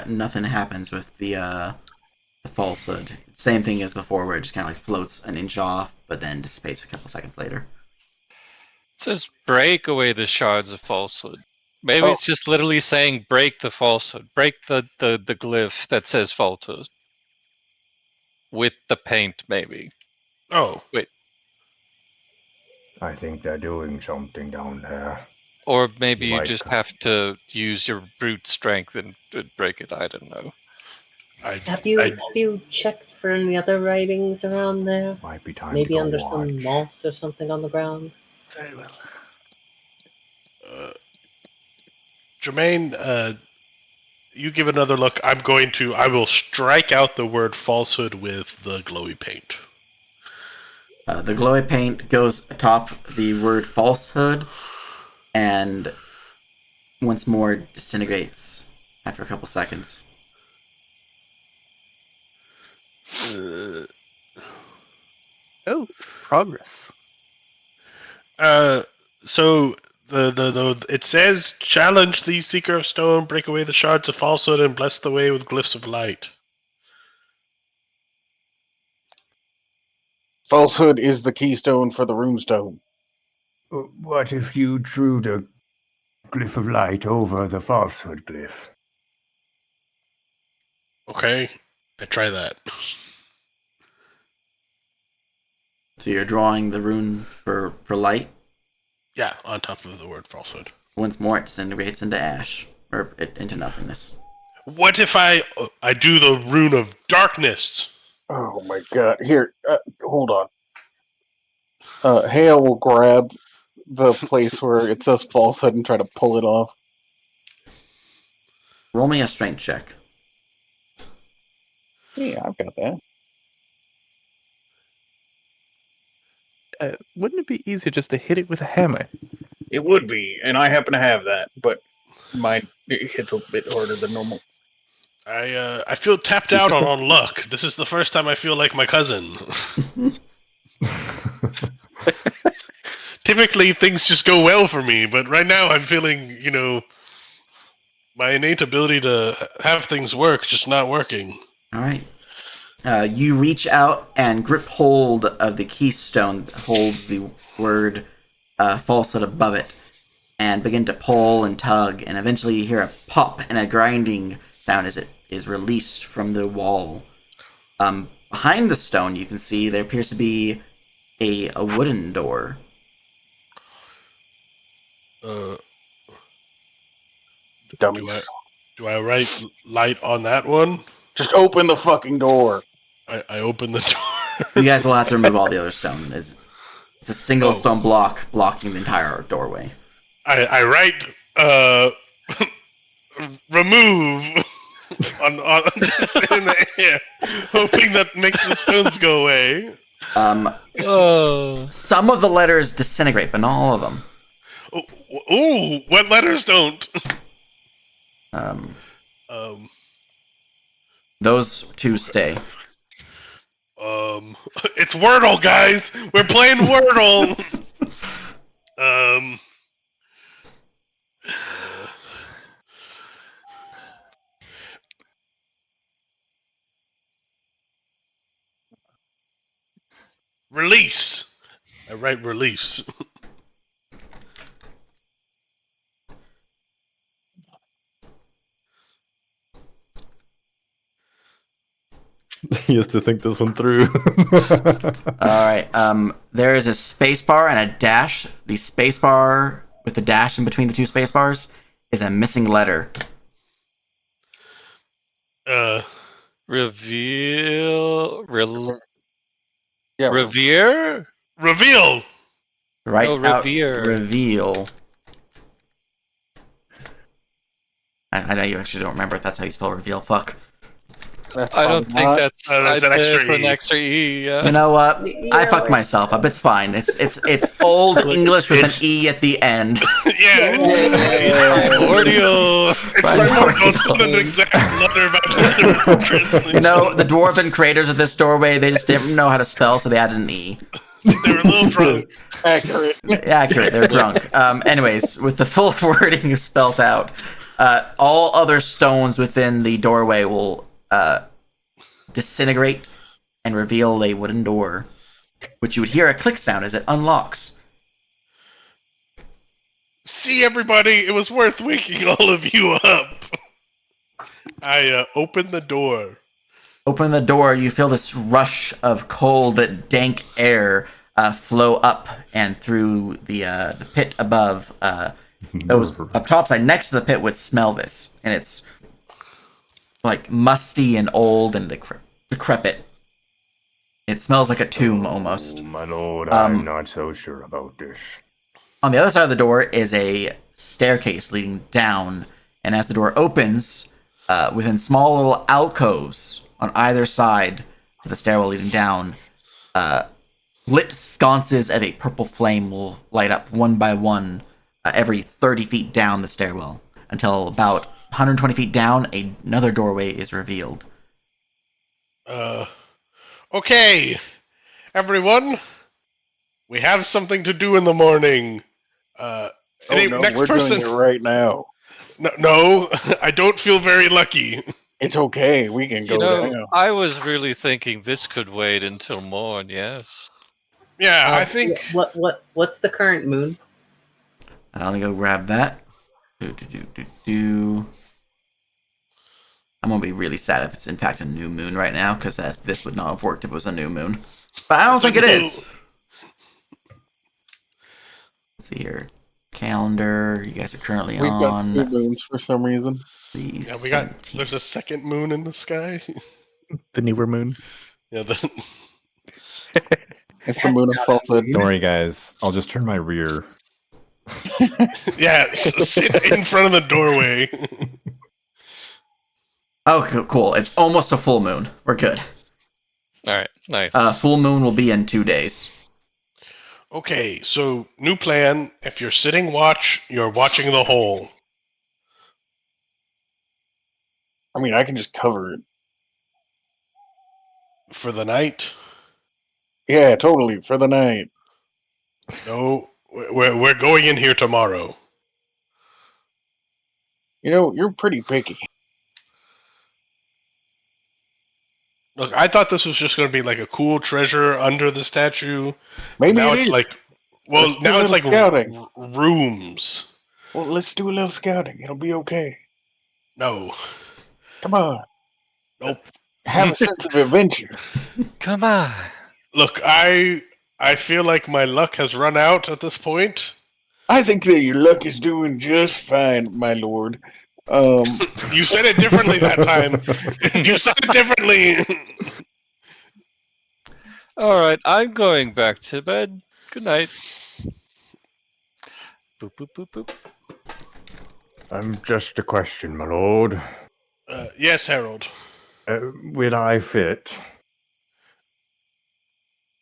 Nothing happens with the falsehood. Same thing as before, where it just kind of like floats an inch off, but then dissipates a couple seconds later. It says break away the shards of falsehood. Maybe it's just literally saying break the falsehood. Break the glyph that says falsehood. With the paint, maybe. Oh. Wait. I think they're doing something down there. Or maybe you Like- just have to use your brute strength and break it. I don't know. Have you checked for any other writings around there? Might be time Maybe to go under watch. some moss or something on the ground? Very well. Jermaine, you give another look. I will strike out the word falsehood with the glowy paint. The glowy paint goes atop the word falsehood and once more disintegrates after a couple seconds. Oh, progress. So the it says challenge the seeker of stone, break away the shards of falsehood, and bless the way with glyphs of light. Falsehood is the keystone for the runestone. What if you drew the glyph of light over the falsehood glyph? Okay, I try that. So you're drawing the rune for light. Yeah, on top of the word falsehood. Once more, it disintegrates into ash, or into nothingness. What if I do the rune of darkness? Oh my god. Here, hold on. Hale will grab the place where it says falsehood and try to pull it off. Roll me a strength check. Yeah, I've got that. Wouldn't it be easier just to hit it with a hammer? It would be, and I happen to have that, but mine hits a bit harder than normal. I feel tapped out on luck. This is the first time I feel like my cousin. Typically, things just go well for me, but right now I'm feeling, my innate ability to have things work just not working. All right. You reach out and grip hold of the keystone that holds the word falsehood above it and begin to pull and tug, and eventually you hear a pop and a grinding sound as it is released from the wall. Behind the stone, you can see there appears to be a wooden door. Dummies. Do I write light on that one? Just open the fucking door. I open the door. You guys will have to remove all the other stone. It's a single stone block blocking the entire doorway. I write remove. just in the air, hoping that makes the stones go away. Oh. Some of the letters disintegrate, but not all of them. Ooh, what letters don't? Um, Um, those two stay. it's Wordle, guys. We're playing Wordle. Release. I write release. He has to think this one through. All right. There is a space bar and a dash. The space bar with the dash in between the two space bars is a missing letter. Reveal. Yeah, Revere? Reveal. Right No, out. revere. Reveal. I know you actually don't remember if that's how you spell reveal. Fuck. that's I don't probably think not. that's. There's an extra it's an E. extra E. Yeah. You know what? I Yeah, fucked like- myself up. It's fine. It's old English with an E at the end. Yeah, it's Primordial. primordial. It's not an exact letter about translation. You know, the dwarven creators of this doorway, they just didn't know how to spell, so they added an E. They were a little drunk. Accurate. Accurate, they're drunk. Anyways, with the full wording spelt out, all other stones within the doorway will disintegrate and reveal a wooden door, which you would hear a click sound as it unlocks. See, everybody, it was worth waking all of you up. I opened the door. Open the door, you feel this rush of cold, dank air flow up and through the pit above. Those up topside next to the pit would smell this, and it's like musty and old and decrepit. It smells like a tomb almost. Oh, my lord, Um, I'm not so sure about this. On the other side of the door is a staircase leading down, and as the door opens, within small little alcoves on either side of the stairwell leading down, lit sconces of a purple flame will light up one by one every 30 feet down the stairwell until about 120 feet down, another doorway is revealed. Okay, everyone, we have something to do in the morning. No, Next we're person. doing it right now. No, I don't feel very lucky. It's okay. We can go You know, down. I was really thinking this could wait until morn. Yes. Yeah, I think. What's the current moon? Let me go grab that. I'm gonna be really sad if it's in fact a new moon right now, because this would not have worked if it was a new moon. But I don't think it is. Let's see here. Calendar. You guys are currently We've got on 2 moons for some reason. the Yeah, we got. 17th. There's a second moon in the sky. The newer moon. Yeah, It's the moon of falsehood. Don't worry, guys. I'll just turn my rear. yeah. Sit in front of the doorway. Oh, cool. It's almost a full moon. We're good. All right. Nice. Full moon will be in 2 days. Okay, so new plan. If you're sitting watch, you're watching the hole. I mean, I can just cover it. For the night? Yeah, totally. For the night. No, we're going in here tomorrow. You know, you're pretty picky. Look, I thought this was just going to be like a cool treasure under the statue. Maybe Now it it's is. like, well, Let's do now a it's like little scouting. rooms. Well, let's do a little scouting. It'll be okay. No, Come on. nope. Have a sense of adventure. Come on. Look, I feel like my luck has run out at this point. I think that your luck is doing just fine, my lord. You said it differently that time. You said it differently. All right. I'm going back to bed. Good night. Boop boop boop boop. I'm just a question, my lord. Yes, Harold. Will I fit?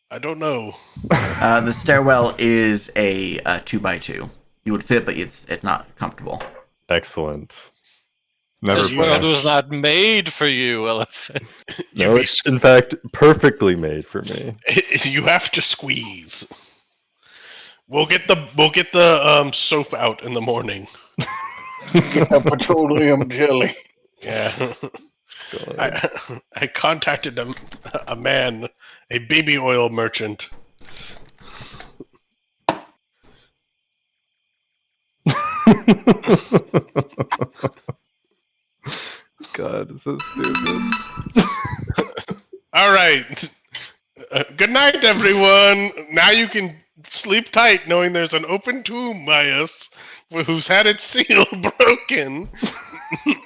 I don't know. The stairwell is a 2x2. You would fit, but it's not comfortable. Excellent. Never This world was plan. not made for you, elephant. No, it's in fact perfectly made for me. You have to squeeze. We'll get the soap out in the morning. Get that petroleum jelly. Yeah. God. I contacted a man, a baby oil merchant. God, this is stupid. All right. Good night, everyone. Now you can sleep tight, knowing there's an open tomb by us, who's had its seal broken.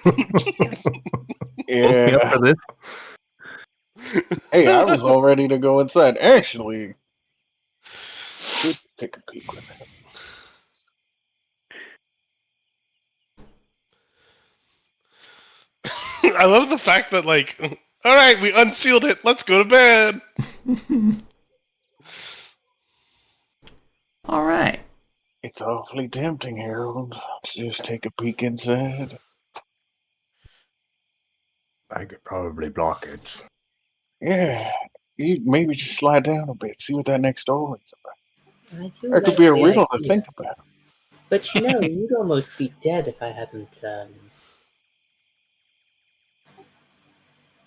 Woke me up Yeah. for this. Hey, I was all ready to go inside. Actually, should take a peek with it. I love the fact that, like, all right, we unsealed it. Let's go to bed. All right. It's awfully tempting, Harold, to just take a peek inside. I could probably block it. Yeah, you maybe just slide down a bit, see what that next door is about. I do That could like be a the riddle to idea. think about. But you know, you'd almost be dead if I hadn't.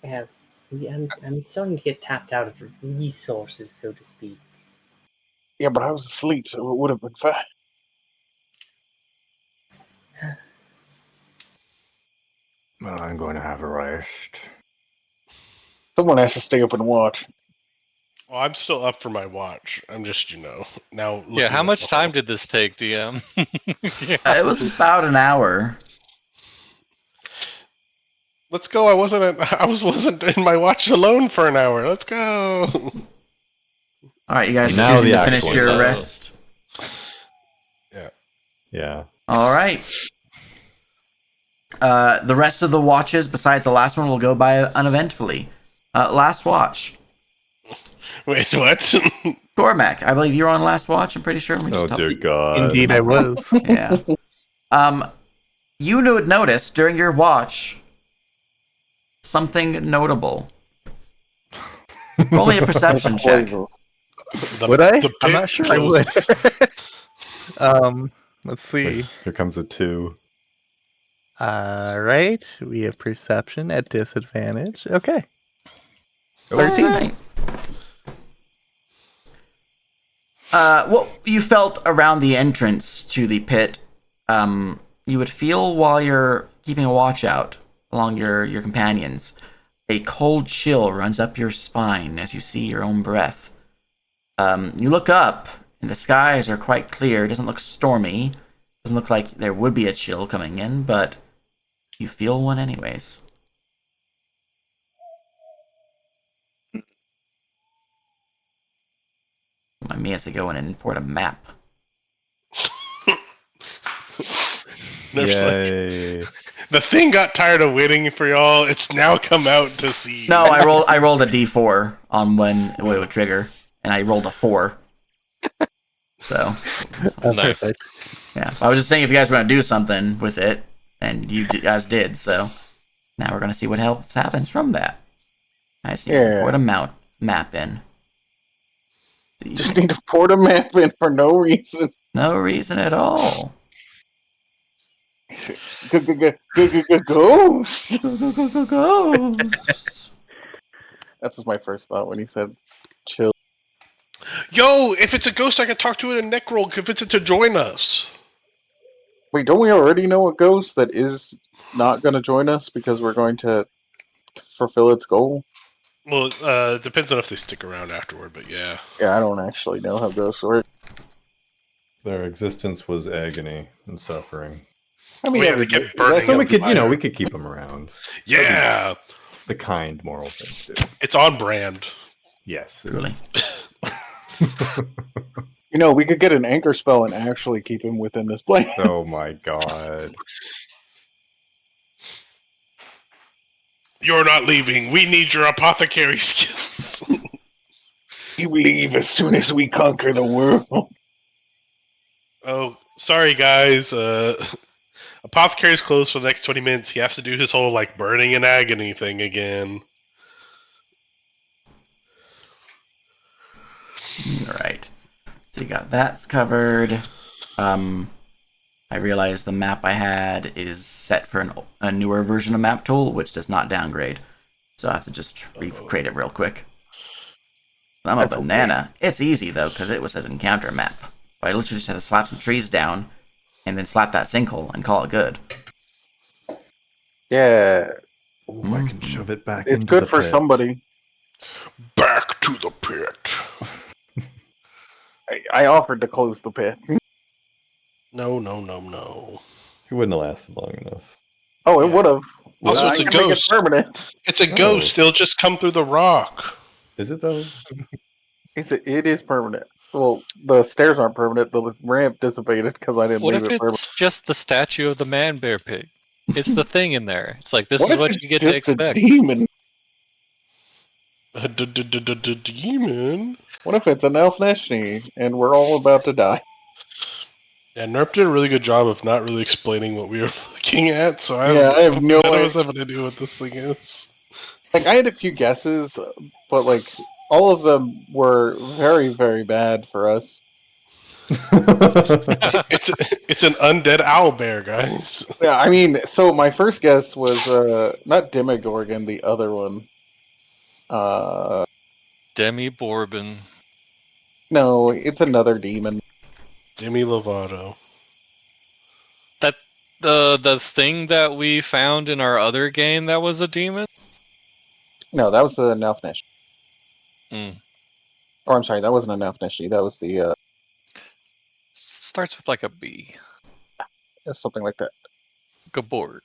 I'm starting to get tapped out of resources, so to speak. Yeah, but I was asleep, so it would have been fine. Well, I'm going to have a rest. Someone has to stay up and watch. Well, I'm still up for my watch. I'm just, now. Yeah, how looking much at time did this take, DM? It was about an hour. Let's go. I wasn't in my watch alone for an hour. Let's go. All right, you guys are Now choosing the to finish actual your time. rest. Yeah. All right. The rest of the watches, besides the last one, will go by uneventfully. Last watch. Wait, what? Cormac, I believe you're on last watch. I'm pretty sure. Let me just Oh tell dear you. God. Indeed, I was. Yeah. You would notice during your watch something notable. Roll me a perception check. Would I? the I'm pit not sure I would. Let's see. Here comes a 2. Right, we have perception at disadvantage. Okay. All 13. right. What you felt around the entrance to the pit, you would feel while you're keeping a watch out along your companions. A cold chill runs up your spine as you see your own breath. You look up, and the skies are quite clear. It doesn't look stormy. Doesn't look like there would be a chill coming in, but you feel one anyways. Remind me as I go in and import a map. Nerf's like, Yay. the thing got tired of waiting for y'all. It's now come out to see. No, I rolled a d4 on when it would trigger, and I rolled a 4. So, Nice. Perfect. yeah. I was just saying if you guys were going to do something with it, and you guys did, so now we're going to see what else happens from that. I just need to put a map in. Just need to port a map in for no reason. No reason at all. Ghost. Ghost. That was my first thought when he said chill. Yo, if it's a ghost, I can talk to it in Necroll. Convince it to join us. Wait, don't we already know a ghost that is not going to join us because we're going to fulfill its goal? Well, it depends on if they stick around afterward, but yeah. Yeah, I don't actually know how ghosts work. Their existence was agony and suffering. I mean, Yeah, they kept burning. So we on could, fire. we could keep them around. Yeah, The kind moral thing to do. it's on brand. Yes. Truly. we could get an anchor spell and actually keep him within this plane. Oh my God. You're not leaving. We need your apothecary skills. You leave as soon as we conquer the world. Oh, sorry, guys. Apothecary's closed for the next 20 minutes. He has to do his whole, like, burning in agony thing again. Alright. So you got that covered. I realized the map I had is set for a newer version of Map Tool, which does not downgrade. So I have to just recreate it real quick. I'm a banana. Okay. It's easy, though, because it was an encounter map. I literally just had to slap some trees down, and then slap that sinkhole, and call it good. Yeah. Ooh, I can shove it back It's into good the for pit. somebody. Back to the pit. I offered to close the pit. No. He wouldn't have lasted long enough. Oh, it would have. Also, it's a ghost. Make it permanent. It's a ghost. It'll just come through the rock. Is it though? It is permanent. Well, the stairs aren't permanent. The ramp dissipated because I didn't What leave if it it's permanent. just the statue of the man bear pig? It's the thing in there. It's like, this What is if what it's you get just to expect. A demon? A demon? What if it's an elf Neshni and we're all about to die? Yeah, Nerp did a really good job of not really explaining what we were looking at, so I have no none of idea. us have any idea what this thing is. Like, I had a few guesses, but, like, all of them were very, very bad for us. It's an undead owlbear, guys. Yeah, I mean, so my first guess was not Demogorgon, the other one. Demi Bourbon. No, it's another demon. Demi Lovato. That the thing that we found in our other game that was a demon? No, that was an elf Neshni. Mm. Or I'm sorry, that wasn't an elf Neshni. That was the Starts with like a B. something like that. Gaborg.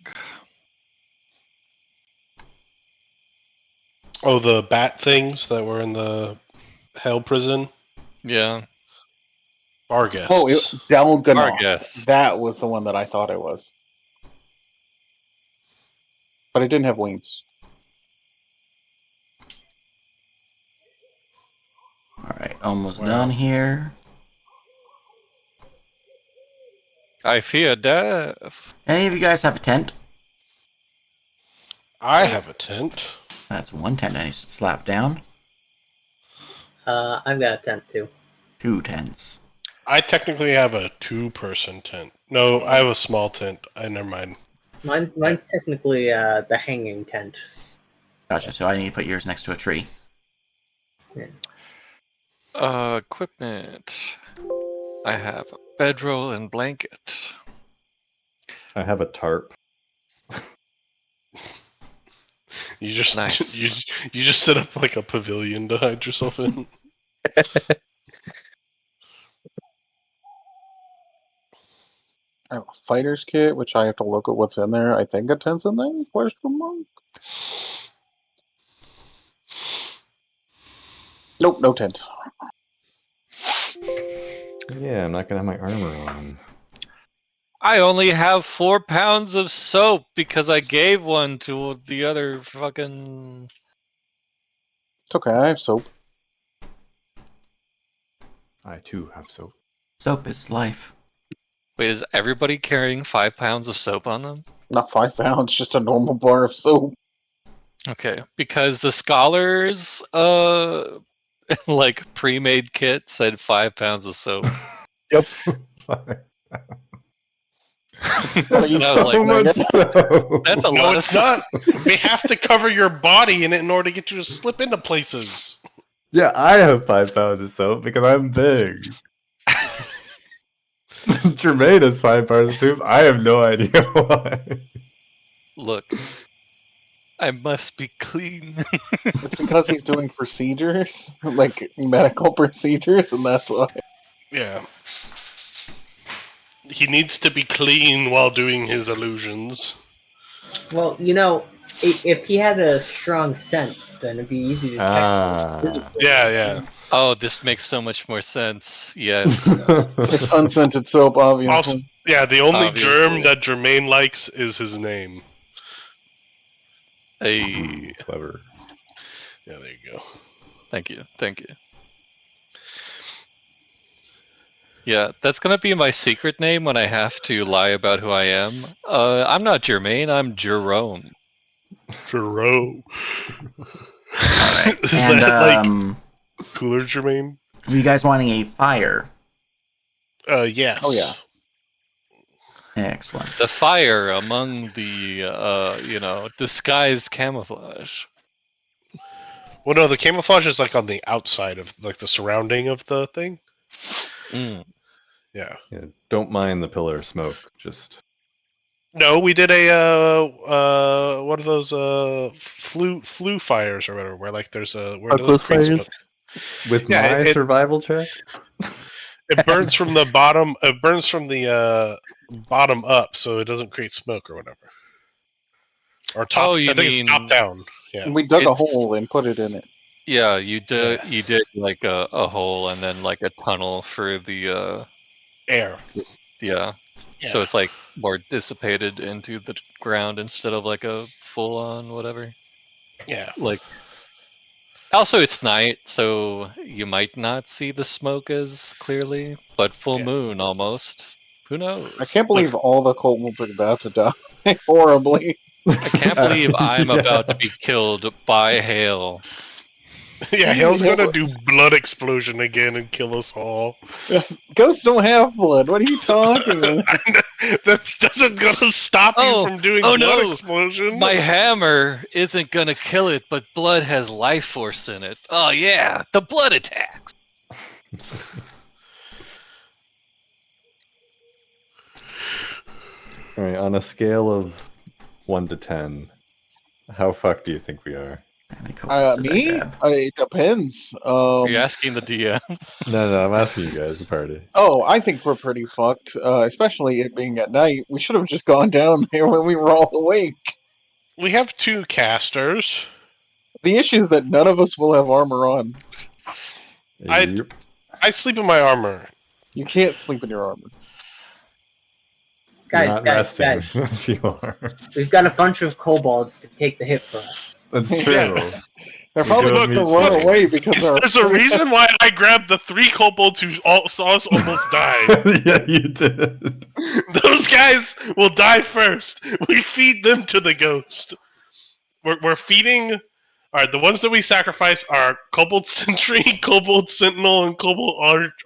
Oh, the bat things that were in the hell prison? Yeah. Barghest. Oh, Delganoth. Barghest. That was the one that I thought it was. But it didn't have wings. Alright, almost done here. I fear death. Any of you guys have a tent? I have a tent. That's one tent I need to slap down. I've got a tent too. 2 tents. I technically have a 2-person tent. No, I have a small tent. Never mind. Mine's technically the hanging tent. Gotcha, so I need to put yours next to a tree. Yeah. Equipment. I have a bedroll and blanket. I have a tarp. You just Nice. you just set up like a pavilion to hide yourself in. I have a fighter's kit, which I have to look at what's in there. I think a tent's in there? Question mark? Nope, no tent. Yeah, I'm not gonna have my armor on. I only have 4 pounds of soap because I gave one to the other fucking... It's okay, I have soap. I too have soap. Soap is life. Wait, is everybody carrying 5 pounds of soap on them? Not 5 pounds, just a normal bar of soap. Okay, because the scholars, like pre-made kit said 5 pounds of soap. Yep. And I was like, much soap. that's a No, lot of it's soap. not. We have to cover your body in it in order to get you to slip into places. Yeah, I have 5 pounds of soap because I'm big. Jermaine has 5 pounds of soap. I have no idea why. Look, I must be clean. It's because he's doing procedures, like medical procedures, and that's why. Yeah. He needs to be clean while doing his illusions. Well, if he had a strong scent, then it'd be easy to detect. Physically. Yeah. Oh, this makes so much more sense. Yes. It's unscented soap, obviously. Also, yeah, the only Obviously. germ that Jermaine likes is his name. Hey, Clever. Yeah, there you go. thank you. Yeah, that's gonna be my secret name when I have to lie about who I am. I'm not Jermaine, I'm Jerome. Jerome. All right. Is And that like cooler, Jermaine? are you guys wanting a fire? Yes. Oh, yeah. Excellent. The fire among the, disguised camouflage. Well, no, the camouflage is like on the outside of like the surrounding of the thing. Mm. Yeah. Yeah, don't mind the pillar of smoke. Just No, we did a one of those flu fires or whatever, where like there's a where it doesn't Smokeless create fires? smoke. with Yeah, my it survival check. burns from the bottom. It burns from the bottom up, so it doesn't create smoke or whatever. Or top. Oh, you I think it's top mean down. Yeah. We dug a it's hole and put it in it. yeah, Yeah. you did like a hole and then like a tunnel for the Air. yeah. So Yeah. it's like more dissipated into the ground instead of like a full on whatever. Yeah. Like also it's night, so you might not see the smoke as clearly, but full Yeah. moon almost. Who knows? I can't believe all the kobolds are about to die horribly. I can't believe I'm Yeah. about to be killed by hail. Yeah. Hale's gonna do blood explosion again and kill us all. Ghosts don't have blood. What are you talking about? That doesn't gonna stop you from doing oh blood no! explosion. My hammer isn't gonna kill it, but blood has life force in it. Oh yeah, the blood attacks. All right, on a scale of 1 to 10, how fucked do you think we are? How many copies did I Me? grab? It depends. Are you asking the DM? No, I'm asking you guys, the party. Oh, I think we're pretty fucked. Especially it being at night. We should have just gone down there when we were all awake. We have 2 casters. The issue is that none of us will have armor on. Yep. I sleep in my armor. You can't sleep in your armor. You're Guys, not guys, resting guys. if you are. We've got a bunch of kobolds to take the hit for us. That's true. Yeah. They're We probably do going to meet run shit. away because There's a reason why I grabbed the 3 kobolds who saw us almost die. Yeah, you did. Those guys will die first. We feed them to the ghost. We're feeding. All right, the ones that we sacrifice are Kobold Sentry, Kobold Sentinel, and Kobold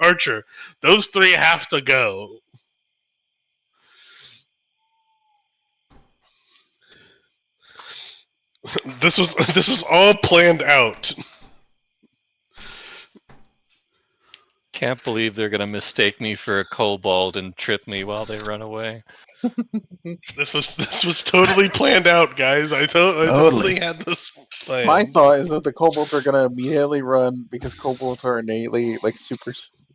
Archer. Those 3 have to go. This was all planned out. Can't believe they're gonna mistake me for a kobold and trip me while they run away. This was totally planned out, guys. I totally had this planned. My thought is that the kobolds are going to immediately run because kobolds are innately like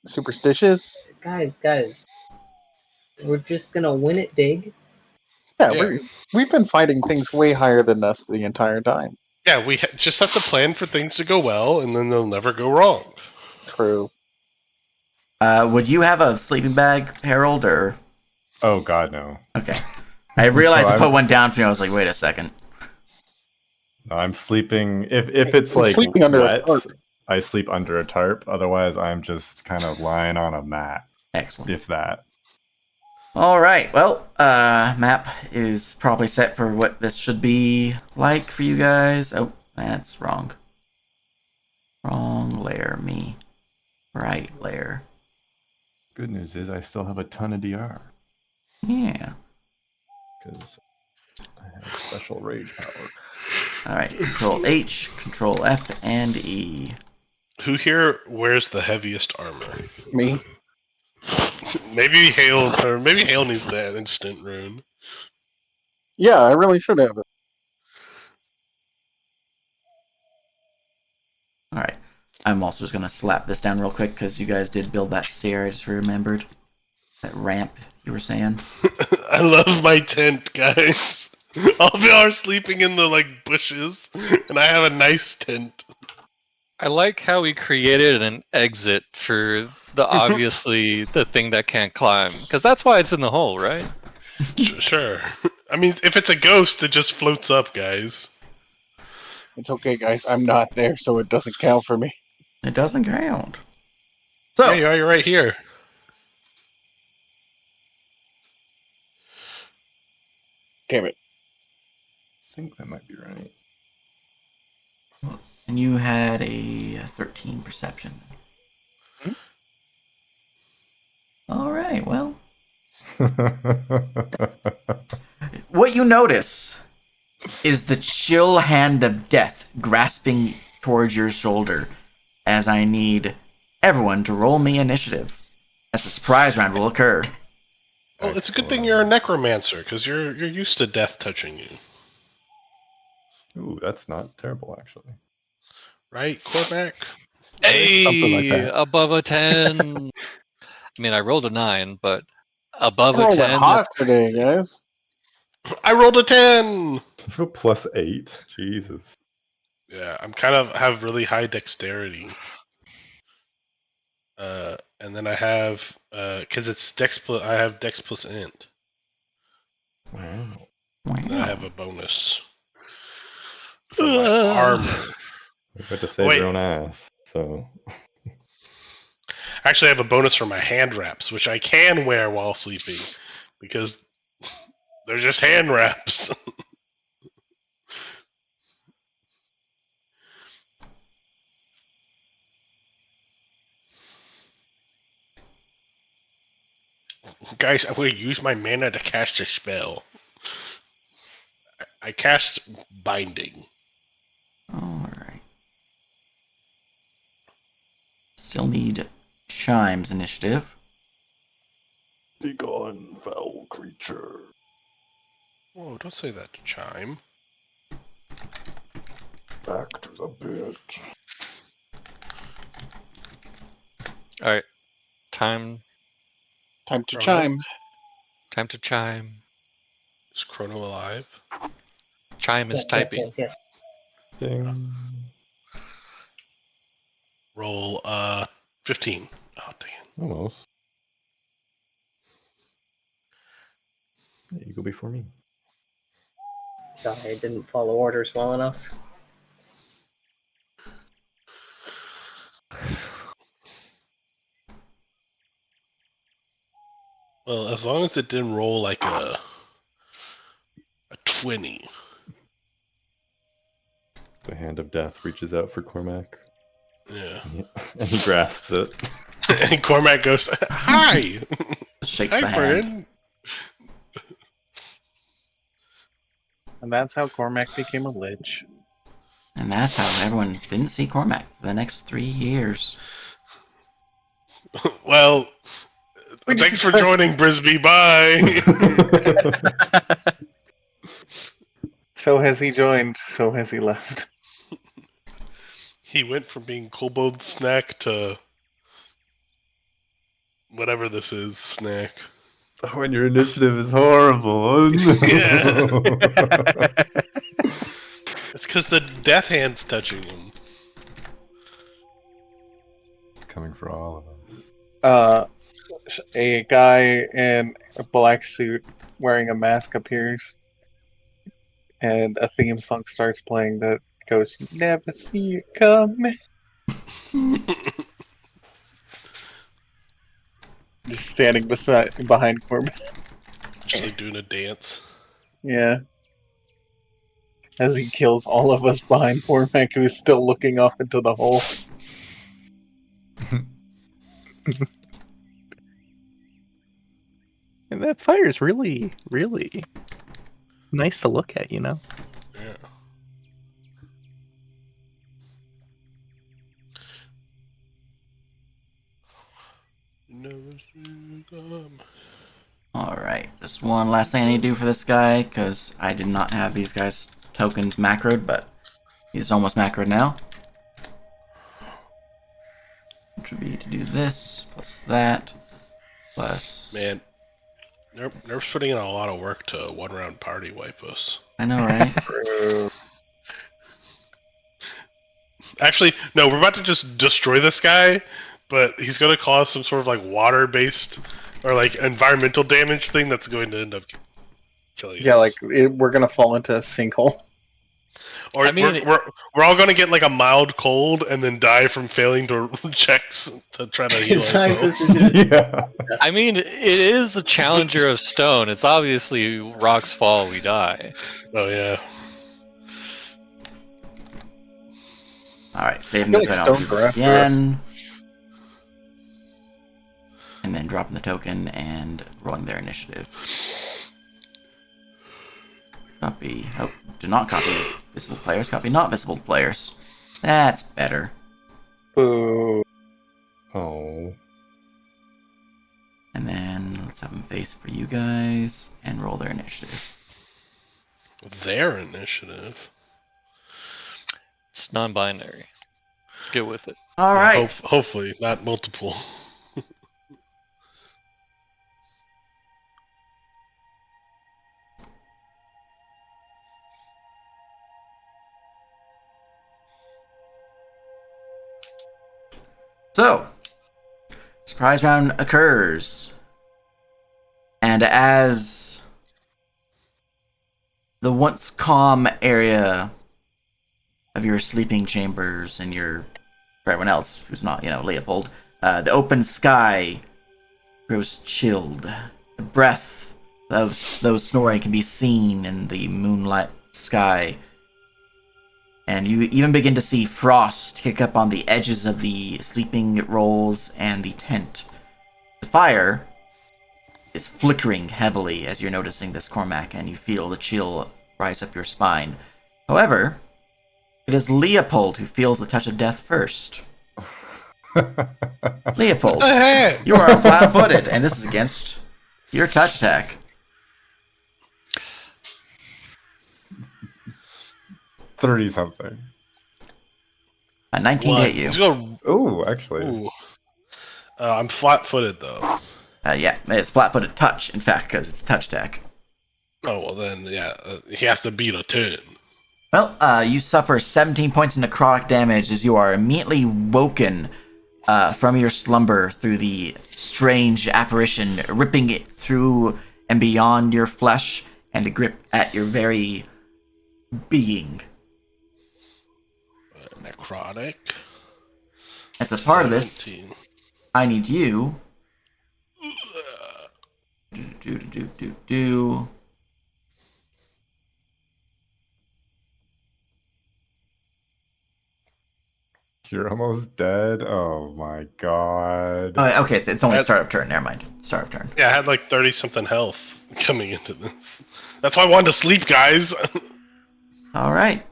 superstitious. Guys, we're just gonna win it big. Yeah, Yeah. we've been fighting things way higher than us the entire time. Yeah, we just have to plan for things to go well, and then they'll never go wrong. True. Would you have a sleeping bag, Harold, or? Oh God, no. Okay. I realized So I put I'm- one down for you. I was like, wait a second. No, I'm sleeping. If it's I'm like sleeping under a wet, tarp. I sleep under a tarp. Otherwise, I'm just kind of lying on a mat, Excellent. if that. All right. Well, map is probably set for what this should be like for you guys. Oh, that's wrong. Wrong layer, me. Right layer. Good news is I still have a ton of DR Yeah. because I have special rage power. All right. Control H, Control F, and E. Who here wears the heaviest armor? Me. Maybe Hale needs that instant rune. Yeah, I really should have it. All right. I'm also just gonna slap this down real quick because you guys did build that stair. I just remembered that ramp you were saying. I love my tent, guys. All of y'all are sleeping in the like bushes, and I have a nice tent. I like how we created an exit for the obviously the thing that can't climb, because that's why it's in the hole, right? Sure. I mean, if it's a ghost, it just floats up, guys. It's okay, guys. I'm not there, so it doesn't count for me. It doesn't count. So, Yeah, you're right here. Damn it. I think that might be right. and you had a 13 perception. Hmm? All right, well. What you notice is the chill hand of death grasping towards your shoulder as I need everyone to roll me initiative as the surprise round will occur. Well, it's a good thing you're a necromancer, because you're used to death touching you. Ooh, that's not terrible, actually. Right, Cormac? Something like Hey, that. above a 10. I mean, I rolled a 9, but above I'm a rolling 10. hot That's today, crazy. guys. I rolled a 10! You have +8. Jesus. Yeah, I'm kind of have really high dexterity. And then I have, because it's I have dex plus int. Wow. And then I have Wow. a bonus for my armor. You had to save your own ass, so. Actually, I have a bonus for my hand wraps, which I can wear while sleeping, because they're just hand wraps. Guys, I'm going to use my mana to cast a spell. I cast Binding. All right. Still need Chime's initiative. Be gone, foul creature. Oh, don't say that to Chime. Back to the pit. All right. Time Time to Chrono? chime. to chime. Is Chrono alive? Chime is Yes, typing. yes. Ding. Roll 15. Oh, dang it. Almost. Yeah, you go before me. Sorry, I didn't follow orders well enough. Well, as long as it didn't roll like a 20. The hand of death reaches out for Cormac, Yeah. and he grasps it. And Cormac goes, "Hi! Shakes Hi, the hand. friend!" And that's how Cormac became a lich. And that's how everyone didn't see Cormac for the next 3 years. Well, We just thanks for joining, Brisby. Bye! So has he joined, so has he left. He went from being kobold snack to whatever this is snack. Oh, and your initiative is horrible. Oh, no. It's because the death hand's touching him. Coming for all of us. A guy in a black suit wearing a mask appears, and a theme song starts playing that goes, "You never see it coming." Just standing behind Corbin. Just like doing a dance. Yeah. As he kills all of us behind Cormac, who is still looking off into the hole. And that fire is really, really nice to look at, you know? Yeah. Alright, just one last thing I need to do for this guy, because I did not have these guys' tokens macroed, but he's almost macroed now. Which would be to do this, plus that, plus... Man, Nerf's putting in a lot of work to one-round party wipe us. I know, right? Actually, no, we're about to just destroy this guy, but he's going to cause some sort of like water-based or like environmental damage thing that's going to end up killing Yeah, us. like, we're gonna fall into a sinkhole. Or I mean, we're all gonna get like a mild cold and then die from failing to checks to try to heal ourselves. Yeah. I mean, it is a challenger of stone. It's obviously rocks fall, we die. Oh yeah. All right, saving I feel this. like I'll do stones this are after us. again. And then dropping the token and rolling their initiative. Copy. Oh, do not copy visible players. Copy not visible players. That's better. Boo. Oh. And then let's have them face for you guys and roll their initiative. Their initiative. It's non-binary. Get with it. All Yeah, right. hopefully, not multiple. So, surprise round occurs. And as the once calm area of your sleeping chambers and your, for everyone else who's not, Leopold, the open sky grows chilled. The breath of those snoring can be seen in the moonlight sky. And you even begin to see frost kick up on the edges of the sleeping rolls and the tent. The fire is flickering heavily as you're noticing this, Cormac, and you feel the chill rise up your spine. However, it is Leopold who feels the touch of death first. Leopold, you are flat-footed, and this is against your touch attack. 30 something. A 19 to hit you. Let's go. Oh, actually. Ooh. I'm flat-footed though. Yeah, it's flat-footed touch, in fact, because it's a touch attack. Oh well, then yeah, he has to beat a 10. Well, you suffer 17 points of necrotic damage as you are immediately woken from your slumber through the strange apparition, ripping it through and beyond your flesh and to grip at your very being. Necrotic. As a part of this, 17. I need you. Do. You're almost dead? Oh my god. Oh, okay, it's only start of turn. Never mind. Start of turn. Yeah, I had like 30 something health coming into this. That's why I wanted to sleep, guys. All right.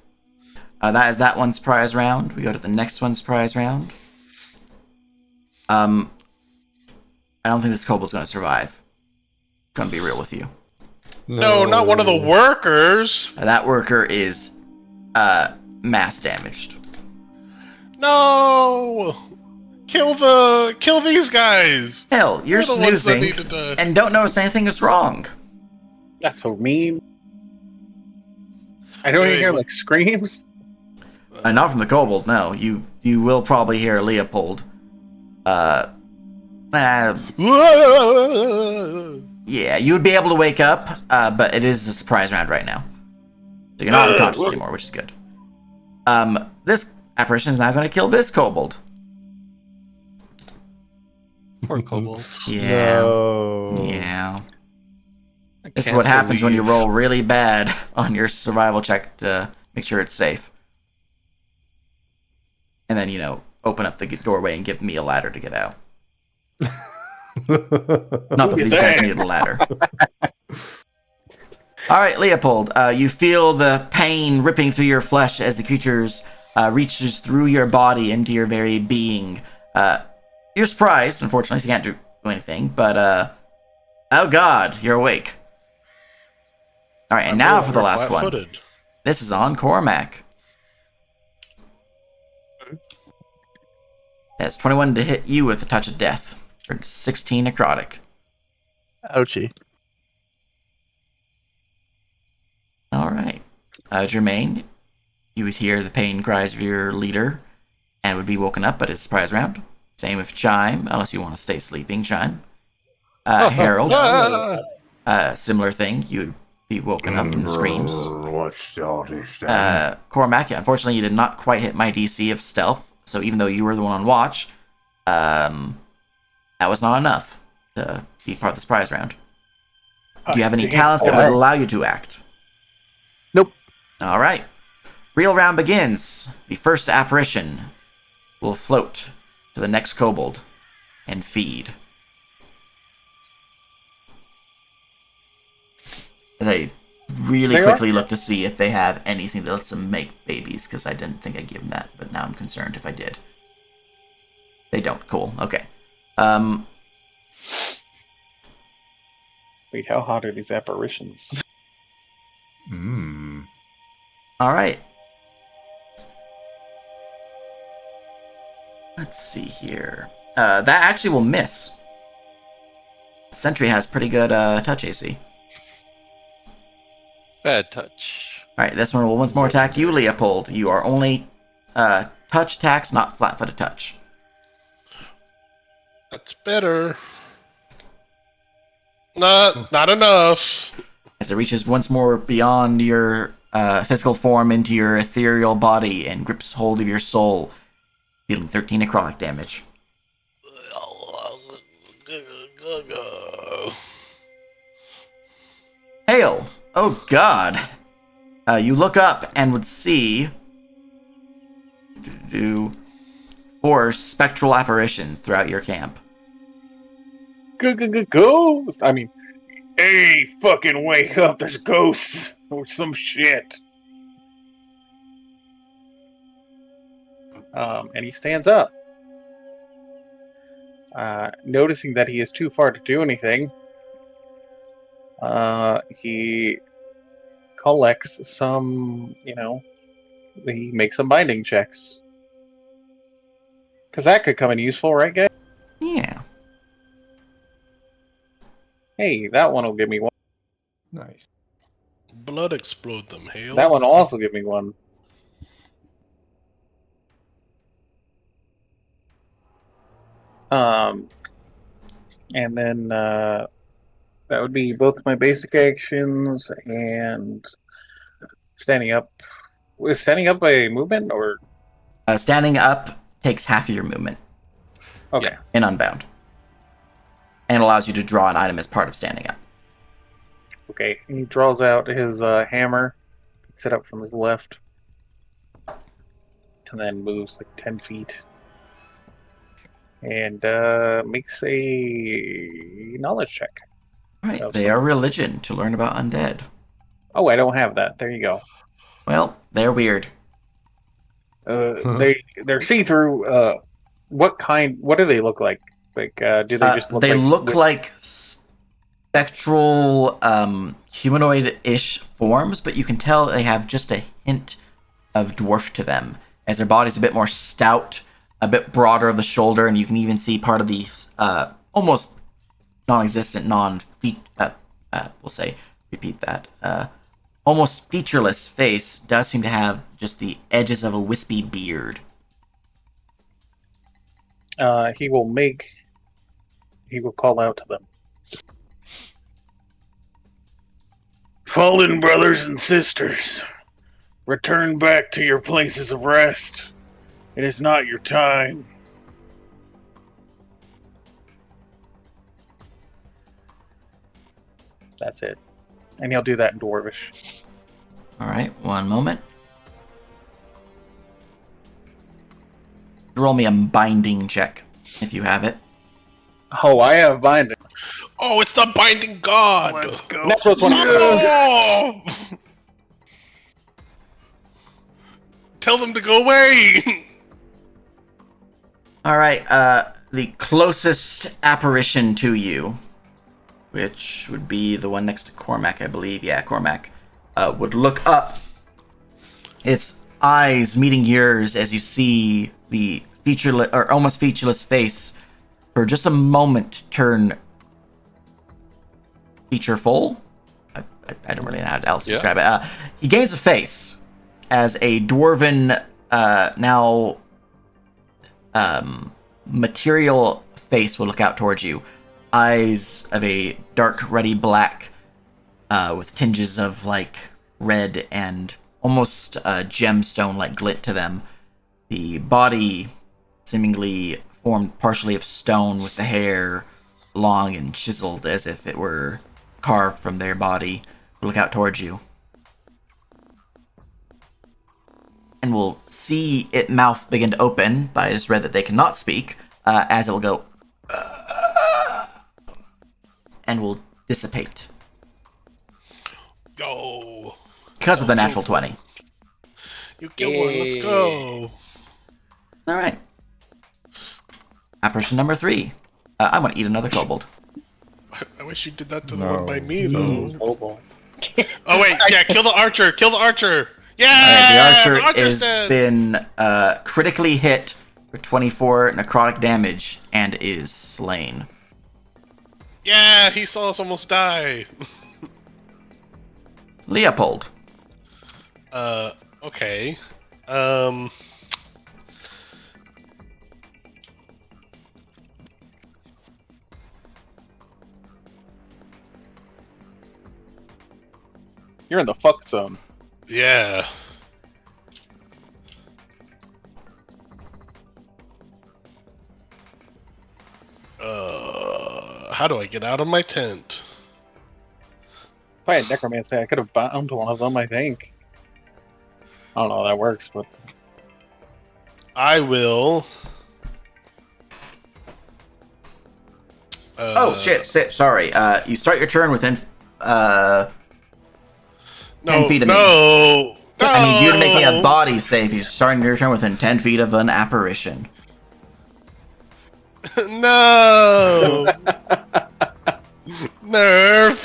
That is that one's prize round. We go to the next one's prize round. I don't think this kobold's going to survive. Going to be real with you. No, not one of the workers. That worker is mass damaged. No, kill these guys. Hell, you're They're the ones that snoozing need to die. and don't notice anything is wrong. That's so mean. I don't even Wait, hear what- like screams. Not from the kobold, no. You will probably hear Leopold. Yeah, you would be able to wake up, but it is a surprise round right now. So you're not unconscious anymore, which is good. This apparition is now going to kill this kobold. Poor kobold. Yeah. No. Yeah. I This is can't what happens when you believe- roll really bad on your survival check to make sure it's safe. And then, open up the doorway and give me a ladder to get out. Not that these guys needed a ladder. All right, Leopold, you feel the pain ripping through your flesh as the creatures reaches through your body into your very being. You're surprised, unfortunately, so you can't do anything, but, oh god, you're awake. All right, and now for the last one. Flat-footed. This is on Cormac. That's 21 to hit you with a touch of death. For 16 necrotic. Ouchie. Alright. Jermaine, you would hear the pain cries of your leader and would be woken up, but it's surprise round. Same with Chime, unless you want to stay sleeping, Chime. Harold, similar thing. You would be woken up from screams. Why What's all this then? Cormac, unfortunately, you did not quite hit my DC of stealth, so even though you were the one on watch, that was not enough to be part of the surprise round. Do you have any talents that would allow you to act? Nope. All right. Real round begins. The first apparition will float to the next kobold and feed. As I really quickly look to see if they have anything that lets them make babies, because I didn't think I'd give them that, but now I'm concerned if I did. They don't. Cool. Okay. Wait, how hot are these apparitions? All right. Let's see here. That actually will miss. Sentry has pretty good touch AC. Bad touch. All right, this one will once more attack you, Leopold. You are only touch attacks, not flat-footed touch. That's better. Not enough. As it reaches once more beyond your physical form into your ethereal body and grips hold of your soul, dealing 13 necrotic damage. Hail! Oh god! You look up and would see 4 spectral apparitions throughout your camp. Ghost! I mean, hey, fucking wake up, there's ghosts! Or some shit. And he stands up. Noticing that he is too far to do anything, he collects some, he makes some binding checks. Because that could come in useful, right, guys? Yeah. Hey, that one will give me one. Nice. Blood explode them, Hale. That one will also give me one. And then that would be both my basic actions and standing up. Was standing up a movement or? Standing up takes half of your movement. Okay. In Unbound. And allows you to draw an item as part of standing up. Okay. He draws out his hammer, picks it up from his left, and then moves like 10 feet. And makes a knowledge check. Right, they are religion to learn about undead. Oh, I don't have that. There you go. Well, they're weird. They're see-through. What do they look like? Like, do they just look they like... look like spectral, humanoid-ish forms, but you can tell they have just a hint of dwarf to them, as their body's a bit more stout, a bit broader of the shoulder, and you can even see part of the almost non-existent, we'll say, repeat that, almost featureless face does seem to have just the edges of a wispy beard. He will call out to them. Fallen brothers and sisters, return back to your places of rest. It is not your time. That's it. And he'll do that in Dwarvish. Alright, one moment. Roll me a binding check, if you have it. Oh, I have binding. Oh, it's the binding god! Let's go. Natural 20. Oh! Tell them to go away! Alright, the closest apparition to you, which would be the one next to Cormac, I believe. Yeah, Cormac, would look up. Its eyes meeting yours as you see the featureless, or almost featureless face for just a moment turn featureful. I don't really know how else to describe it. He gains a face as a dwarven, now material face will look out towards you. Eyes of a dark ruddy black with tinges of like red and almost gemstone-like glint to them. The body seemingly formed partially of stone, with the hair long and chiseled as if it were carved from their body. We'll look out towards you. And we'll see its mouth begin to open, but I just read that they cannot speak, as it will go and will dissipate. Go. Because of the natural 20. You killed one. Let's go. Alright. Apparition number 3. I'm going to eat another kobold. I wish you did that to the No. one by me, though. Kobold. Oh, wait. Yeah, kill the archer. Kill the archer. Yeah! Alright, the the archer archer's has dead. been critically hit for 24 necrotic damage and is slain. Yeah, he saw us almost die. Leopold. Okay. You're in the fuck zone. Yeah. How do I get out of my tent? If I had necromancy, I could have bound one of them, I think. I don't know how that works, but I will. Oh, shit, sorry. You start your turn within 10 feet of me. No! I need you to make me a body save. You're starting your turn within 10 feet of an apparition. No! Nerf!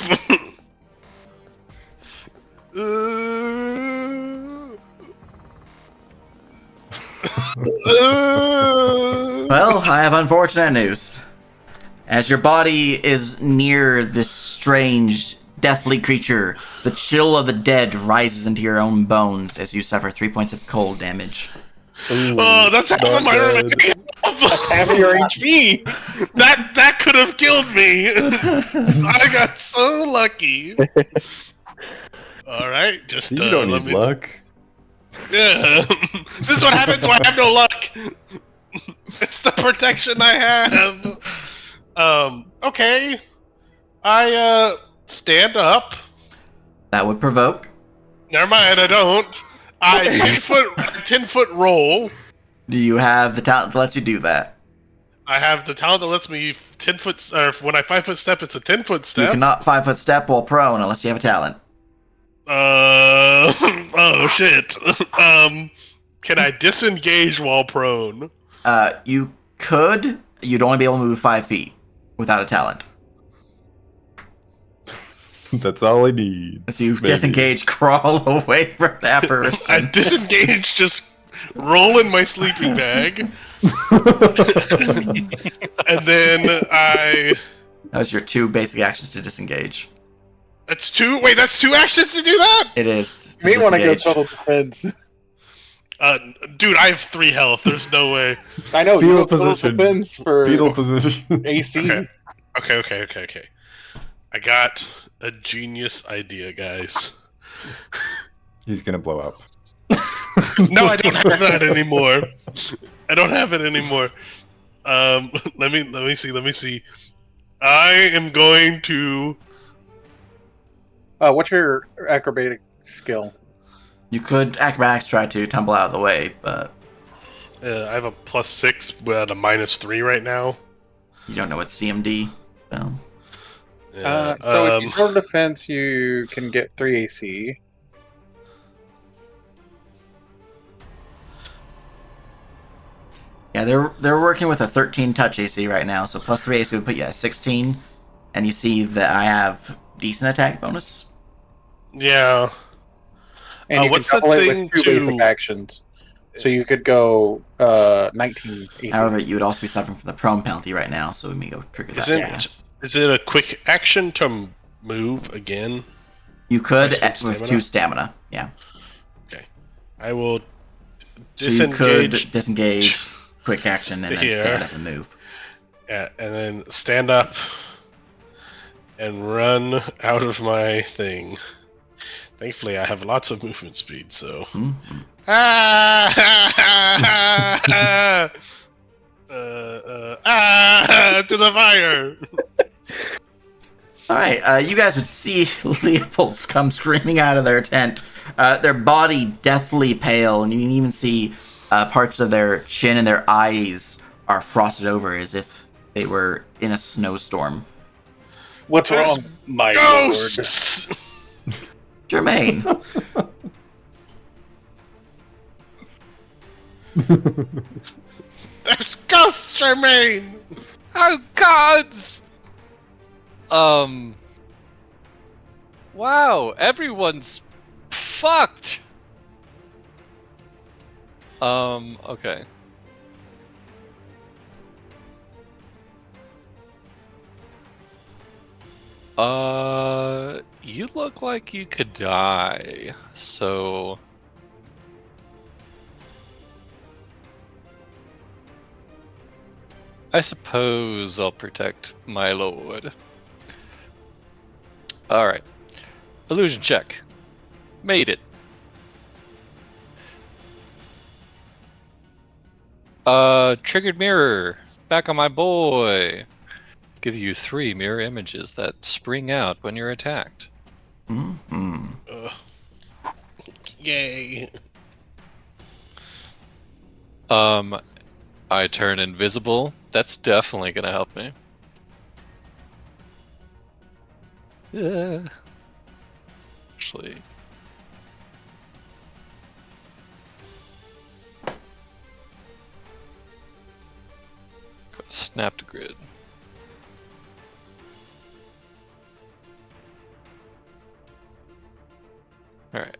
Well, I have unfortunate news. As your body is near this strange, deathly creature, the chill of the dead rises into your own bones as you suffer 3 points of cold damage. Oh, that's half of my remaining that's half your HP! That could have killed me! I got so lucky! Alright, just You don't let need me... luck. Yeah. This is what happens when I have no luck! It's the protection I have! Okay. I, stand up. That would provoke. Never mind, I don't. I 10-foot roll. Do you have the talent that lets you do that? I have the talent that lets me 10 foot, or when I 5-foot step, it's a 10-foot step. You cannot 5-foot step while prone unless you have a talent. Oh shit. Can I disengage while prone? You could. You'd only be able to move 5 feet without a talent. That's all I need. So you Maybe. disengage, crawl away from the apparition. I disengage, just roll in my sleeping bag. And then I... That was your 2 basic actions to disengage. That's 2? Wait, that's 2 actions to do that? It is. You may want to go disengage. total defense. Dude, I have 3 health. There's no way. I know, Fetal you go total position. defense for Fetal position. AC. Okay. I got a genius idea, guys. He's gonna blow up. No, I don't have that anymore. I don't have it anymore. Let me see. I am going to... What's your acrobatic skill? You could acrobatics try to tumble out of the way, but I have a +6, but a -3 right now. you don't know what CMD. So. Yeah, So if you total defense, you can get 3 AC. Yeah, they're working with a 13 touch AC right now, so +3 AC would put you at 16. And you see that I have decent attack bonus. yeah. And you what's can the couple it thing with 2 to- basic actions. So you could go 19 AC. However, you would also be suffering from the prone penalty right now, so we may go trigger that. Is it a quick action to move again? You could Nice with with stamina? 2 stamina. Yeah. I will So you could disengage. disengage, quick action, and then Here. stand up and move. Yeah, and then stand up and run out of my thing. Thankfully, I have lots of movement speed, so. Mhm. To the fire! All right, you guys would see Leopold's come screaming out of their tent, their body deathly pale, and you can even see parts of their chin and their eyes are frosted over as if they were in a snowstorm. What's There's wrong, my lord? Ghosts! Jermaine, There's ghosts, Jermaine! Oh gods! Wow, everyone's fucked. Okay. You look like you could die, so I suppose I'll protect my lord. Alright. Illusion check. Made it. Triggered mirror. Back on my boy. Give you 3 mirror images that spring out when you're attacked. mm-hmm. Yay. I turn invisible. That's definitely gonna help me. Actually. Snap to grid. Alright.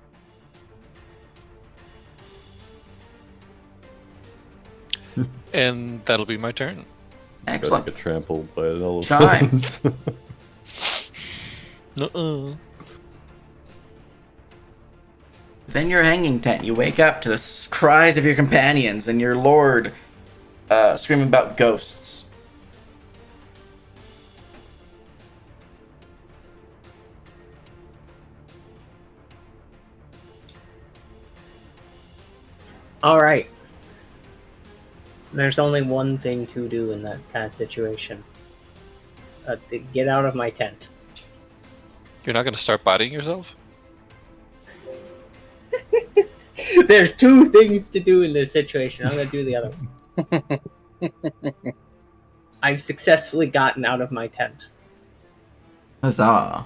And that'll be my turn. Excellent. Get trampled by an elephant. Chime. Uh-uh. Within your hanging tent, you wake up to the cries of your companions and your lord screaming about ghosts. All right. There's only one thing to do in that kind of situation. Get out of my tent. You're not gonna start biting yourself? There's 2 things to do in this situation. I'm gonna do the other one. I've successfully gotten out of my tent. Huzzah.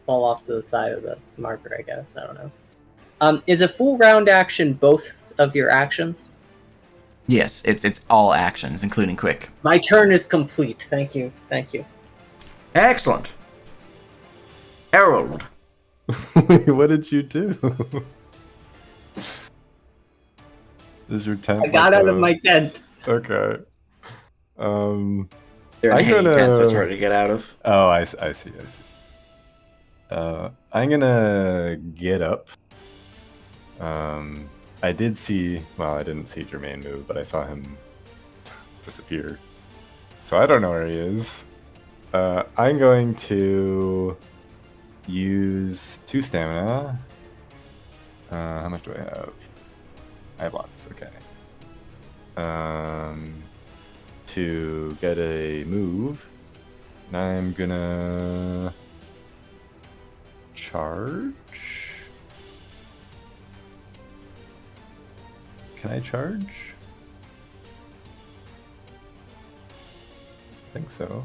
Fall off to the side of the marker, I guess. I don't know. Is a full round action both of your actions? Yes, it's all actions, including quick. My turn is complete. Thank you. Thank you. Excellent. Harold. What did you do? Is your tent? I got out of my tent. Okay. They're in I'm a hanging gonna- tent, so it's hard to get out of. Oh, I see. I'm gonna get up. I did see. Well, I didn't see Jermaine move, but I saw him disappear. So I don't know where he is. I'm going to use 2 stamina. How much do I have? I have lots. Okay. To get a move, and I'm gonna charge. Can I charge? I think so.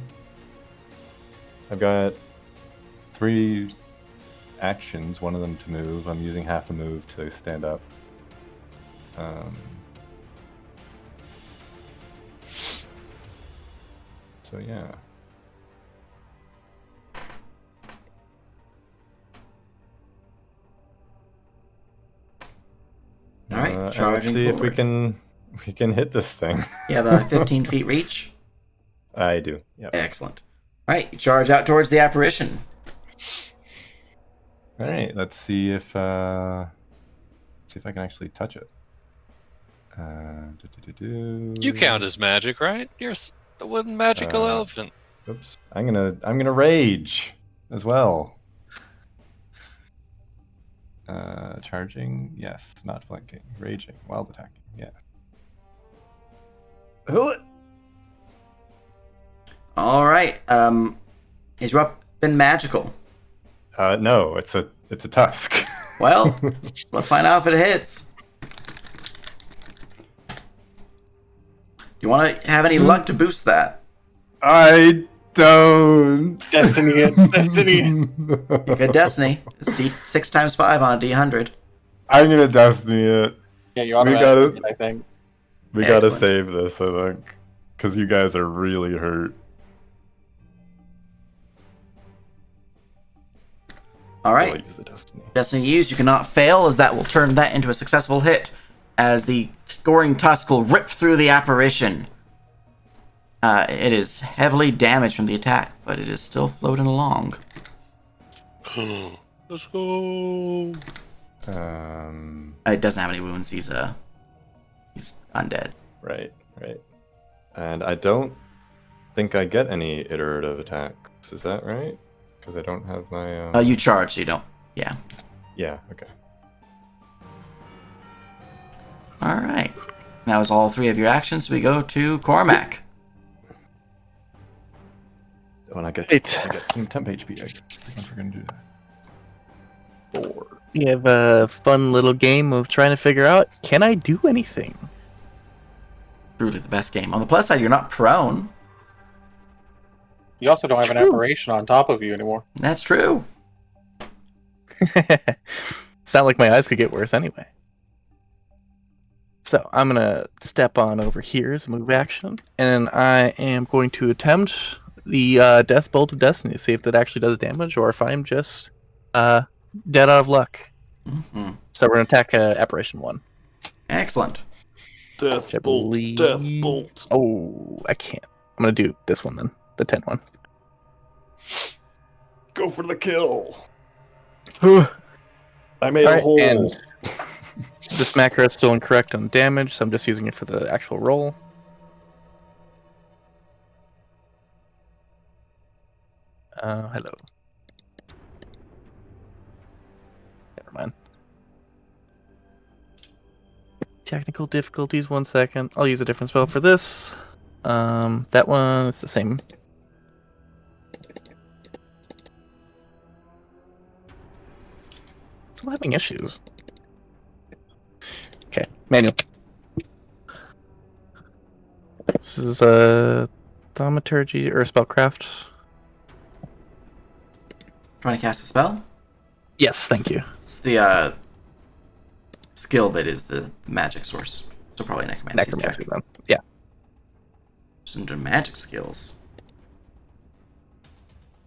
I've got 3 actions, one of them to move. I'm using half a move to stand up. So yeah. All right, And let's charging see if we forward. can hit this thing. You have a 15 feet reach. I do. Yeah. Excellent. All right, you charge out towards the apparition. All right. Let's see if I can actually touch it. You count as magic, right? You're the one magical elephant. Oops. I'm gonna rage as well. Charging, yes. Not flanking. Raging, wild attacking, yeah. All right. Is your weapon magical? No, it's a tusk. Well, let's find out if it hits. Do you want to have any luck to boost that? I don't. Destiny it. Destiny. You get Destiny. It's D6 times 5 on a D100. I'm gonna Destiny it. Yeah, you We automatically, gotta- I think. We gotta Excellent. save this, I think, because you guys are really hurt. All I'll right. use the Destiny. Destiny used, you cannot fail, as that will turn that into a successful hit, as the goring tusk will rip through the apparition. It is heavily damaged from the attack, but it is still floating along. Let's go. It doesn't have any wounds. He's undead. Right. And I don't think I get any iterative attacks. Is that right? Because I don't have my. You charge, so you don't. Yeah. Yeah. Okay. All right. That was all 3 of your actions. We go to Cormac. When I get some temp HP, I think we're gonna do that. 4. We have a fun little game of trying to figure out, can I do anything? Truly the best game. On the plus side, you're not prone. You also don't have an True. apparition on top of you anymore. That's true. It's not like my eyes could get worse anyway. So I'm gonna step on over here as a move action, and I am going to attempt the Death Bolt of Destiny to see if that actually does damage, or if I'm just dead out of luck. Mm-hmm. So we're gonna attack Apparition 1. Excellent. Death Which I bolt. believe- Death bolt. Oh, I can't. I'm gonna do this one then, the 10 one. Go for the kill. Alright, I made a hole. and this macro is still incorrect on damage, so I'm just using it for the actual roll. Hello. Never mind. Technical difficulties, 1 second. I'll use a different spell for this. That one, it's the same. Still having issues. Okay, manual. This is a thaumaturgy or spellcraft. Trying to cast a spell? Yes, thank you. It's the skill that is the magic source. So probably necromancy. Necromancy then. Yeah. Some magic skills.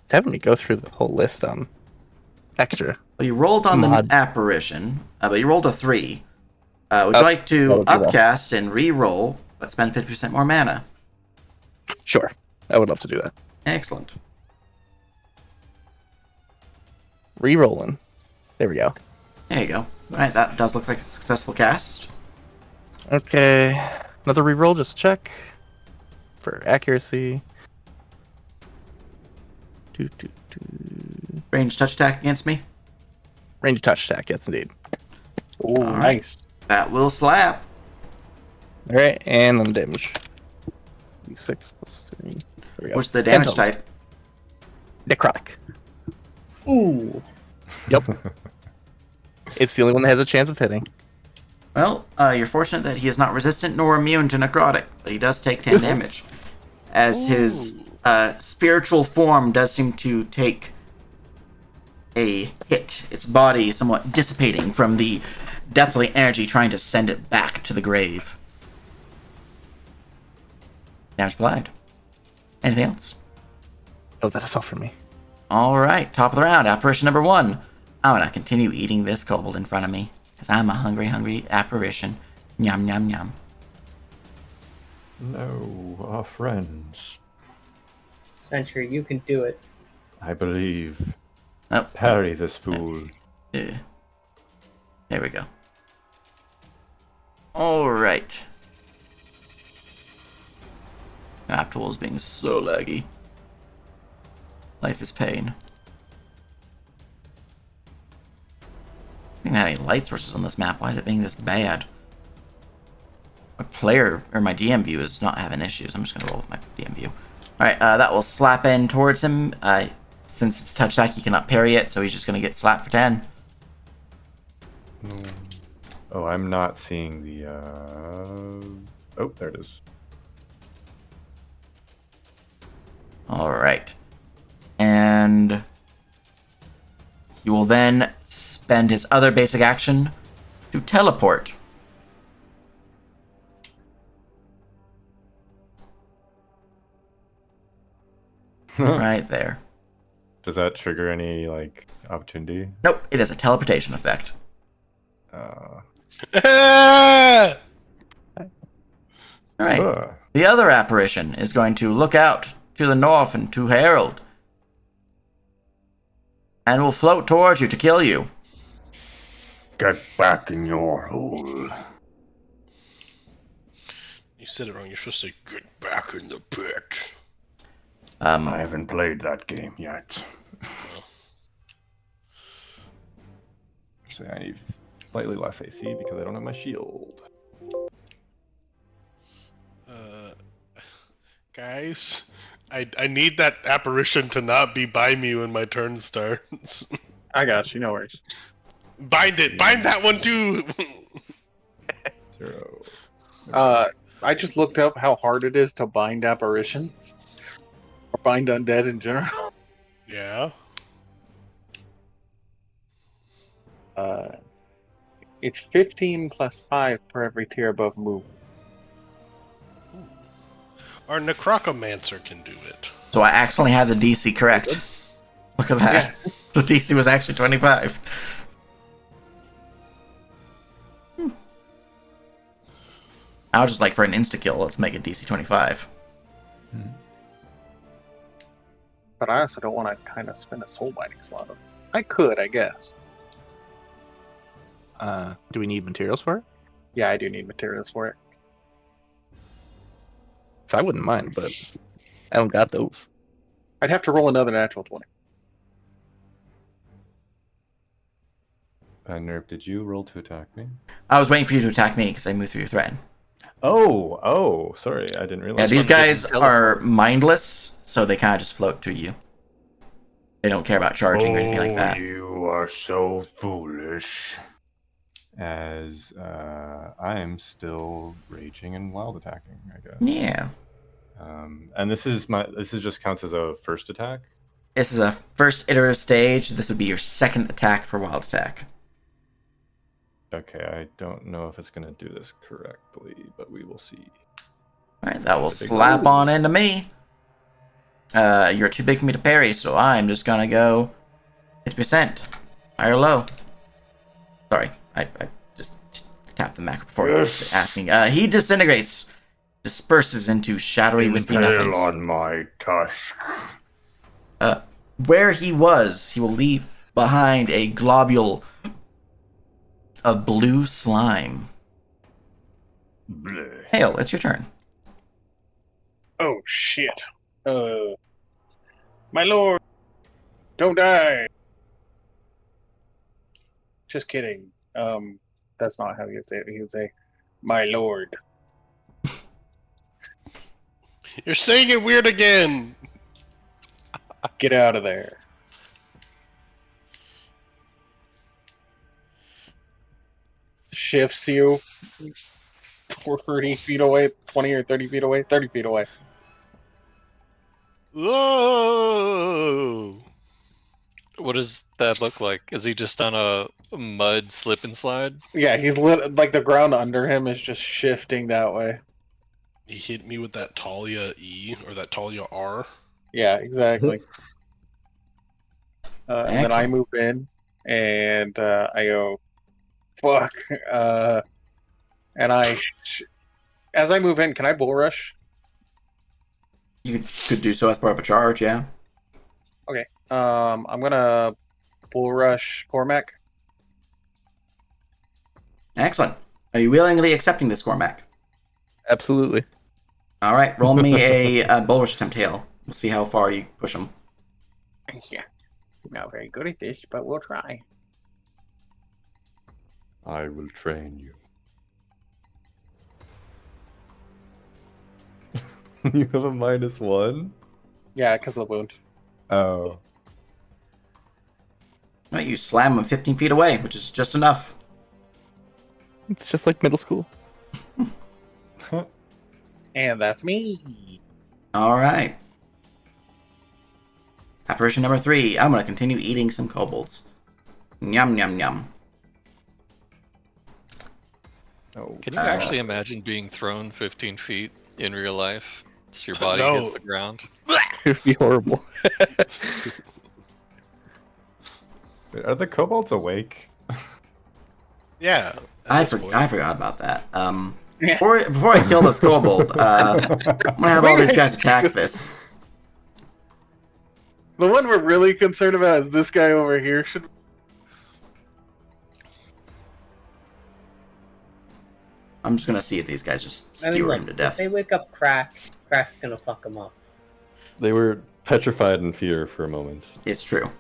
It's having me go through the whole list on extra. Well, you rolled on Mod. the apparition, but you rolled a 3. Would you like that to would be rough. upcast and re-roll, but spend 50% more mana? Sure. I would love to do that. Excellent. Re-rolling. There we go. There you go. Alright, that does look like a successful cast. Okay. Another re-roll, just check. For accuracy. Range touch attack against me. Range touch attack, yes indeed. Ooh, Alright. nice. That will slap. Alright, and then damage. 6 plus 3. There we go. What's the damage 10 total. type? Necrotic. Ooh. Yep. It's the only one that has a chance of hitting. Well, you're fortunate that he is not resistant nor immune to necrotic, but he does take 10 damage. As his spiritual form does seem to take a hit, its body somewhat dissipating from the deathly energy trying to send it back to the grave. Damage applied. Anything else? Oh, that is all for me. Alright, top of the round, apparition number 1. I'm gonna continue eating this kobold in front of me, because I'm a hungry, hungry apparition. Yum, yum, yum. No, our friends. Sentry, you can do it. I believe. Oh, Parry this fool. yeah. There we go. Alright. App tools being so laggy. Life is pain. don't have any light sources on this map. Why is it being this bad? My player, or my DM view is not having issues. I'm just going to roll with my DM view. Alright, that will slap in towards him. Since it's touch attack, he cannot parry it, so he's just going to get slapped for 10. Oh, I'm not seeing the, Oh, there it is. Alright. And he will then spend his other basic action to teleport. Right there. Does that trigger any, like, opportunity? Nope, it is a teleportation effect. Ah! Alright. Huh. The other apparition is going to look out to the north and to Harold. And will float towards you to kill you. Get back in your hole. You said it wrong. You're supposed to say, get back in the pit. I haven't played that game yet. Actually, I need slightly less AC because I don't have my shield. Guys, I need that apparition to not be by me when my turn starts. I got you. No worries. Bind it. Bind that one too. 0. I just looked up how hard it is to bind apparitions. Or bind undead in general. Yeah. It's 15 plus 5 per every tier above move. Our Necromancer can do it. So I accidentally had the DC correct. Look at that. The DC was actually 25. I was just like, for an insta-kill, let's make it DC 25. But I also don't want to kind of spend a soul binding slot. I could, I guess. Do we need materials for it? Yeah, I do need materials for it. So I wouldn't mind, but I don't got those. I'd have to roll another natural 20. Nerf, did you roll to attack me? I was waiting for you to attack me because I moved through your threat. Oh, sorry, I didn't realize. Yeah, these guys are mindless, so they kind of just float to you. They don't care about charging or anything like that. You are so foolish. As I am still raging and wild attacking, I guess. Yeah. And this is just counts as a first attack. This is a first iterative stage. This would be your second attack for wild attack. Okay, I don't know if it's gonna do this correctly, but we will see. Alright, that will slap on into me. You're too big for me to parry, so I'm just gonna go 50%. High or low? Sorry, I just tapped the macro before asking. He disintegrates, disperses into shadowy, wispy Impale nothings. on my tusk. Where he was, he will leave behind a globule of blue slime. Bleh. Hale, it's your turn. Oh, shit. My lord, don't die. Just kidding. That's not how he would say it. He would say, my lord. You're saying it weird again. Get out of there. Shifts you 30 feet away, 20 or 30 feet away, 30 feet away. Whoa! What does that look like? Is he just on a mud slip and slide? Yeah, he's like the ground under him is just shifting that way. He hit me with that Talia E or that Talia R. Yeah, exactly. And then I move in, and I go, fuck. And as I move in, can I bull rush? You could do so as part of a charge, yeah. Okay. I'm gonna bull rush Cormac. Excellent. Are you willingly accepting this, Cormac? Absolutely. All right, roll me a bull rush attempt, Hale. We'll see how far you push him. Yeah. I'm not very good at this, but we'll try. I will train you. You have a -1? Yeah, because of the wound. Oh. Well, you slam him 15 feet away, which is just enough. It's just like middle school. And that's me. All right. Apparition number 3. I'm going to continue eating some kobolds. Yum, yum, yum. Oh. Can you actually imagine being thrown 15 feet in real life? So your body No. hits the ground. It would be horrible. Wait, are the kobolds awake? Yeah. I forgot about that. Before I kill this kobold, I'm gonna have all these guys attack this. The one we're really concerned about is this guy over here. I'm just gonna see if these guys just I mean, skewer look, him to if death. they wake up Crack's gonna fuck him up. They were petrified in fear for a moment. It's true.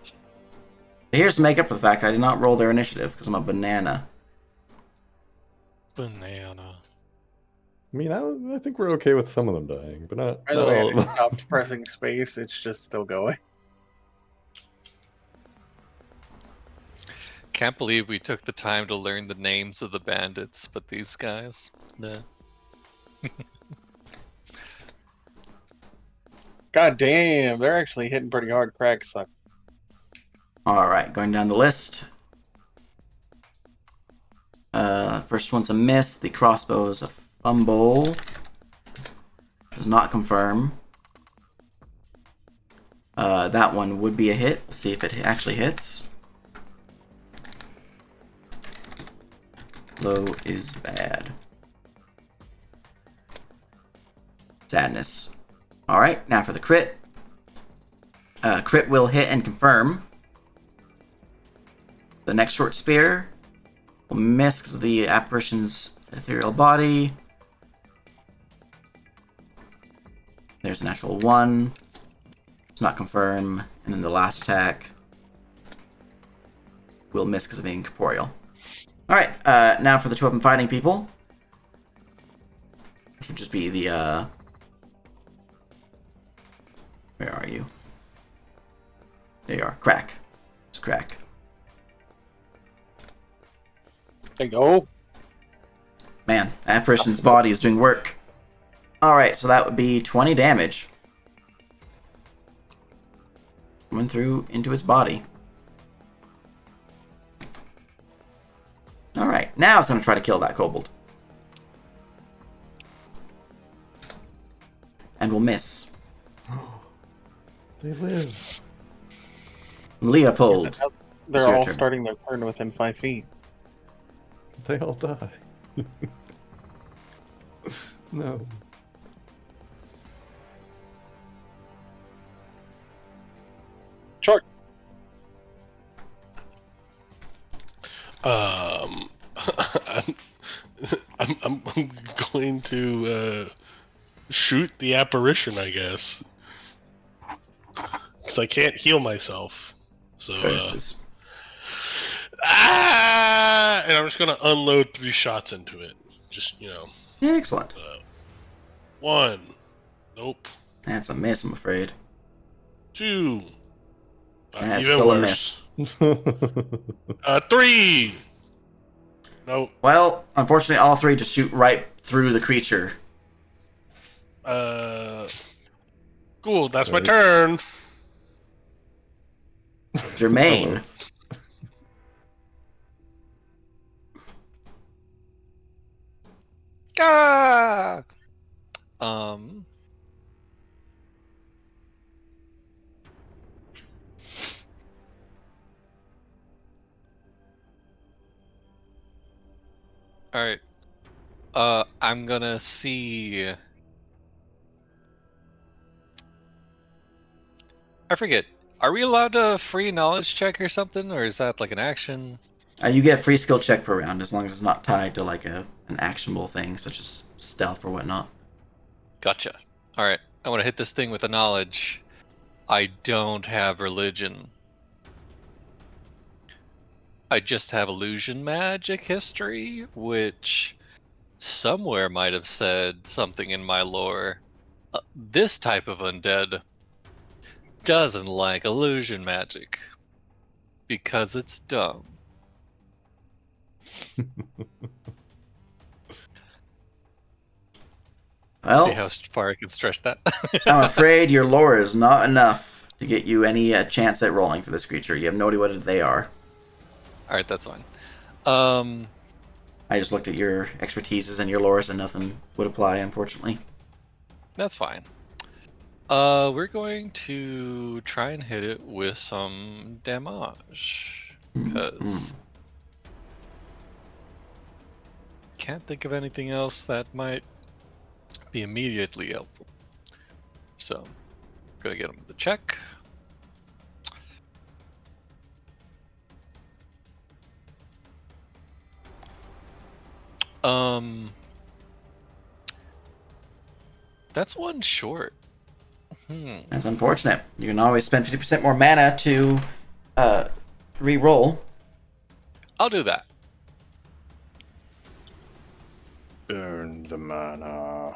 Here's to make up for the fact I did not roll their initiative because I'm a banana. Banana. I mean, I think we're okay with some of them dying, but not, By the not way, all I of them. stopped pressing space. It's just still going. Can't believe we took the time to learn the names of the bandits, but these guys, nah. God damn, they're actually hitting pretty hard. Crack suck. Alright, going down the list. First one's a miss. The crossbow is a fumble. Does not confirm. That one would be a hit. Let's see if it actually hits. Low is bad. Sadness. Alright, now for the crit. Crit will hit and confirm. The next short spear will miss because of the apparition's ethereal body. There's a natural 1. Does not confirm. And then the last attack will miss because of being corporeal. Alright, now for the 2 up and fighting people. Which would just be the, where are you? There you are. Crack. It's Crack. There you go. Man, that person's body is doing work. Alright, so that would be 20 damage. Coming through into his body. Alright, now it's going to try to kill that kobold. And will miss. They live. Leopold. They're It's your all turn. starting their turn within 5 feet. They all die. No. Short. I'm, I'm going to shoot the apparition, I guess, because I can't heal myself. So Curses. and I'm just gonna unload 3 shots into it. Just Excellent. 1, nope. That's a miss, I'm afraid. 2, That's even still a worse. miss. 3, nope. Well, unfortunately, all 3 just shoot right through the creature. Cool. That's my Right. turn. Jermaine. Almost. Ah! Alright. I'm gonna see. I forget. Are we allowed to free knowledge check or something, or is that like an action? You get a free skill check per round as long as it's not tied to like an actionable thing such as stealth or whatnot. Gotcha. Alright, I want to hit this thing with a knowledge. I don't have religion. I just have illusion magic history, which somewhere might have said something in my lore. This type of undead doesn't like illusion magic because it's dumb. See Well, how far I can stretch that? I'm afraid your lore is not enough to get you any chance at rolling for this creature. You have no idea what they are. Alright, that's fine. I just looked at your expertises and your lores, and nothing would apply, unfortunately. That's fine. We're going to try and hit it with some damage. Because can't think of anything else that might be immediately helpful. So, gonna get him the check. That's one short. That's unfortunate. You can always spend 50% more mana to re-roll. I'll do that. Burn the mana.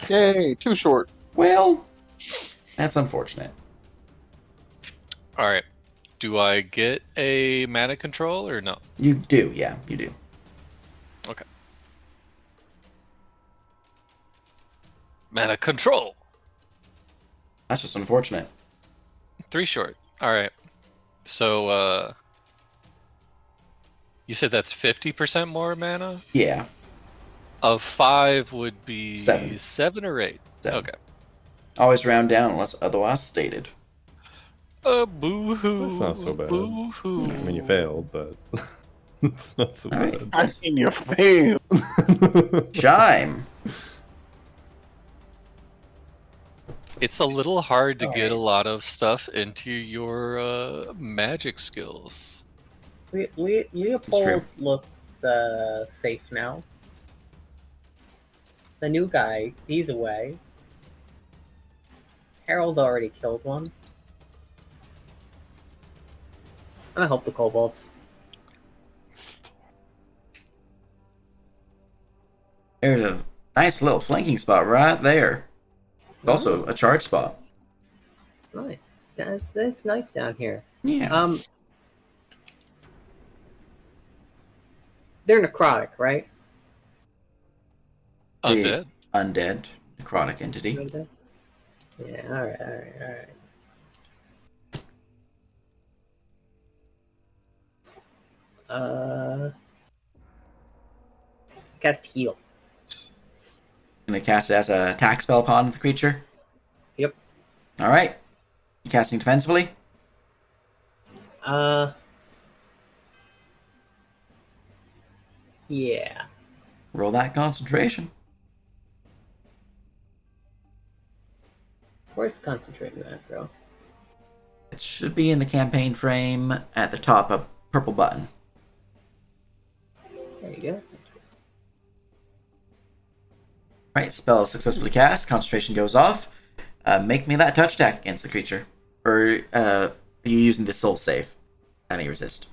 Yay, too short. Well, that's unfortunate. Alright. Do I get a mana control or no? You do, yeah, you do. Okay. Mana control! That's just unfortunate. 3 short. Alright. So, you said that's 50% more mana? Yeah. Of 5 would be 7. 7 or 8? 7. Okay. Always round down unless otherwise stated. Boo-hoo. That's not so bad. Boo-hoo. I mean, you failed, but it's not so All right. bad. I seen you fail. Chime. It's a little hard to get a Alright. lot of stuff into your magic skills. Leopold looks safe now. The new guy, he's away. Harold already killed one. I'm gonna help the kobolds. There's a nice little flanking spot right there. Also a charge spot. It's nice. It's nice down here. Yeah. They're necrotic, right? Undead? Undead, necrotic entity. Undead? Yeah, alright. Cast heal. Gonna cast it as a attack spell upon the creature. Yep. Alright. You casting defensively? Yeah. Roll that concentration. Where's the concentration at, bro? It should be in the campaign frame at the top, a purple button. There you go. Right, spell is successfully cast, concentration goes off. Make me that touch attack against the creature. Or are you using the soul save? I may resist.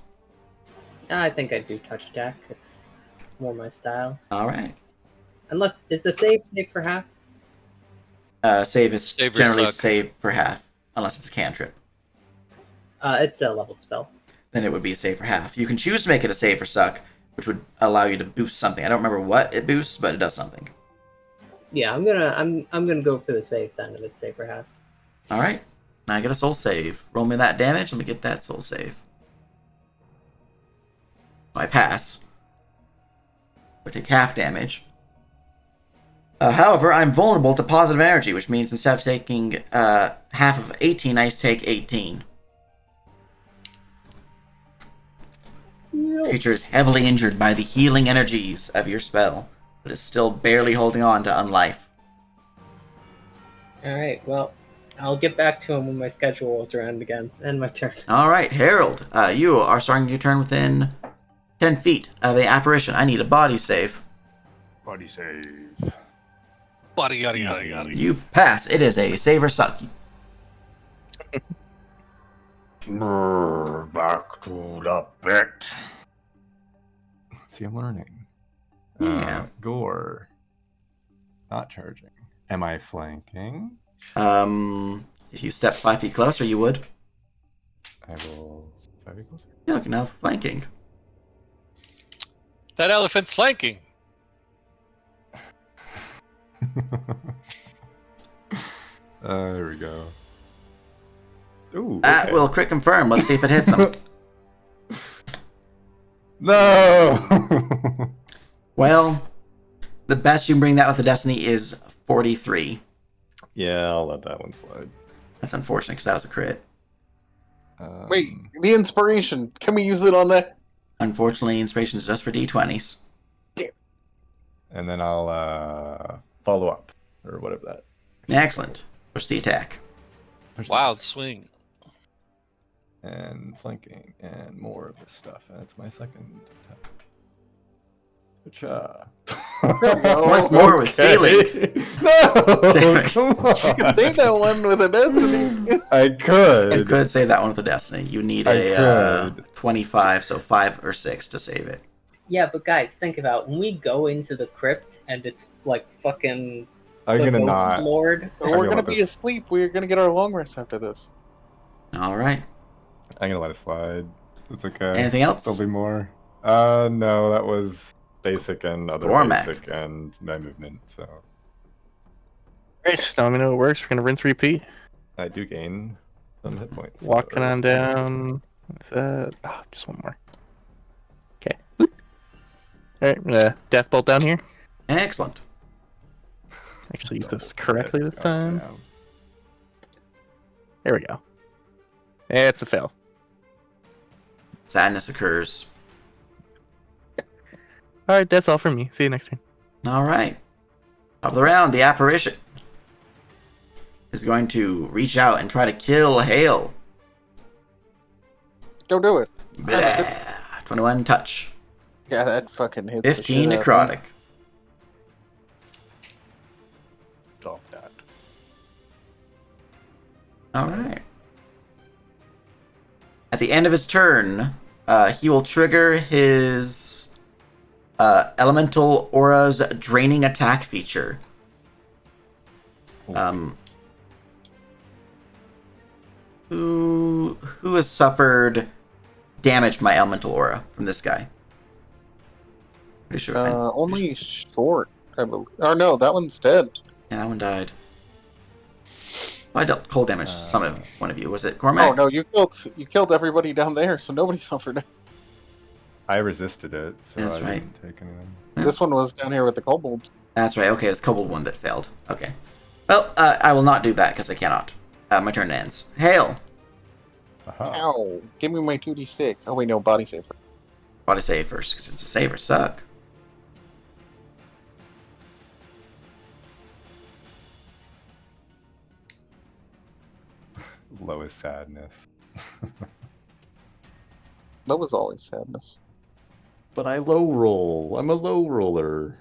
I think I do touch attack. It's more my style. Alright. Unless, is the save for half? Save is Save or generally suck. save for half, unless it's a cantrip. It's a leveled spell. Then it would be a save for half. You can choose to make it a save for suck, which would allow you to boost something. I don't remember what it boosts, but it does something. Yeah, I'm gonna go for the save then if it's save for half. Alright. Now I get a soul save. Roll me that damage, let me get that soul save. I pass. I take half damage. However, I'm vulnerable to positive energy, which means instead of taking half of 18, I take 18. The creature is heavily injured by the healing energies of your spell, but is still barely holding on to unlife. Alright, well, I'll get back to him when my schedule rolls around again. And my turn. Alright, Harold, you are starting your turn within 10 feet of a apparition. I need a body save. Body save. Body, yada. You pass. It is a save or suck. Back to the pit. See, I'm learning. Yeah. Gore. Not charging. Am I flanking? If you step 5 feet closer, you would. I will 5 feet closer. Yeah, look, now flanking. That elephant's flanking. There we go. Ooh, That okay. will crit confirm. Let's see if it hits him. No! Well, the best you can bring that with a destiny is 43. Yeah, I'll let that one slide. That's unfortunate because that was a crit. Wait, the inspiration. Can we use it on that? Unfortunately, inspiration is just for d20s. And then I'll follow up, or whatever that. Excellent. Push the attack. Wild swing. And flanking, and more of this stuff. That's my second attack. Cha. Once more with feeling. No! Damn it. Come on. You can save that one with a destiny. I could. You could save that one with a destiny. You need I a could. 25, so 5 or 6 to save it. Yeah, but guys, think about when we go into the crypt and it's like fucking I'm the gonna Ghost not. Lord. We're gonna gonna let be this- asleep. We're gonna get our long rest after this. All right. I'm gonna let it slide. It's okay. Anything else? There'll be more. No, that was basic and other Cormac. basic and my movement. So Great. Now we know it works. We're gonna rinse, repeat. I do gain some hit points. Walking on down. What's that? Oh, just one more. Okay. All right. Death bolt down here. Excellent. Actually, use this correctly this time. Yeah. There we go. It's a fail. Sadness occurs. All right, that's all from me. See you next turn. All right. Top of the round, the apparition is going to reach out and try to kill Hale. Don't do it. Blah. 21 touch. Yeah, that fucking hits. the 15 shit out of me. necrotic. Stop that. All right. At the end of his turn, he will trigger his Elemental Aura's Draining Attack feature. Who has suffered damage from my Elemental Aura from this guy? Pretty sure. Only short, I believe. Or no, that one's dead. Yeah, that one died. I dealt cold damage to some of one of you. Was it Cormac? Oh no, you killed everybody down there, so nobody suffered. I resisted it, so That's I right. didn't take anything. Yeah. This one was down here with the kobolds. That's right. Okay, it's the Kobold one that failed. Okay. Well, I will not do that because I cannot. My turn ends. Hail. Aha. Ow! Give me my 2d6. Oh wait, no, body save. Body save first because it's a saver. Suck. Lowest sadness. That was always sadness. But I low roll. I'm a low roller.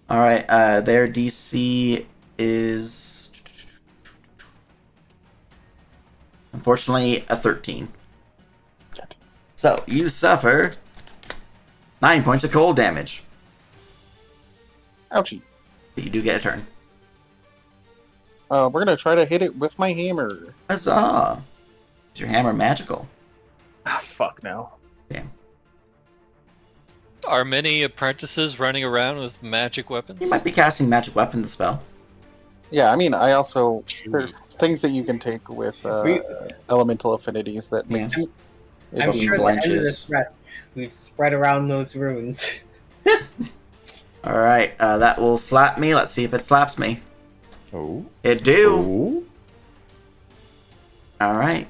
All right. Their DC is unfortunately a 13. So you suffer 9 points of cold damage. Ouchie. But you do get a turn. We're gonna try to hit it with my hammer. Huzzah! Is your hammer magical? Ah, fuck now. Damn. Are many apprentices running around with magic weapons? You might be casting magic weapon spell. Yeah, I mean, I also there's things that you can take with elemental affinities that Yeah. makes. I'm Fucking sure at the end of blenches. this rest, we've spread around those runes. All right. That will slap me. Let's see if it slaps me. Oh. It do. Oh. All right.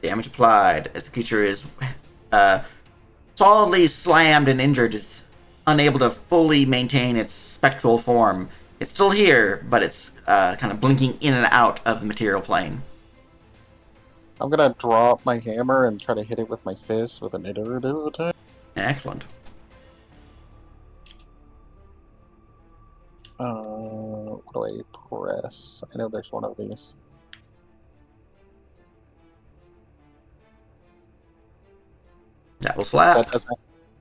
Damage applied as the creature is solidly slammed and injured. It's unable to fully maintain its spectral form. It's still here, but it's kind of blinking in and out of the material plane. I'm gonna drop my hammer and try to hit it with my fist with an iterative attack. Excellent. What do melee press. I know there's one of these. That will slap.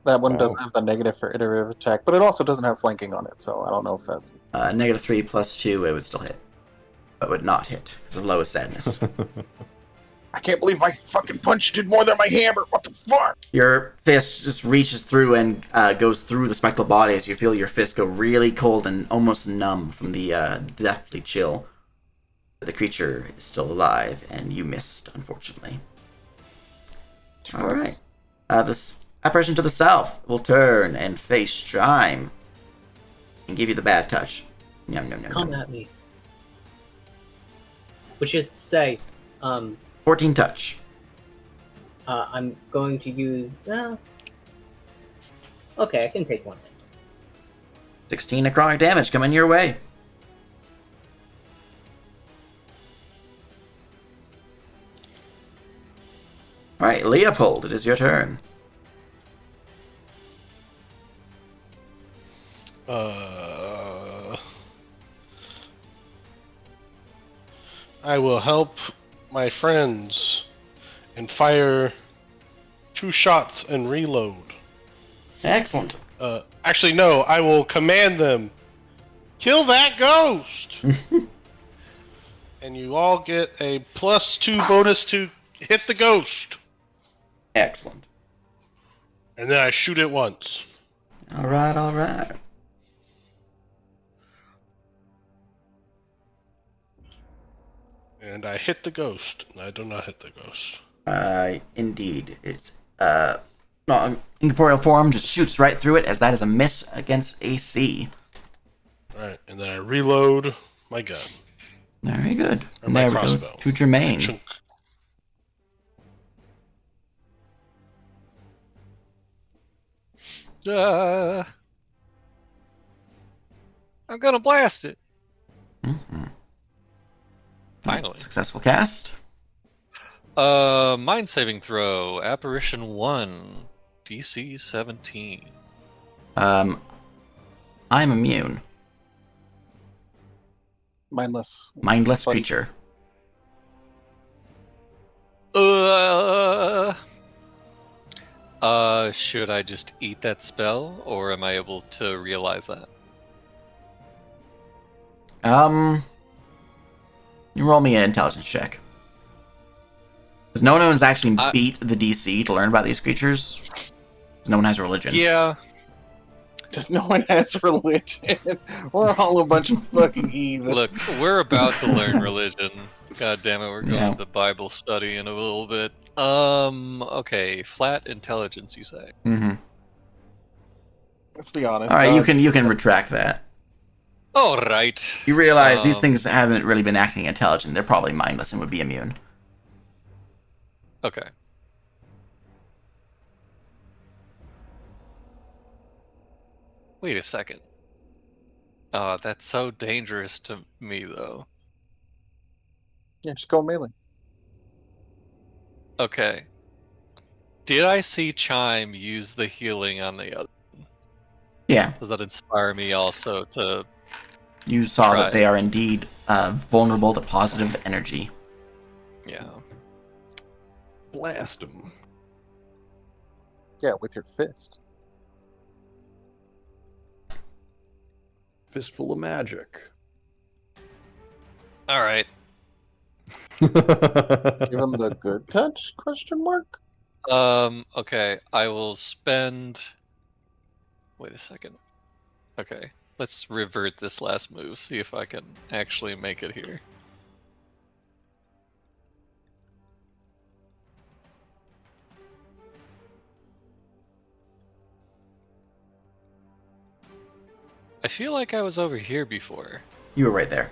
That one doesn't Wow. have the negative for iterative attack, but it also doesn't have flanking on it, so I don't know if that's... -3 plus 2, it would still hit. But would not hit, because of lowest sadness. I can't believe my fucking punch did more than my hammer. What the fuck? Your fist just reaches through and goes through the spectral body as you feel your fist go really cold and almost numb from the deathly chill. The creature is still alive, and you missed, unfortunately. Alright. This apparition to the south will turn and face Chime and give you the bad touch. Yum, yum, yum, Come yum. at me. Which is to say, 14 touch. I'm going to use. Okay, I can take one. 16 necrotic damage coming your way. Alright, Leopold, it is your turn. I will help my friends and fire 2 shots and reload. Excellent. Actually, no, I will command them. Kill that ghost! And you all get a +2 bonus to hit the ghost. Excellent. And then I shoot it once. Alright, alright. And I hit the ghost. I do not hit the ghost. Indeed. It's, not incorporeal form, just shoots right through it, as that is a miss against AC. Alright, and then I reload my gun. Very good. Or And my there we go crossbow. to Jermaine. Chunk. I'm gonna blast it. Mm-hmm. Finally. Successful cast. Mind saving throw. Apparition 1. DC 17. I'm immune. Mindless. Mindless Fun. creature. Should I just eat that spell, or am I able to realize that? You roll me an intelligence check. Because no one has actually beat the DC to learn about these creatures. 'Cause no one has religion. Yeah. Just no one has religion. We're all a bunch of fucking heathens. Look, we're about to learn religion. God damn it, we're going Yeah. to Bible study in a little bit. Okay, flat intelligence, you say? Mm-hmm. Let's be honest. Alright, you can retract that. Alright. You realize these things haven't really been acting intelligent. They're probably mindless and would be immune. Okay. Wait a second. Oh, that's so dangerous to me, though. Yeah, just go melee. Okay. Did I see Chime use the healing on the other? Yeah. Does that inspire me also to... You saw Try that they are indeed vulnerable to positive energy. Yeah. Blast him. Yeah, with your fist. Fistful of magic. Alright. Give him the good touch? Question mark. Okay, I will spend... Wait a second. Okay, let's revert this last move, see if I can actually make it here. I feel like I was over here before. You were right there.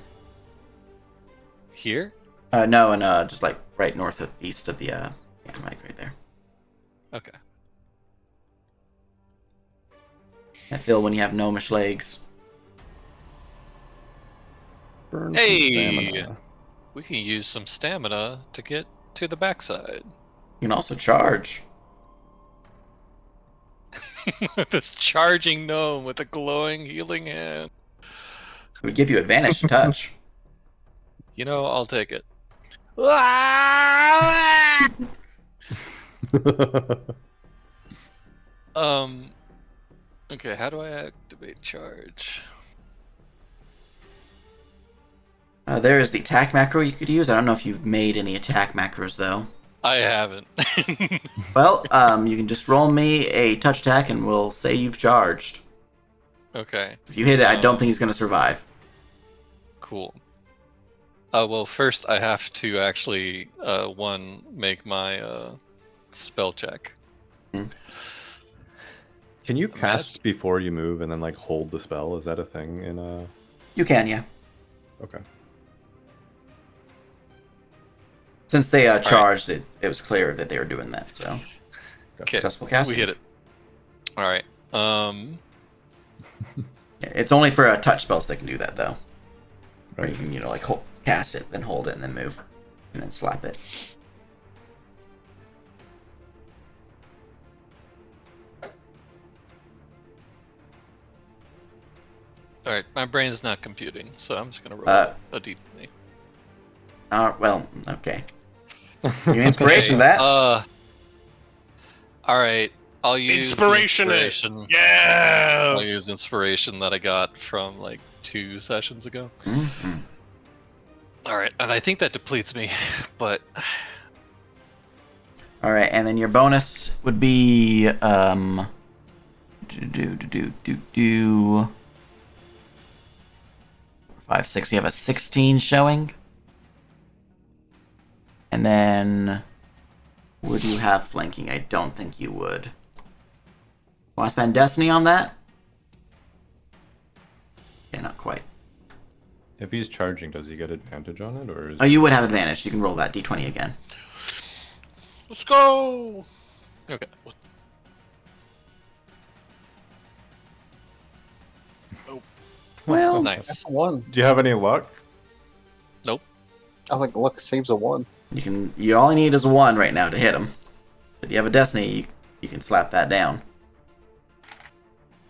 Here? No, and just like right north of east of the yeah, Mike, right there. Okay. That feel when you have gnomish legs. Burn some Hey! stamina. We can use some stamina to get to the backside. You can also charge. This charging gnome with a glowing healing hand. It would give you advantage to touch. You know, I'll take it. Okay, how do I activate charge? There is the attack macro you could use. I don't know if you've made any attack macros, though. I haven't. Well, you can just roll me a touch attack and we'll say you've charged. Okay. If you hit it, I don't think he's going to survive. Cool. Well, first I have to actually, make my, spell check. Can you cast before you move and then like hold the spell? Is that a thing in a? You can, yeah. Okay. Since they charged, it was clear that they were doing that, so. Okay, Successful casting. we hit it. Alright, It's only for touch spells that can do that, though. Where Right. you can, like, cast it, then hold it, and then move. And then slap it. Alright, my brain's not computing, so I'm just gonna roll a d20. Well, okay. Give me inspiration for that. Alright, I'll use Inspiration. Yeah. I'll use inspiration that I got from like 2 sessions ago. Mm-hmm. Alright, and I think that depletes me, but Alright, and then your bonus would be, 5, 6, you have a 16 showing. And then, would you have flanking? I don't think you would. Want to spend Destiny on that? Yeah, not quite. If he's charging, does he get advantage on it, or is? Oh, you would have advantage. You can roll that d20 again. Let's go. okay. Well, Nice. That's a 1. Do you have any luck? I think luck saves a 1. you all you need is a 1 right now to hit him. If you have a Destiny, you can slap that down.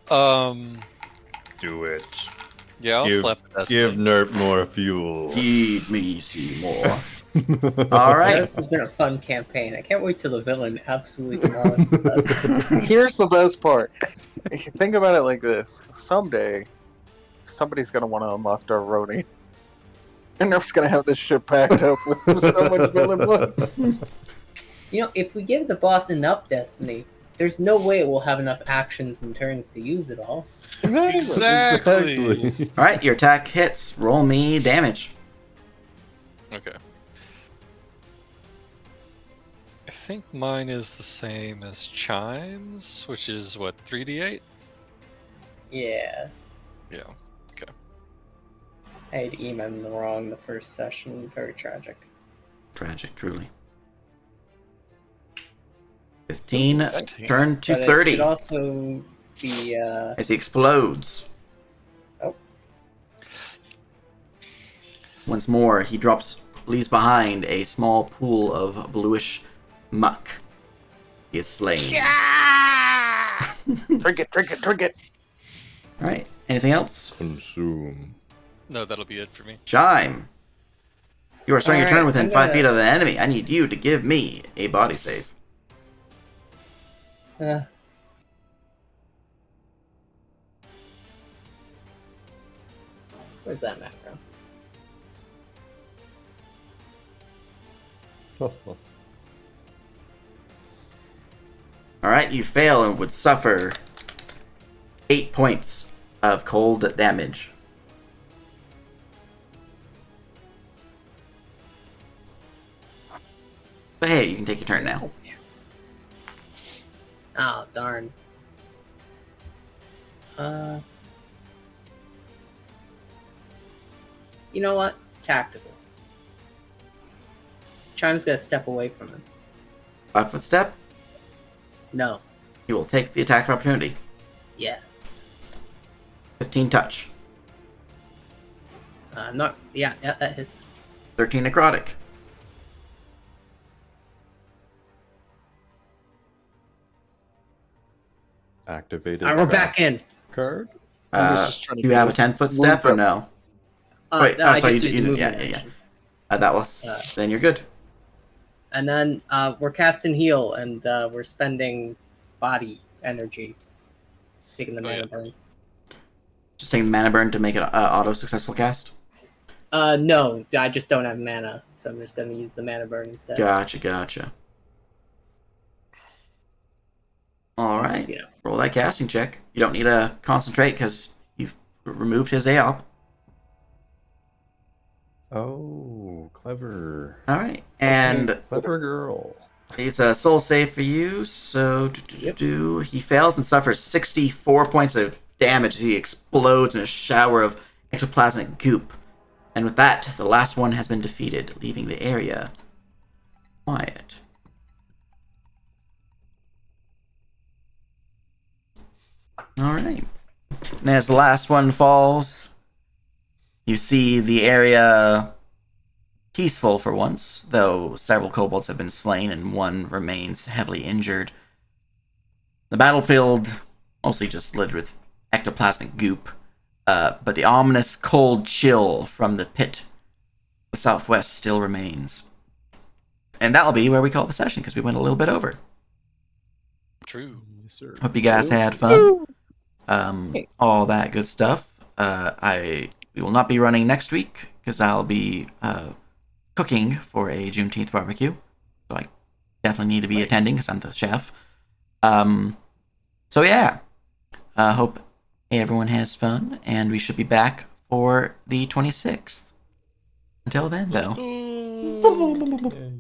Do it. Yeah, I'll slap the destiny. Give Nerp more fuel. Feed me, Seymour. Alright. This has been a fun campaign. I can't wait till the villain absolutely demolishes us. Here's the best part. Think about it like this. Someday, somebody's gonna want to unlock Darroni. And Nerf's gonna have this shit packed up with so much villain blood. You know, if we give the boss enough Destiny, there's no way we'll have enough actions and turns to use it all. Exactly. Alright, your attack hits. Roll me damage. Okay. I think mine is the same as Chimes, which is what, 3d8? Yeah. Yeah. Okay. I had Eamon wrong the first session. Very tragic. Tragic, truly. 15, 15. turn to But it 30. should also be, As he explodes. Oh. Once more, he leaves behind a small pool of bluish muck. He is slain. Drink it, drink it, drink it. Alright, anything else? Consume. No, that'll be it for me. Chime. You are starting your turn Alright, within I'm 5 gonna- feet of the enemy. I need you to give me a body save. Where's that macro? Alright, you fail and would suffer 8 points of cold damage. But hey, you can take your turn now. Oh, darn. You know what? Tactical. Chime's gonna step away from him. 5-foot step. No. He will take the attack of opportunity. Yes. 15 touch. Not. Yeah, that hits. 13 necrotic. Activated. Alright, we're back in. Card. I was just trying to Do you get have a us 10-foot moved step or up. no? Wait, no, I sorry, just used the movement yeah. action. That was. Then you're good. And then we're casting heal, and we're spending body energy, taking the mana burn. Just taking the mana burn to make it auto successful cast. No, I just don't have mana, so I'm just gonna use the mana burn instead. Gotcha. All right. Yeah. Roll that casting check. You don't need to concentrate because you've removed his AOP. Oh, clever. All right, and Clever girl. it's a soul save for you. So he fails and suffers 64 points of damage as he explodes in a shower of ectoplasmic goop. And with that, the last one has been defeated, leaving the area quiet. All right. And as the last one falls, you see the area peaceful for once, though several kobolds have been slain and one remains heavily injured. The battlefield mostly just littered with ectoplasmic goop, but the ominous cold chill from the pit the southwest still remains. And that'll be where we call the session, because we went a little bit over. True. Yes, sir. Hope you guys had fun. All that good stuff. We will not be running next week, because I'll be cooking for a Juneteenth barbecue. So I definitely need to be attending, because I'm the chef. So yeah. Hope everyone has fun, and we should be back for the 26th. Until then, though. Yay.